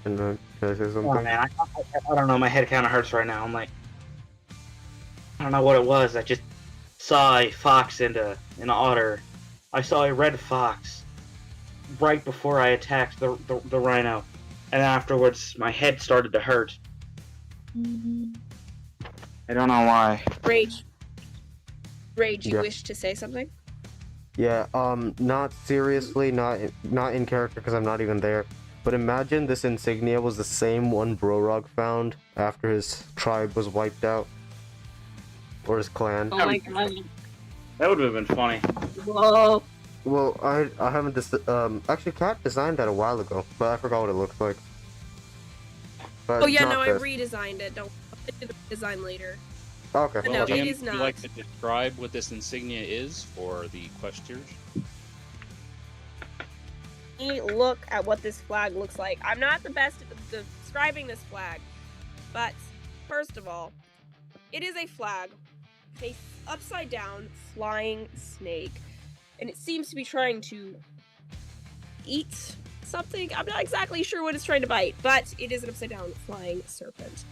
Can I say something? Oh man, I don't know. My head kind of hurts right now. I'm like, I don't know what it was. I just saw a fox and an otter. I saw a red fox right before I attacked the rhino, and afterwards my head started to hurt. I don't know why. Rage. Rage, you Yeah. wish to say something? Yeah, not seriously, not in character because I'm not even there. But imagine this insignia was the same one Brorog found after his tribe was wiped out. Or his clan. Oh my god. That would have been funny. Whoa. Well, I haven't actually Kat designed that a while ago, but I forgot what it looks like. But Oh yeah, not no, I this. redesigned it. Don't do the redesign later. Okay. No, okay. it Dan, is would you not. like to describe what this insignia is for the questers? Look at what this flag looks like. I'm not the best at describing this flag, but first of all, it is a flag, a upside down flying snake, and it seems to be trying to eat something. I'm not exactly sure what it's trying to bite, but it is an upside down flying serpent.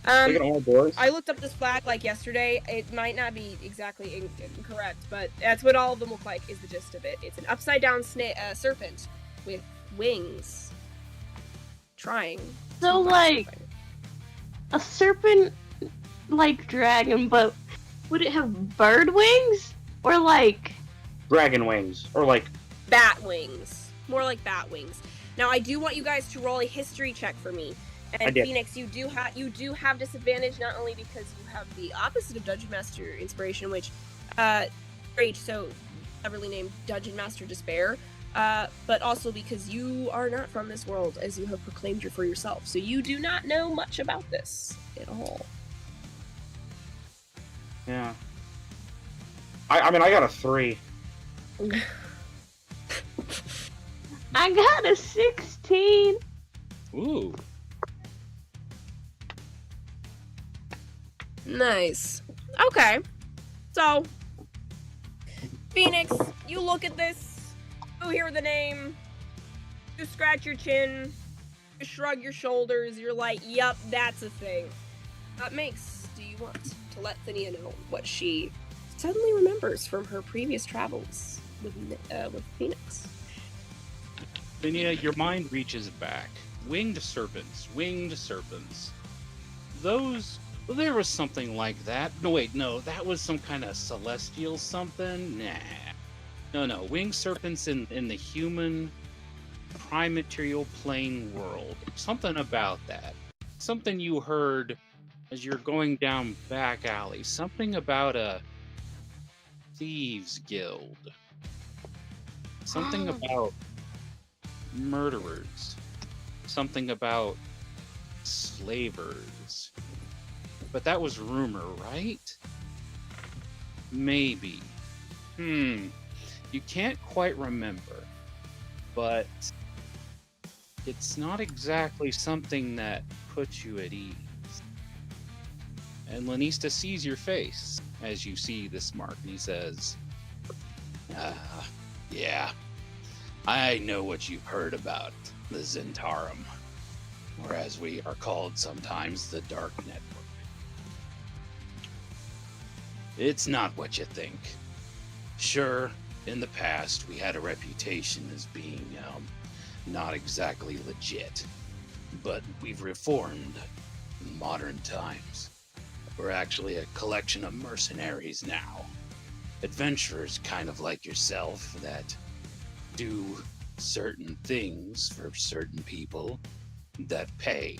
Look at all boys. I looked up this flag like yesterday. It might not be exactly incorrect, but that's what all of them look like, is the gist of it. It's an upside down serpent with wings. Trying. So, like, a serpent like dragon, but would it have bird wings? Or like Dragon wings, or like Bat wings. More like bat wings. Now, I do want you guys to roll a history check for me. I And did. Phoenix, you do have disadvantage not only because you have the opposite of Dungeon Master Inspiration, which Rage, so cleverly named Dungeon Master Despair, but also because you are not from this world, as you have proclaimed for yourself. So you do not know much about this at all. yeah. I mean I got a 3. I got a 16. Ooh. Nice. Okay. So, Phoenix, you look at this, you hear the name, you scratch your chin, you shrug your shoulders, you're like, yup, that's a thing. What makes do you want to let Thania know what she suddenly remembers from her previous travels with Phoenix? Phinia, your mind reaches back. Winged serpents, winged serpents. Those. Well, there was something like that. No, wait, no, that was some kind of celestial something? Nah. No, winged serpents in the human prime material plane world. Something about that. Something you heard as you're going down back alley. Something about a thieves guild. Something about murderers. Something about slavers. But that was rumor, right? Maybe. You can't quite remember. But it's not exactly something that puts you at ease. And Lanista sees your face as you see this mark, and he says, Yeah. I know what you've heard about the Zentarum, or as we are called sometimes, the Dark Network. It's not what you think. Sure, in the past we had a reputation as being, not exactly legit, but we've reformed in modern times. We're actually a collection of mercenaries now. Adventurers kind of like yourself that do certain things for certain people that pay.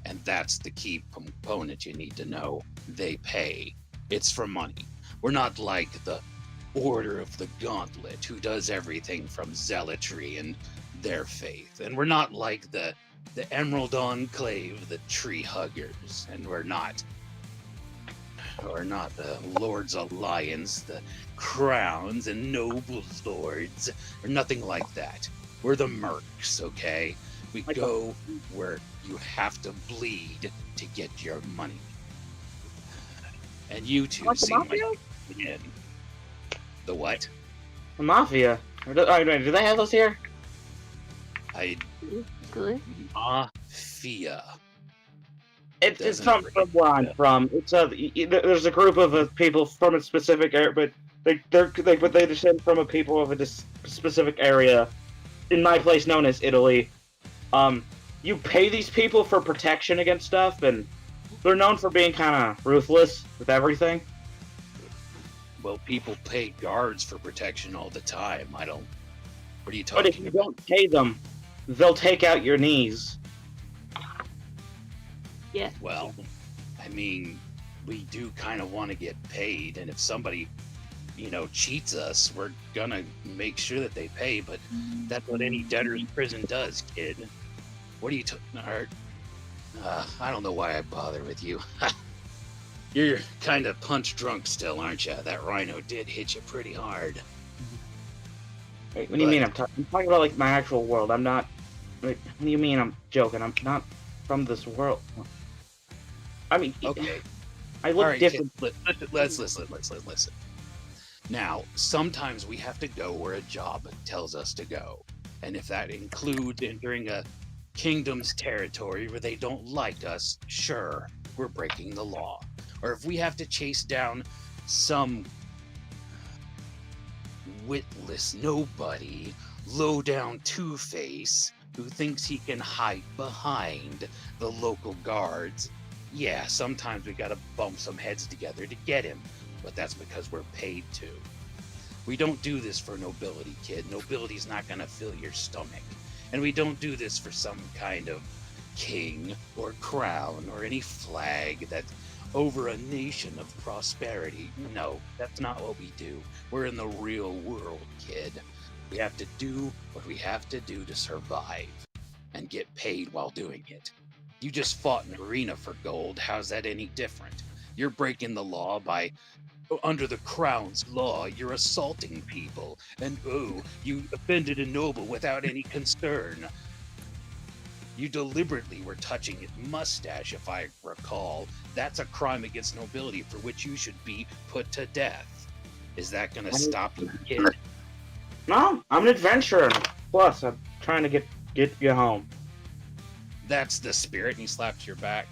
And that's the key component you need to know. They pay. It's for money. We're not like the Order of the Gauntlet, who does everything from zealotry and their faith. And we're not like the Emerald Enclave, the Tree Huggers. And we're not the Lord's Alliance, the Crowns and Noble Lords, or nothing like that. We're the Mercs, okay? We go where you have to bleed to get your money. And you two Like the seem Mafia? like in. The what? The Mafia. Do they have those here? I Good. Mafia. It doesn't comes break from where I'm the- from. There's a group of people from a specific area, but they descend from a people of a specific area. In my place, known as Italy, you pay these people for protection against stuff, and they're known for being kind of ruthless with everything. Well, people pay guards for protection all the time. I don't. What are you But if talking you about? don't pay them, they'll take out your knees. Yeah. Well, I mean, we do kind of want to get paid, and if somebody, cheats us, we're gonna make sure that they pay. But that's what any debtor's prison does, kid. What are you talking? I don't know why I bother with you. You're kind of punch drunk still, aren't you? That rhino did hit you pretty hard. Wait, what do you mean? I'm talking about like my actual world. I'm not. Wait, what do you mean? I'm joking. I'm not from this world. I mean, Okay. I All look right, different. kid, let's listen. Now, sometimes we have to go where a job tells us to go. And if that includes entering a kingdom's territory where they don't like us, sure, we're breaking the law. Or if we have to chase down some witless nobody, low-down Two-Face who thinks he can hide behind the local guards, yeah, sometimes we gotta bump some heads together to get him, but that's because we're paid to. We don't do this for nobility, kid. Nobility's not gonna fill your stomach. And we don't do this for some kind of king or crown or any flag that's over a nation of prosperity. No, that's not what we do. We're in the real world, kid. We have to do what we have to do to survive and get paid while doing it. You just fought an arena for gold. How's that any different? You're breaking the law by, under the crown's law, you're assaulting people. And oh, you offended a noble without any concern. You deliberately were touching his mustache, if I recall. That's a crime against nobility for which you should be put to death. Is that gonna stop you, kid? No, I'm an adventurer. Plus, I'm trying to get you home. That's the spirit, and he slaps your back.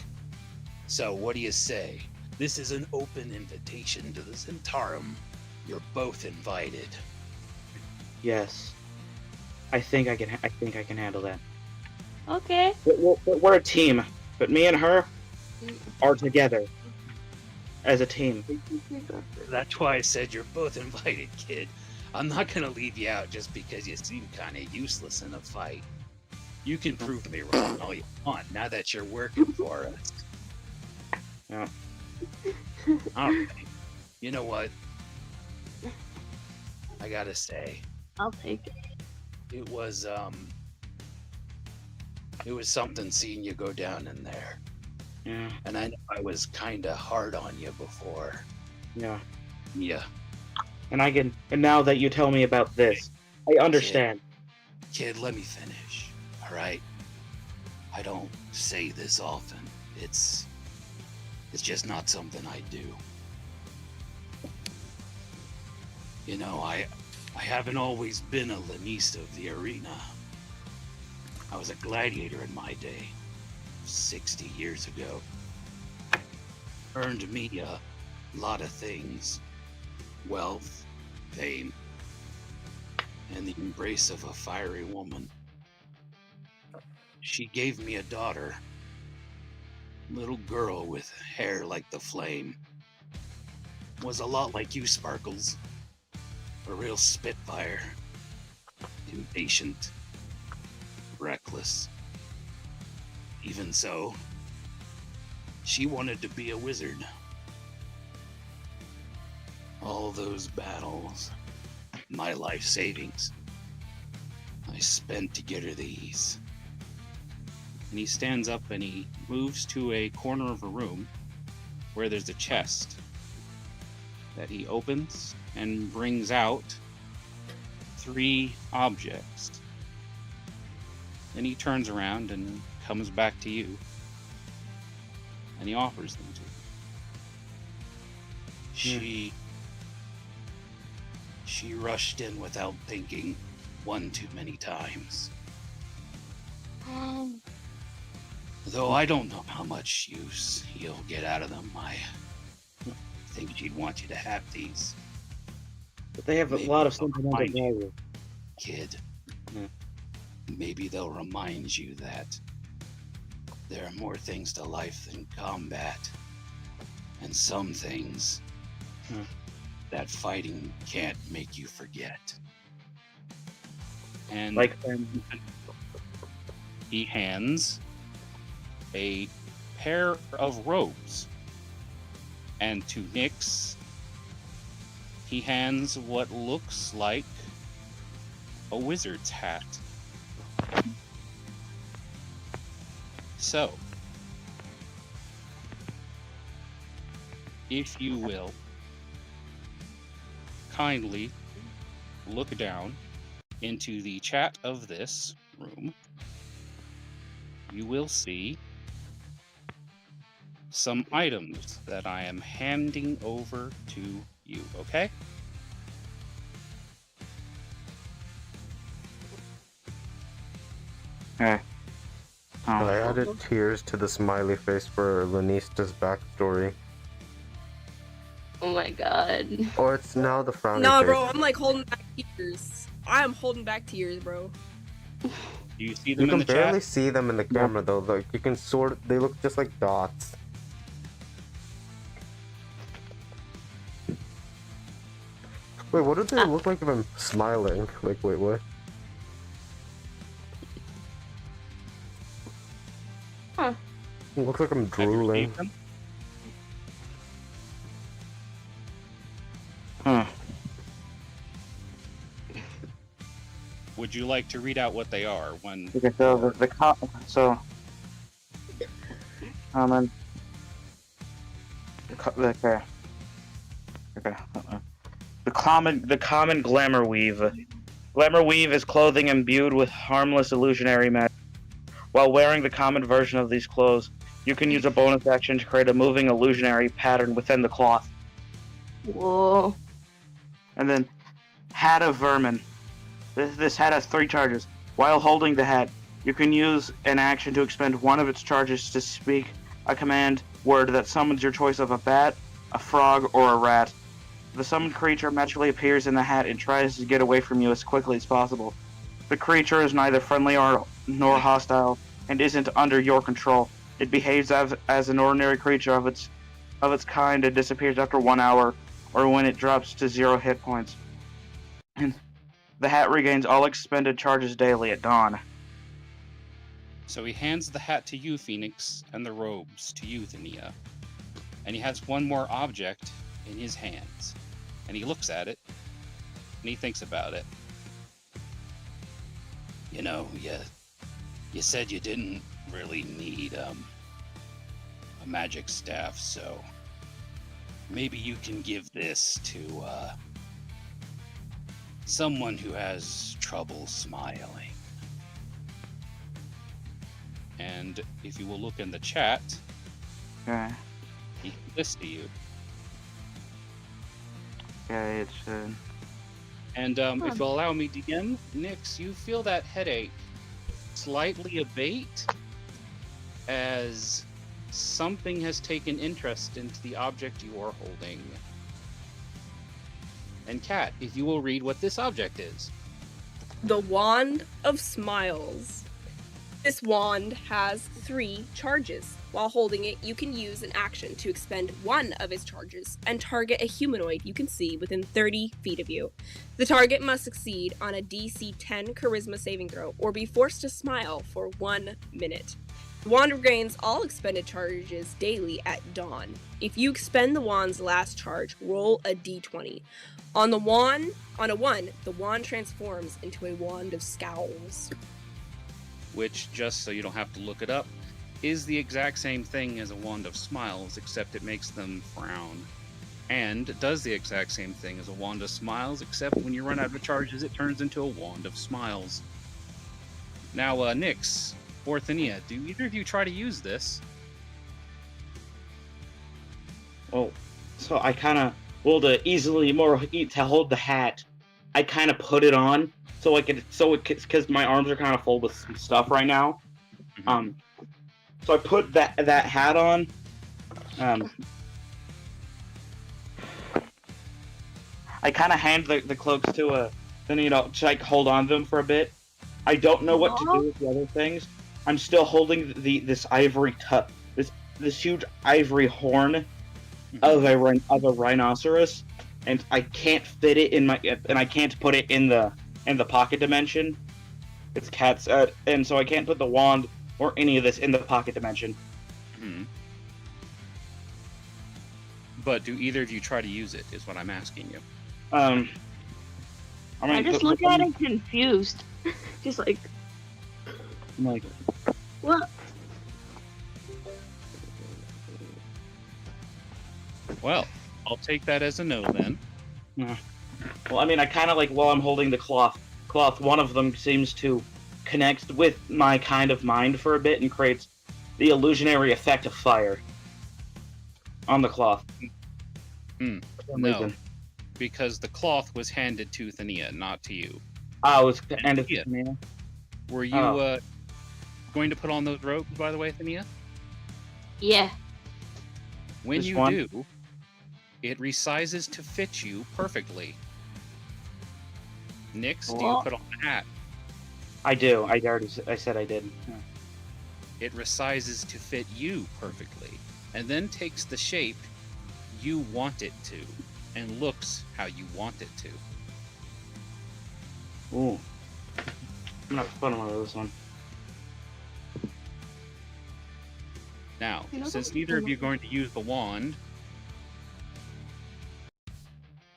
So, what do you say? This is an open invitation to the Zentarum. You're both invited. Yes, I think I can handle that. Okay. We're a team, but me and her are together as a team. That's why I said you're both invited, kid. I'm not gonna leave you out just because you seem kind of useless in a fight. You can prove me wrong all you want now that you're working for us. Yeah. Alright. You know what? I gotta say, I'll take it. it was something seeing you go down in there. Yeah. And I know I was kinda hard on you before. Yeah. Yeah. And now that you tell me about this, I understand. Kid, let me finish. Alright? I don't say this often. It's just not something I do. You know, I haven't always been a Lanista of the arena. I was a gladiator in my day, 60 years ago. Earned me a lot of things. Wealth, fame, and the embrace of a fiery woman. She gave me a daughter. Little girl with hair like the flame. Was a lot like you, Sparkles. A real spitfire. Impatient. Reckless. Even so, she wanted to be a wizard. All those battles, my life savings, I spent to get her these. And he stands up and he moves to a corner of a room where there's a chest that he opens and brings out 3 objects. Then he turns around and comes back to you and he offers them to you. She rushed in without thinking one too many times. Though I don't know how much use you'll get out of them. I think she'd want you to have these. But they have a Maybe lot of they'll sentimental remind you, value. kid. Hmm. Maybe they'll remind you that there are more things to life than combat. And some things that fighting can't make you forget. And Like, he hands a pair of robes. And to Nyx, he hands what looks like a wizard's hat. So, if you will, kindly look down into the chat of this room, you will see some items that I am handing over to you, okay? okay. I added tears to the smiley face for Lanista's backstory. Oh my god. Or it's now the frowny No, face. bro, I'm like holding back tears. I am holding back tears, bro. Do you see You them in can the barely chat? see them in the camera though. Like you can they look just like dots. Wait, what do they look like if I'm smiling? Like, wait, what? Huh. It looks like I'm Have you drooling. received them? Would you like to read out what they are when Okay, so common. Okay. The common glamour weave. Glamour weave is clothing imbued with harmless illusionary magic. While wearing the common version of these clothes, you can use a bonus action to create a moving illusionary pattern within the cloth. Whoa. And then, Hat of Vermin. This hat has 3 charges. While holding the hat, you can use an action to expend one of its charges to speak a command word that summons your choice of a bat, a frog, or a rat. The summoned creature magically appears in the hat and tries to get away from you as quickly as possible. The creature is neither friendly nor hostile and isn't under your control. It behaves as an ordinary creature of its kind and disappears after 1 hour, or when it drops to 0 hit points. And the hat regains all expended charges daily at dawn. So he hands the hat to you, Phoenix, and the robes to you, Thania. And he has one more object in his hands. And he looks at it, and he thinks about it. You know, you said you didn't really need a magic staff, so maybe you can give this to someone who has trouble smiling. And if you will look in the chat, Okay. he lists to you. Okay, it's And if you'll allow me to begin, Nyx, you feel that headache slightly abate as something has taken interest into the object you are holding. And Kat, if you will read what this object is. The Wand of Smiles. This wand has 3 charges. While holding it, you can use an action to expend one of its charges and target a humanoid you can see within 30 feet of you. The target must succeed on a DC 10 Charisma saving throw or be forced to smile for 1 minute. The wand regains all expended charges daily at dawn. If you expend the wand's last charge, roll a d20. On a 1, the wand transforms into a wand of scowls. Which, just so you don't have to look it up, is the exact same thing as a wand of smiles, except it makes them frown. And does the exact same thing as a wand of smiles, except when you run out of charges, it turns into a wand of smiles. Now, Nyx or Thania, do either of you try to use this? well. So I kind of to hold the hat. I kind of put it on because my arms are kind of full with some stuff right now. So I put that hat on. I kind of hand the cloaks to then to like hold on to them for a bit. I don't know what to do with the other things. I'm still holding this ivory this huge ivory horn of a rhinoceros, and I can't fit it in I can't put it in the pocket dimension. It's cat's and so I can't put the wand or any of this in the pocket dimension. Hmm. But do either of you try to use it? Is what I'm asking you. I just look at it confused, just like. I'm like, What? Well, I'll take that as a no then. well, I mean, I kind of like while I'm holding the cloth, one of them seems to connect with my kind of mind for a bit and creates the illusionary effect of fire on the cloth. No, because the cloth was handed to Thania, not to you. Oh, it was handed to Thania. Were you going to put on those robes, by the way, Thania? Yeah. When This you one? do, it resizes to fit you perfectly. Nix, do you Well- put on the hat? I do. I said I did. Yeah. It resizes to fit you perfectly, and then takes the shape you want it to, and looks how you want it to. Ooh. I'm not putting one of this one. Now, You know, since that's neither of cool. you are going to use the wand,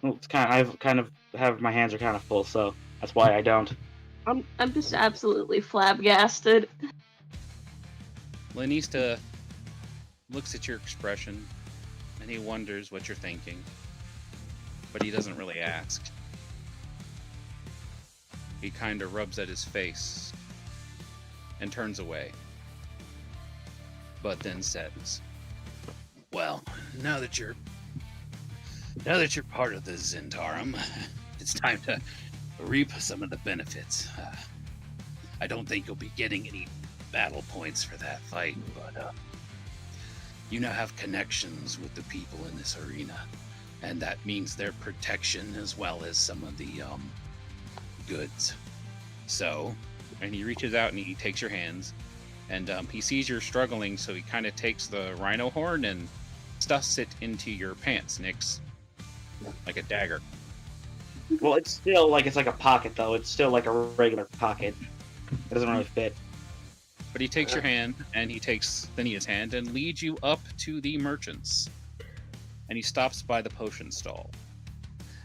Well, it's my hands are kind of full, so that's why I don't. I'm just absolutely flabbergasted. Lanista looks at your expression, and he wonders what you're thinking, but he doesn't really ask. He kind of rubs at his face and turns away, but then says, Well, now that you're part of the Zentarum, it's time to reap some of the benefits. I don't think you'll be getting any battle points for that fight, but you now have connections with the people in this arena, and that means their protection as well as some of the goods. So, and he reaches out and he takes your hands, and he sees you're struggling, so he kind of takes the rhino horn and stuffs it into your pants, Nix, like a dagger. Well, it's like a pocket though. It's still like a regular pocket. It doesn't really fit. But he takes your hand, and he takes Thinia's hand, and leads you up to the merchants. And he stops by the potion stall.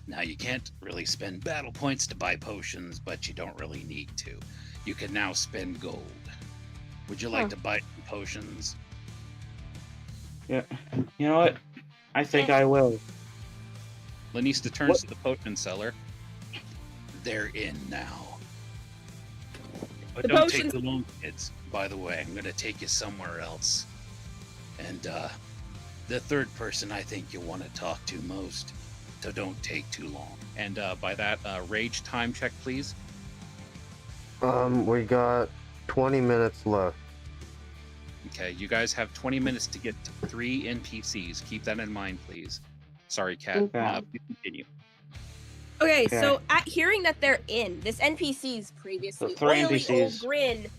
now you can't really spend battle points to buy potions, but you don't really need to. You can now spend gold. Would you like to buy some potions? Yeah. You know what? I think I will. Lanista turns to the potion seller. They're in now. But The don't potions- take the long kids. By the way, I'm gonna take you somewhere else. And the third person I think you'll want to talk to most. So don't take too long. And by that, rage time check, please. We got 20 minutes left. Okay, you guys have 20 minutes to get to 3 NPCs. Keep that in mind, please. Sorry, Kat. Okay. Please continue. Okay, Okay. so at hearing that they're in, this NPC's previously The three oily NPCs. old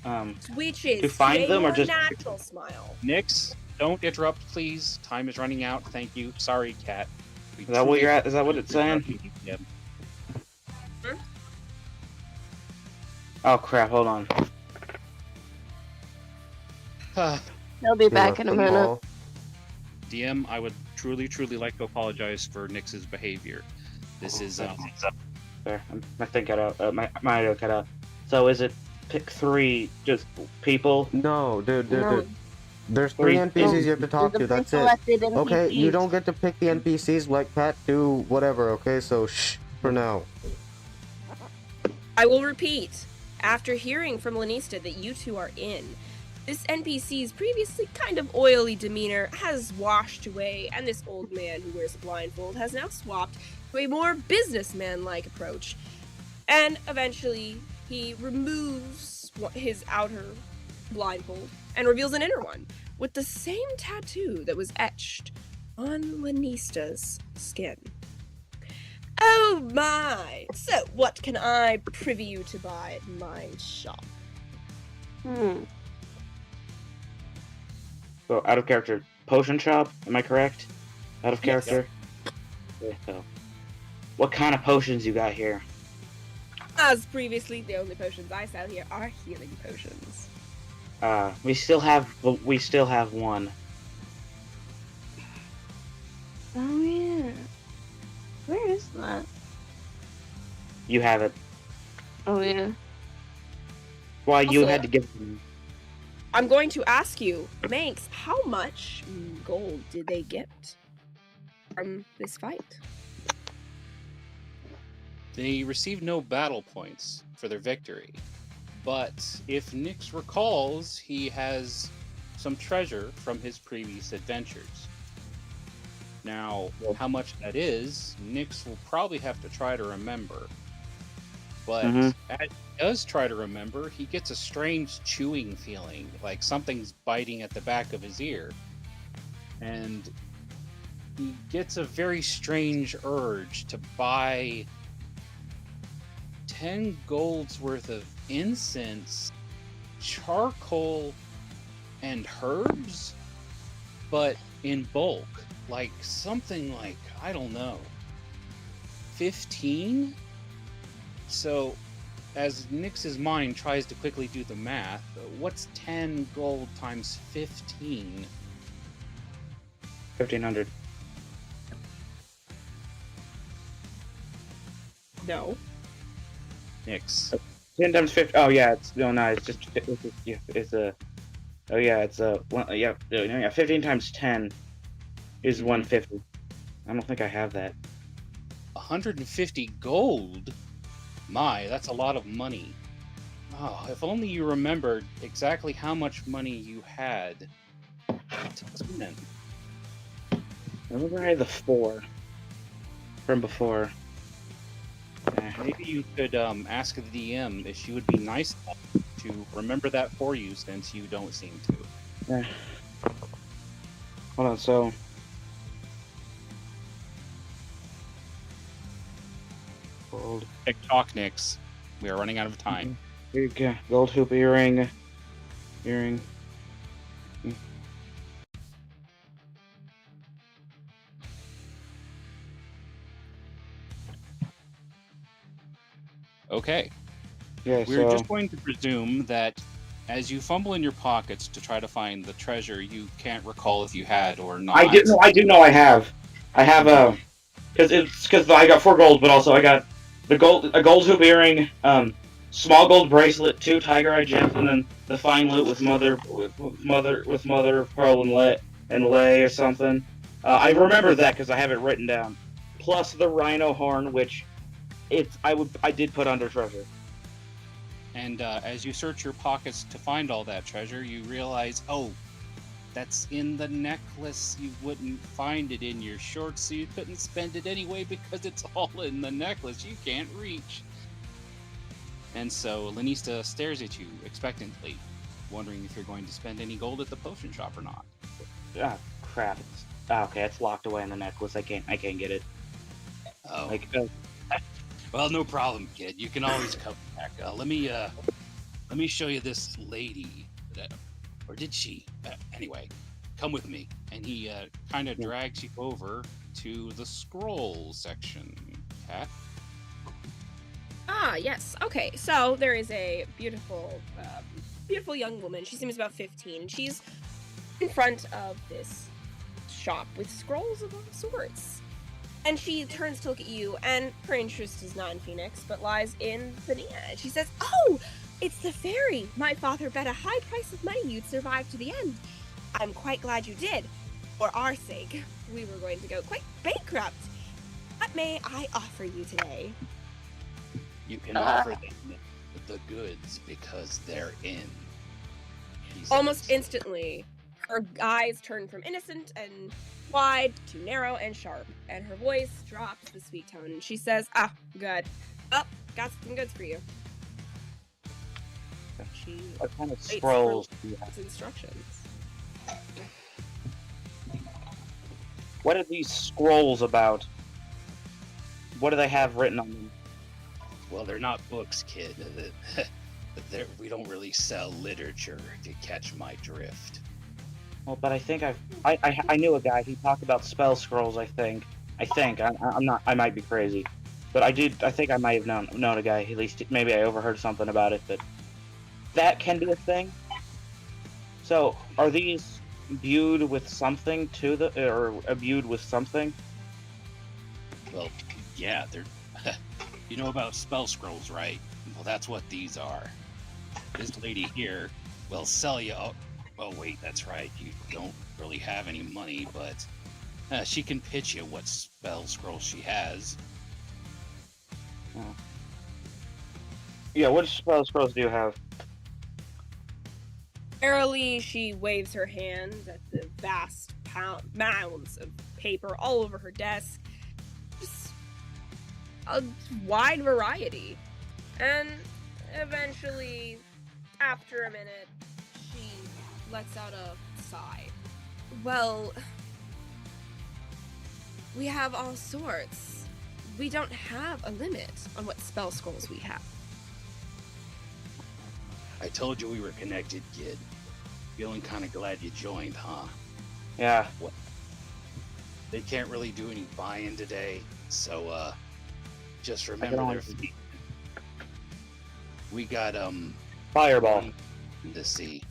grin switches To find a them or more just- natural smile. Nix, don't interrupt, please. Time is running out. Thank you. Sorry, Kat. Is that what you're at? Is that what it's saying? Yep. Oh crap! Hold on. They'll be We back left in a them minute. all. DM, I would truly like to apologize for Nix's behavior. This is There, my thing cut out. My audio cut out. So is it pick 3 just people? No, dude. No. There's 3 Three. NPCs you have to talk to. That's it. Okay, you don't get to pick the NPCs. Let Pat do whatever. Okay, so shh for now. I will repeat. After hearing from Lanista that you two are in, this NPC's previously kind of oily demeanor has washed away, and this old man who wears a blindfold has now swapped to a more businessman-like approach. And eventually, he removes his outer blindfold and reveals an inner one with the same tattoo that was etched on Lanista's skin. Oh my! So, what can I privy you to buy at my shop? So, out of character, potion shop, am I correct? Out of Yes. character? Yeah, so. What kind of potions you got here? As previously, the only potions I sell here are healing potions. We still have one. Oh yeah. Where is that? You have it. Oh yeah. Why you Also- had to give it to me. I'm going to ask you, Manx, how much gold did they get from this fight? They received no battle points for their victory, but if Nyx recalls, he has some treasure from his previous adventures. Now, how much that is, Nyx will probably have to try to remember. But Mhm. as he does try to remember, he gets a strange chewing feeling, like something's biting at the back of his ear. And he gets a very strange urge to buy 10 gold's worth of incense, charcoal, and herbs, but in bulk. Like something like, I don't know, 15? So, as Nyx's mind tries to quickly do the math, what's 10 gold times 15? 1,500. No. Nyx. 10 times 50. Oh yeah, it's oh yeah, it's 15 times 10 is 150. I don't think I have that. 150 gold? My, that's a lot of money. Oh, if only you remembered exactly how much money you had to spend. I remember I had the 4 from before. Maybe you could ask the DM if she would be nice enough to remember that for you, since you don't seem to. Yeah. Hold on, so gold. TikTok, Nyx. We are running out of time. Here you go. Gold hoop earring. Okay. Yeah, We're so just going to presume that as you fumble in your pockets to try to find the treasure, you can't recall if you had or not. I do know I have. I have because I got 4 gold, but also I got a gold hoop earring, small gold bracelet, 2 tiger eye gems, and then the fine loot with mother of pearl and lay or something. I remember that because I have it written down. Plus the rhino horn, which I did put under treasure. And as you search your pockets to find all that treasure, you realize, oh, that's in the necklace. You wouldn't find it in your shorts, so you couldn't spend it anyway because it's all in the necklace. You can't reach. And so Lanista stares at you expectantly, wondering if you're going to spend any gold at the potion shop or not. Ah, crap! Okay, it's locked away in the necklace. I can't get it. Oh, Like, well, no problem, kid. You can always come back. Let me show you this lady. Or did she? Anyway, come with me. And he kind of drags you over to the scroll section. Cat? Ah, yes. Okay, so there is a beautiful young woman. She seems about 15. She's in front of this shop with scrolls of all sorts. And she turns to look at you, and her interest is not in Phoenix, but lies in Thania. And she says, "Oh, it's the fairy! My father bet a high price of money you'd survive to the end. I'm quite glad you did. For our sake, we were going to go quite bankrupt. What may I offer you today?" You can offer them the goods because they're in. He Almost says. instantly, her eyes turn from innocent and wide to narrow and sharp, and her voice drops the sweet tone, and she says, "Ah, good. Oh, got some goods for you." She What kind of waits for scrolls do you have? Lee's instructions. What are these scrolls about? What do they have written on them? Well, they're not books, kid. We don't really sell literature, if you catch my drift. Well, but I think I knew a guy. He talked about spell scrolls. I think. I'm not. I might be crazy, but I think I might have known a guy. At least maybe I overheard something about it. But that can be a thing. So are these imbued with something or imbued with something? Well, yeah, they're. You know about spell scrolls, right? Well, that's what these are. This lady here will sell you. Oh, wait, that's right. You don't really have any money, but she can pitch you what spell scrolls she has. Yeah. What spell scrolls do you have? Airily, she waves her hand at the vast mounds of paper all over her desk. Just a wide variety. And eventually, after a minute, she lets out a sigh. Well, we have all sorts. We don't have a limit on what spell scrolls we have. I told you we were connected, kid. Feeling kind of glad you joined, huh? Yeah. They can't really do any buying today, so just remember their feet. We got Fireball. to see.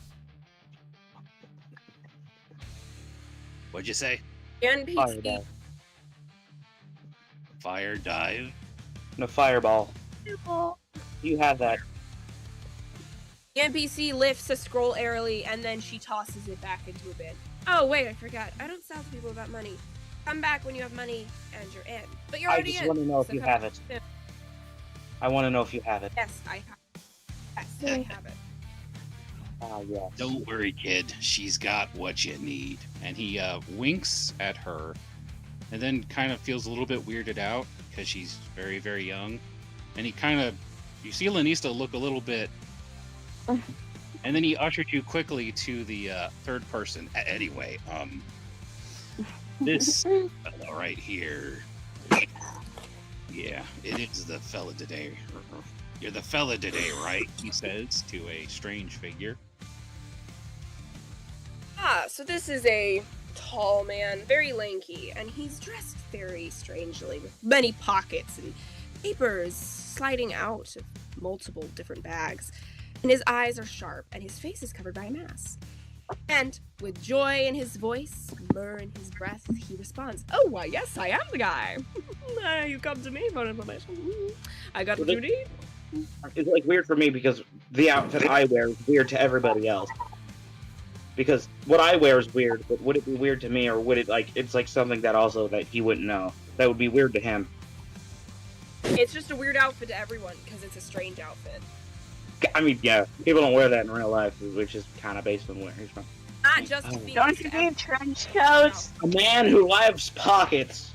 What'd you say? NPC. Fireball. Fire dive? No, fireball. You have that. The NPC lifts a scroll airily and then she tosses it back into a bin. Oh, wait, I forgot. I don't sell to people about money. Come back when you have money and you're in. But you're already in. I just want to know if you come have back. it. I want to know if you have it. Yes, I have. Yes, I have it. Ah, yes. Don't worry, kid. She's got what you need. And he winks at her and then kind of feels a little bit weirded out because she's very, very young. And he kind of, you see Lanista look a little bit, and then he ushered you quickly to the third person. Anyway, this fella right here, yeah, it is the fella today. You're the fella today, right? He says to a strange figure. So this is a tall man, very lanky, and he's dressed very strangely with many pockets and papers sliding out of multiple different bags. And his eyes are sharp, and his face is covered by a mask. And with joy in his voice, myrrh in his breath, he responds, "Oh, why, yes, I am the guy. You come to me for information. I got what you need." It's like weird for me because the outfit I wear is weird to everybody else. Because what I wear is weird, but would it be weird to me, or would it it's like something that also that he wouldn't know? That would be weird to him. It's just a weird outfit to everyone because it's a strange outfit. I mean, yeah, people don't wear that in real life, which is kind of based on where he's from. Not just to be. Don't you need trench coats? A man who loves pockets.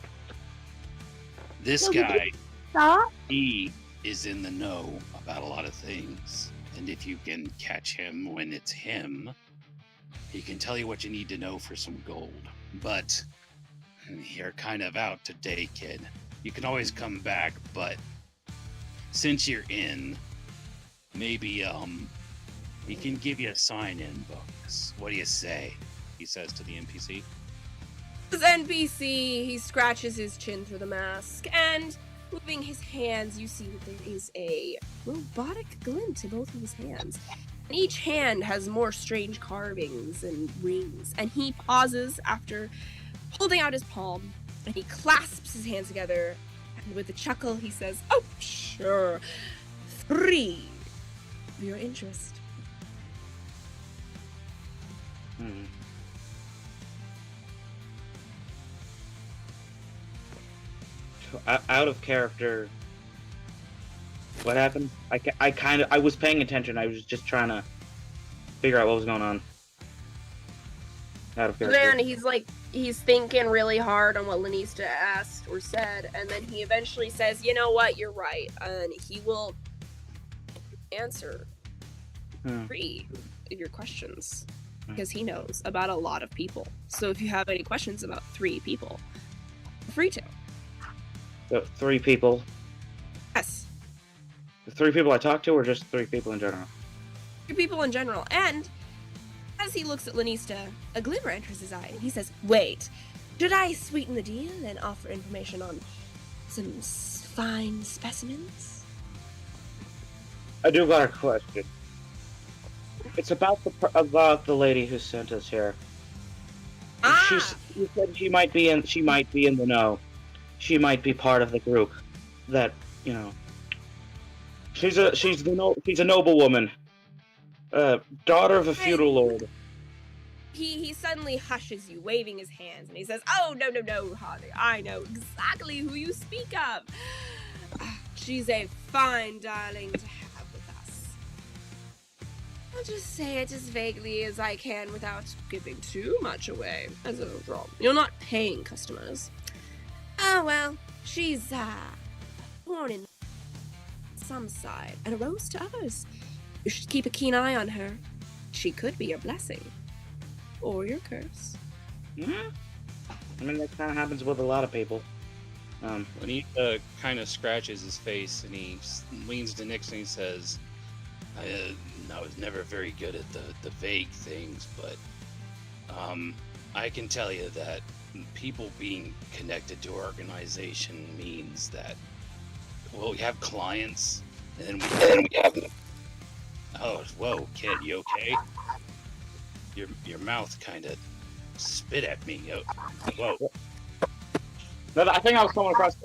This Well, guy, Stop. he is in the know about a lot of things. And if you can catch him when it's him, he can tell you what you need to know for some gold. But you're kind of out today, kid. You can always come back, but since you're in, maybe he can give you a sign-in bonus. What do you say? He says to the NPC. This NPC, he scratches his chin through the mask, and moving his hands, you see that there is a robotic glint to both of his hands. And each hand has more strange carvings and rings. And he pauses after holding out his palm, and he clasps his hands together, and with a chuckle, he says, "Oh, sure. 3 for your interest." Out of character. What happened? I was paying attention. I was just trying to figure out what was going on. Out of character. Man, he's thinking really hard on what Lanista asked or said, and then he eventually says, "You know what? You're right," and he will answer. free of your questions because he knows about a lot of people. So if you have any questions about 3 people, feel free to. So 3 people. Yes, The 3 people I talked to, or just 3 people in general? 3 people in general. And as he looks at Lanista, a glimmer enters his eye, and he says, "Wait, should I sweeten the deal and offer information on some fine specimens?" I do got a question. It's about the lady who sent us here. She said she might be in the know. She might be part of the group that, you know. She's a noble woman. Daughter of a feudal lord. He suddenly hushes you, waving his hands, and he says, "Oh, no, honey. I know exactly who you speak of. She's a fine darling to have with us. I'll just say it as vaguely as I can without giving too much away. As a draw, you're not paying customers. Oh, well, she's, born in some side and a rose to others. You should keep a keen eye on her. She could be your blessing. Or your curse." I mean, that kind of happens with a lot of people. When he kind of scratches his face and he leans to Nix and he says, I was never very good at the vague things, but I can tell you that people being connected to our organization means that, well, we have clients, and then we have... Oh, whoa, kid, you okay? Your mouth kind of spit at me. Whoa. No, I think I was coming across.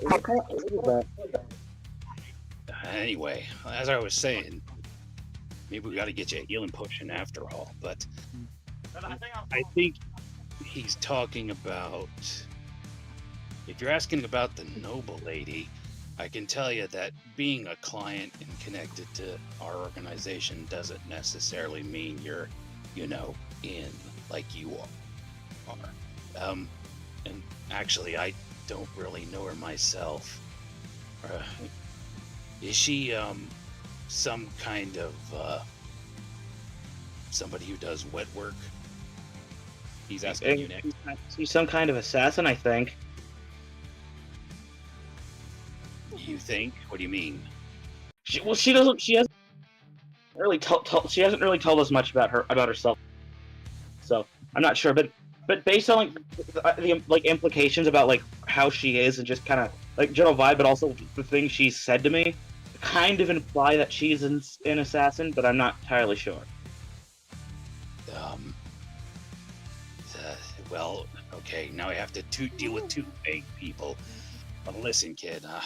Anyway, as I was saying, maybe we got to get you a healing potion after all. But I think he's talking about. If you're asking about the noble lady, I can tell you that being a client and connected to our organization doesn't necessarily mean you're, in like you are. And actually, I don't really know her myself. Is she some kind of somebody who does wet work? He's asking you next. She's some kind of assassin, I think. You think? What do you mean? She hasn't really told us much about herself. So I'm not sure, but based on the implications about how she is and just kind of general vibe, but also the things she's said to me, kind of imply that she's an assassin, but I'm not entirely sure. Well, okay, now I have to deal with 2 fake people. But listen, kid, I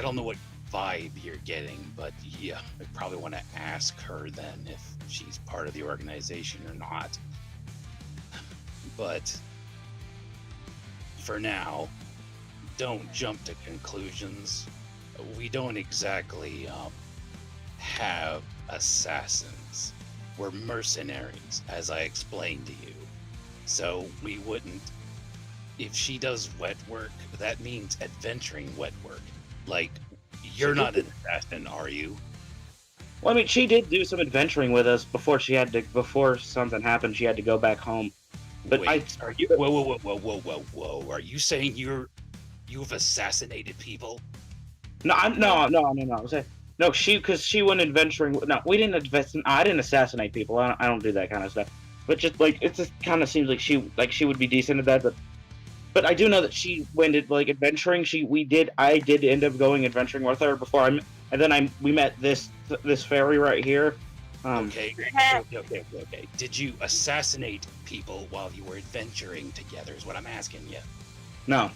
don't know what vibe you're getting, but yeah, I probably want to ask her then if she's part of the organization or not. But for now, don't jump to conclusions. We don't exactly have assassins. We're mercenaries, as I explained to you. So we wouldn't... If she does wet work, that means adventuring wet work. You're not an assassin, are you? Well, I mean, she did do some adventuring with us before something happened. She had to go back home. But wait, are you? Whoa! Are you saying you've assassinated people? No. I'm saying no. Because she went adventuring. No, we didn't I didn't assassinate people. I don't do that kind of stuff. But just it just kind of seems like she would be decent at that. But I do know that she went adventuring. I did end up going adventuring with her before we met this fairy right here. Okay. Did you assassinate people while you were adventuring together? Is what I'm asking you. No.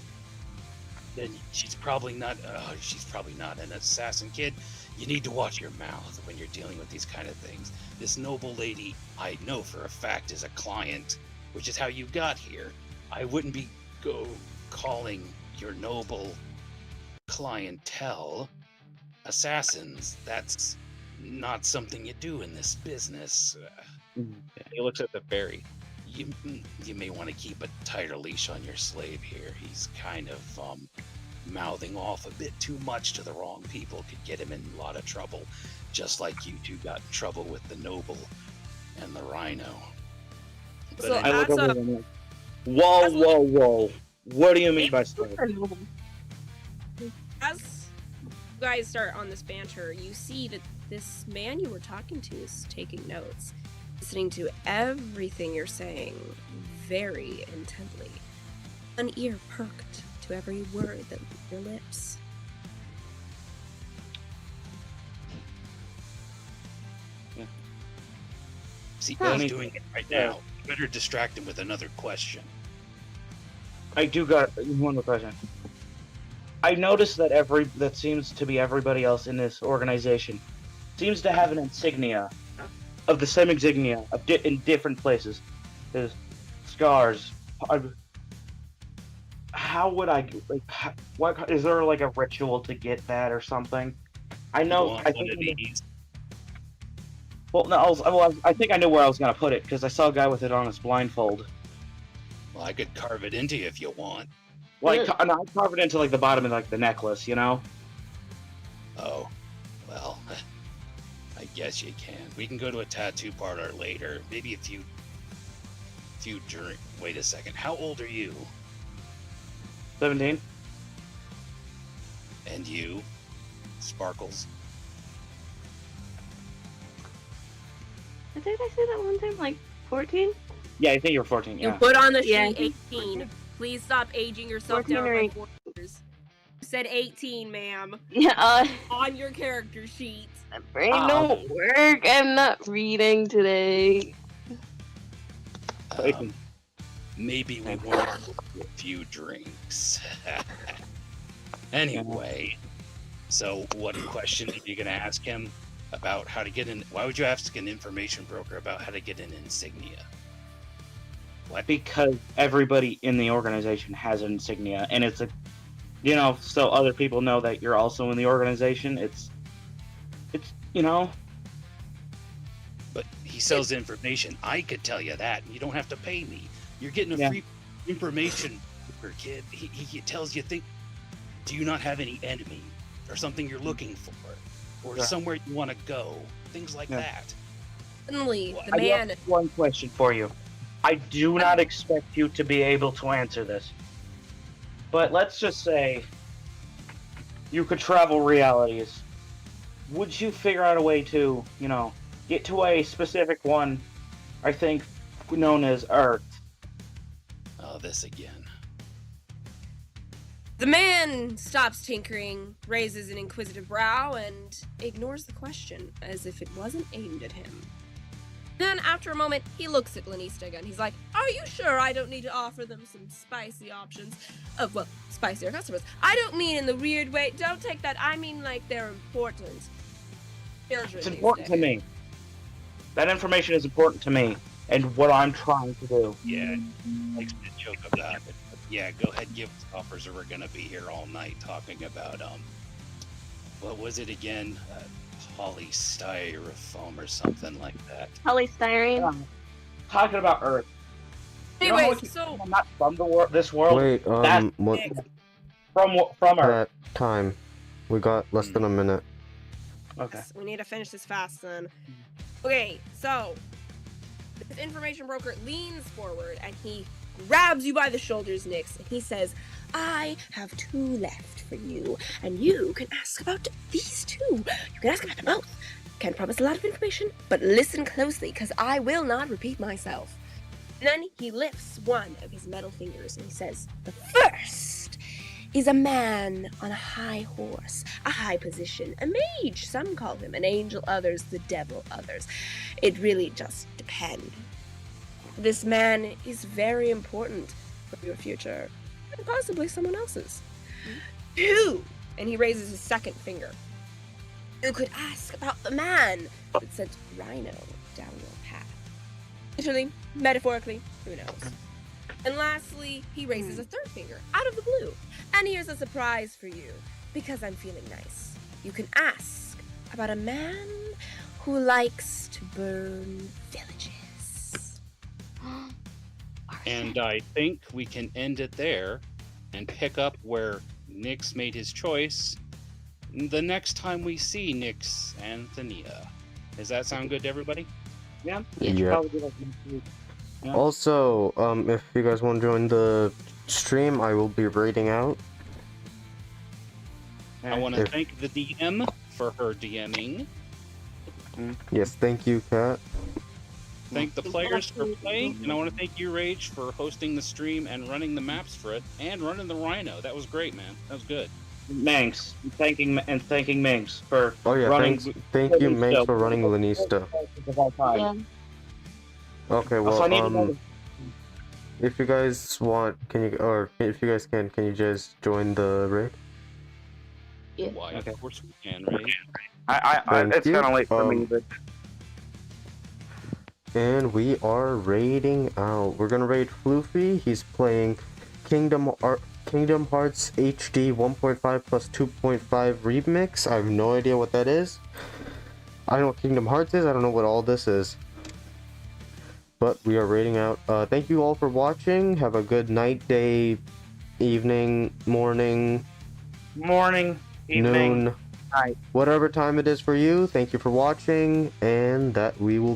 Then she's probably not an assassin, kid. You need to watch your mouth when you're dealing with these kind of things. This noble lady, I know for a fact, is a client, which is how you got here. I wouldn't be calling your noble clientele assassins. That's not something you do in this business. He looks at the fairy. You may want to keep a tighter leash on your slave here. He's kind of mouthing off a bit too much to the wrong people could get him in a lot of trouble, just like you two got in trouble with the noble and the rhino. But So I look as over a- there and I'm like, whoa, whoa, whoa. What do you mean by stuff? As you guys start on this banter, you see that this man you were talking to is taking notes, listening to everything you're saying very intently, an ear perked to every word that leaves your lips. See, Huh. he's doing it right now. You better distract him with another question. I do got one more question. I noticed that that seems to be everybody else in this organization seems to have an insignia of the same insignia in different places. There's scars. How would I like? What is there like a ritual to get that or something? I You know. want I one think. of these? Well, no. I think I knew where I was gonna put it because I saw a guy with it on his blindfold. Well, I could carve it into you if you want. Like, I carve it into like the bottom of like the necklace, you know. Oh, well, I guess you can. We can go to a tattoo parlor later. Maybe a few drink. Wait a second. How old are you? 17. And you, Sparkles? I think I said that one time, like 14. Yeah, I think you're 14. You Yeah. put on the sheet Yeah. 18. Please stop aging yourself 14 down or by 8. 4 years. You said 18, ma'am, Yeah, on your character sheet. my brain don't work. I'm not reading today. Maybe we want a few drinks. Anyway, so what question are you going to ask him about how to get in? Why would you ask an information broker about how to get an insignia? What? Because everybody in the organization has an insignia, and it's a, so other people know that you're also in the organization. It's, But he sells information. I could tell you that. You don't have to pay me. You're getting a free information broker, kid. He tells you things. Do you not have any enemy or something you're looking for or somewhere you want to go? Things like that. Suddenly, the I man. have one question for you. I do not expect you to be able to answer this, but let's just say you could travel realities. Would you figure out a way to, get to a specific one, I think, known as Earth? Oh, this again. The man stops tinkering, raises an inquisitive brow, and ignores the question as if it wasn't aimed at him. Then, after a moment, he looks at Lanista again. He's like, "Are you sure I don't need to offer them some spicy options? Spicier customers. I don't mean in the weird way. Don't take that. I mean like they're important. Children It's these important to days." me. That information is important to me, and what I'm trying to do. Yeah, likes to joke about it. But yeah, go ahead, give us offers, or we're gonna be here all night talking about what was it again? Polystyrofoam or something like that. Polystyrene. Talking about Earth. Anyways, so I'm not from this world. Wait, That's what? from Earth. Time. We got less than a minute. Okay. we need to finish this fast then. Okay, so this information broker leans forward and he grabs you by the shoulders, Nyx, and he says, "I have 2 left for you, and you can ask about these 2. You can ask about them both. Can't promise a lot of information, but listen closely, because I will not repeat myself." And then he lifts one of his metal fingers and he says, "The first is a man on a high horse, a high position, a mage, some call him an angel, others the devil, others. It really just depends. This man is very important for your future, and possibly someone else's. 2, and he raises his second finger. You could ask about the man that sent Rhino down your path. Literally, metaphorically, who knows. And lastly, he raises a third finger out of the blue. And here's a surprise for you, because I'm feeling nice. You can ask about a man who likes to burn villages." And I think we can end it there and pick up where Nyx made his choice. The next time we see Nyx and Thania. Does that sound good to everybody? Yeah. Yeah. Probably like next week. Yeah. Also, if you guys want to join the stream, I will be raiding out. I want to If- thank the DM for her DMing. Yes, thank you, Kat. Thank the players for playing, and I want to thank you, Rage, for hosting the stream and running the maps for it, and running the Rhino. That was great, man. That was good. Manx, thanking Manx for Oh yeah, running. thank you, Lanista. Manx, for running Lanista. Of all time. Yeah. Okay, Also, I need to know well, if you guys want, if you guys can you just join the raid? Yeah. Why, Okay. of course we can, Rage. Thank it's you. kind of late for me, but And we are raiding out. We're gonna raid Floofy. He's playing Kingdom Hearts HD 1.5 plus 2.5 remix. I have no idea what that is. I know what Kingdom Hearts is. I don't know what all this is. But we are raiding out. Thank you all for watching. Have a good night, day, evening, morning, evening, noon, night. whatever time it is for you. Thank you for watching, and that we will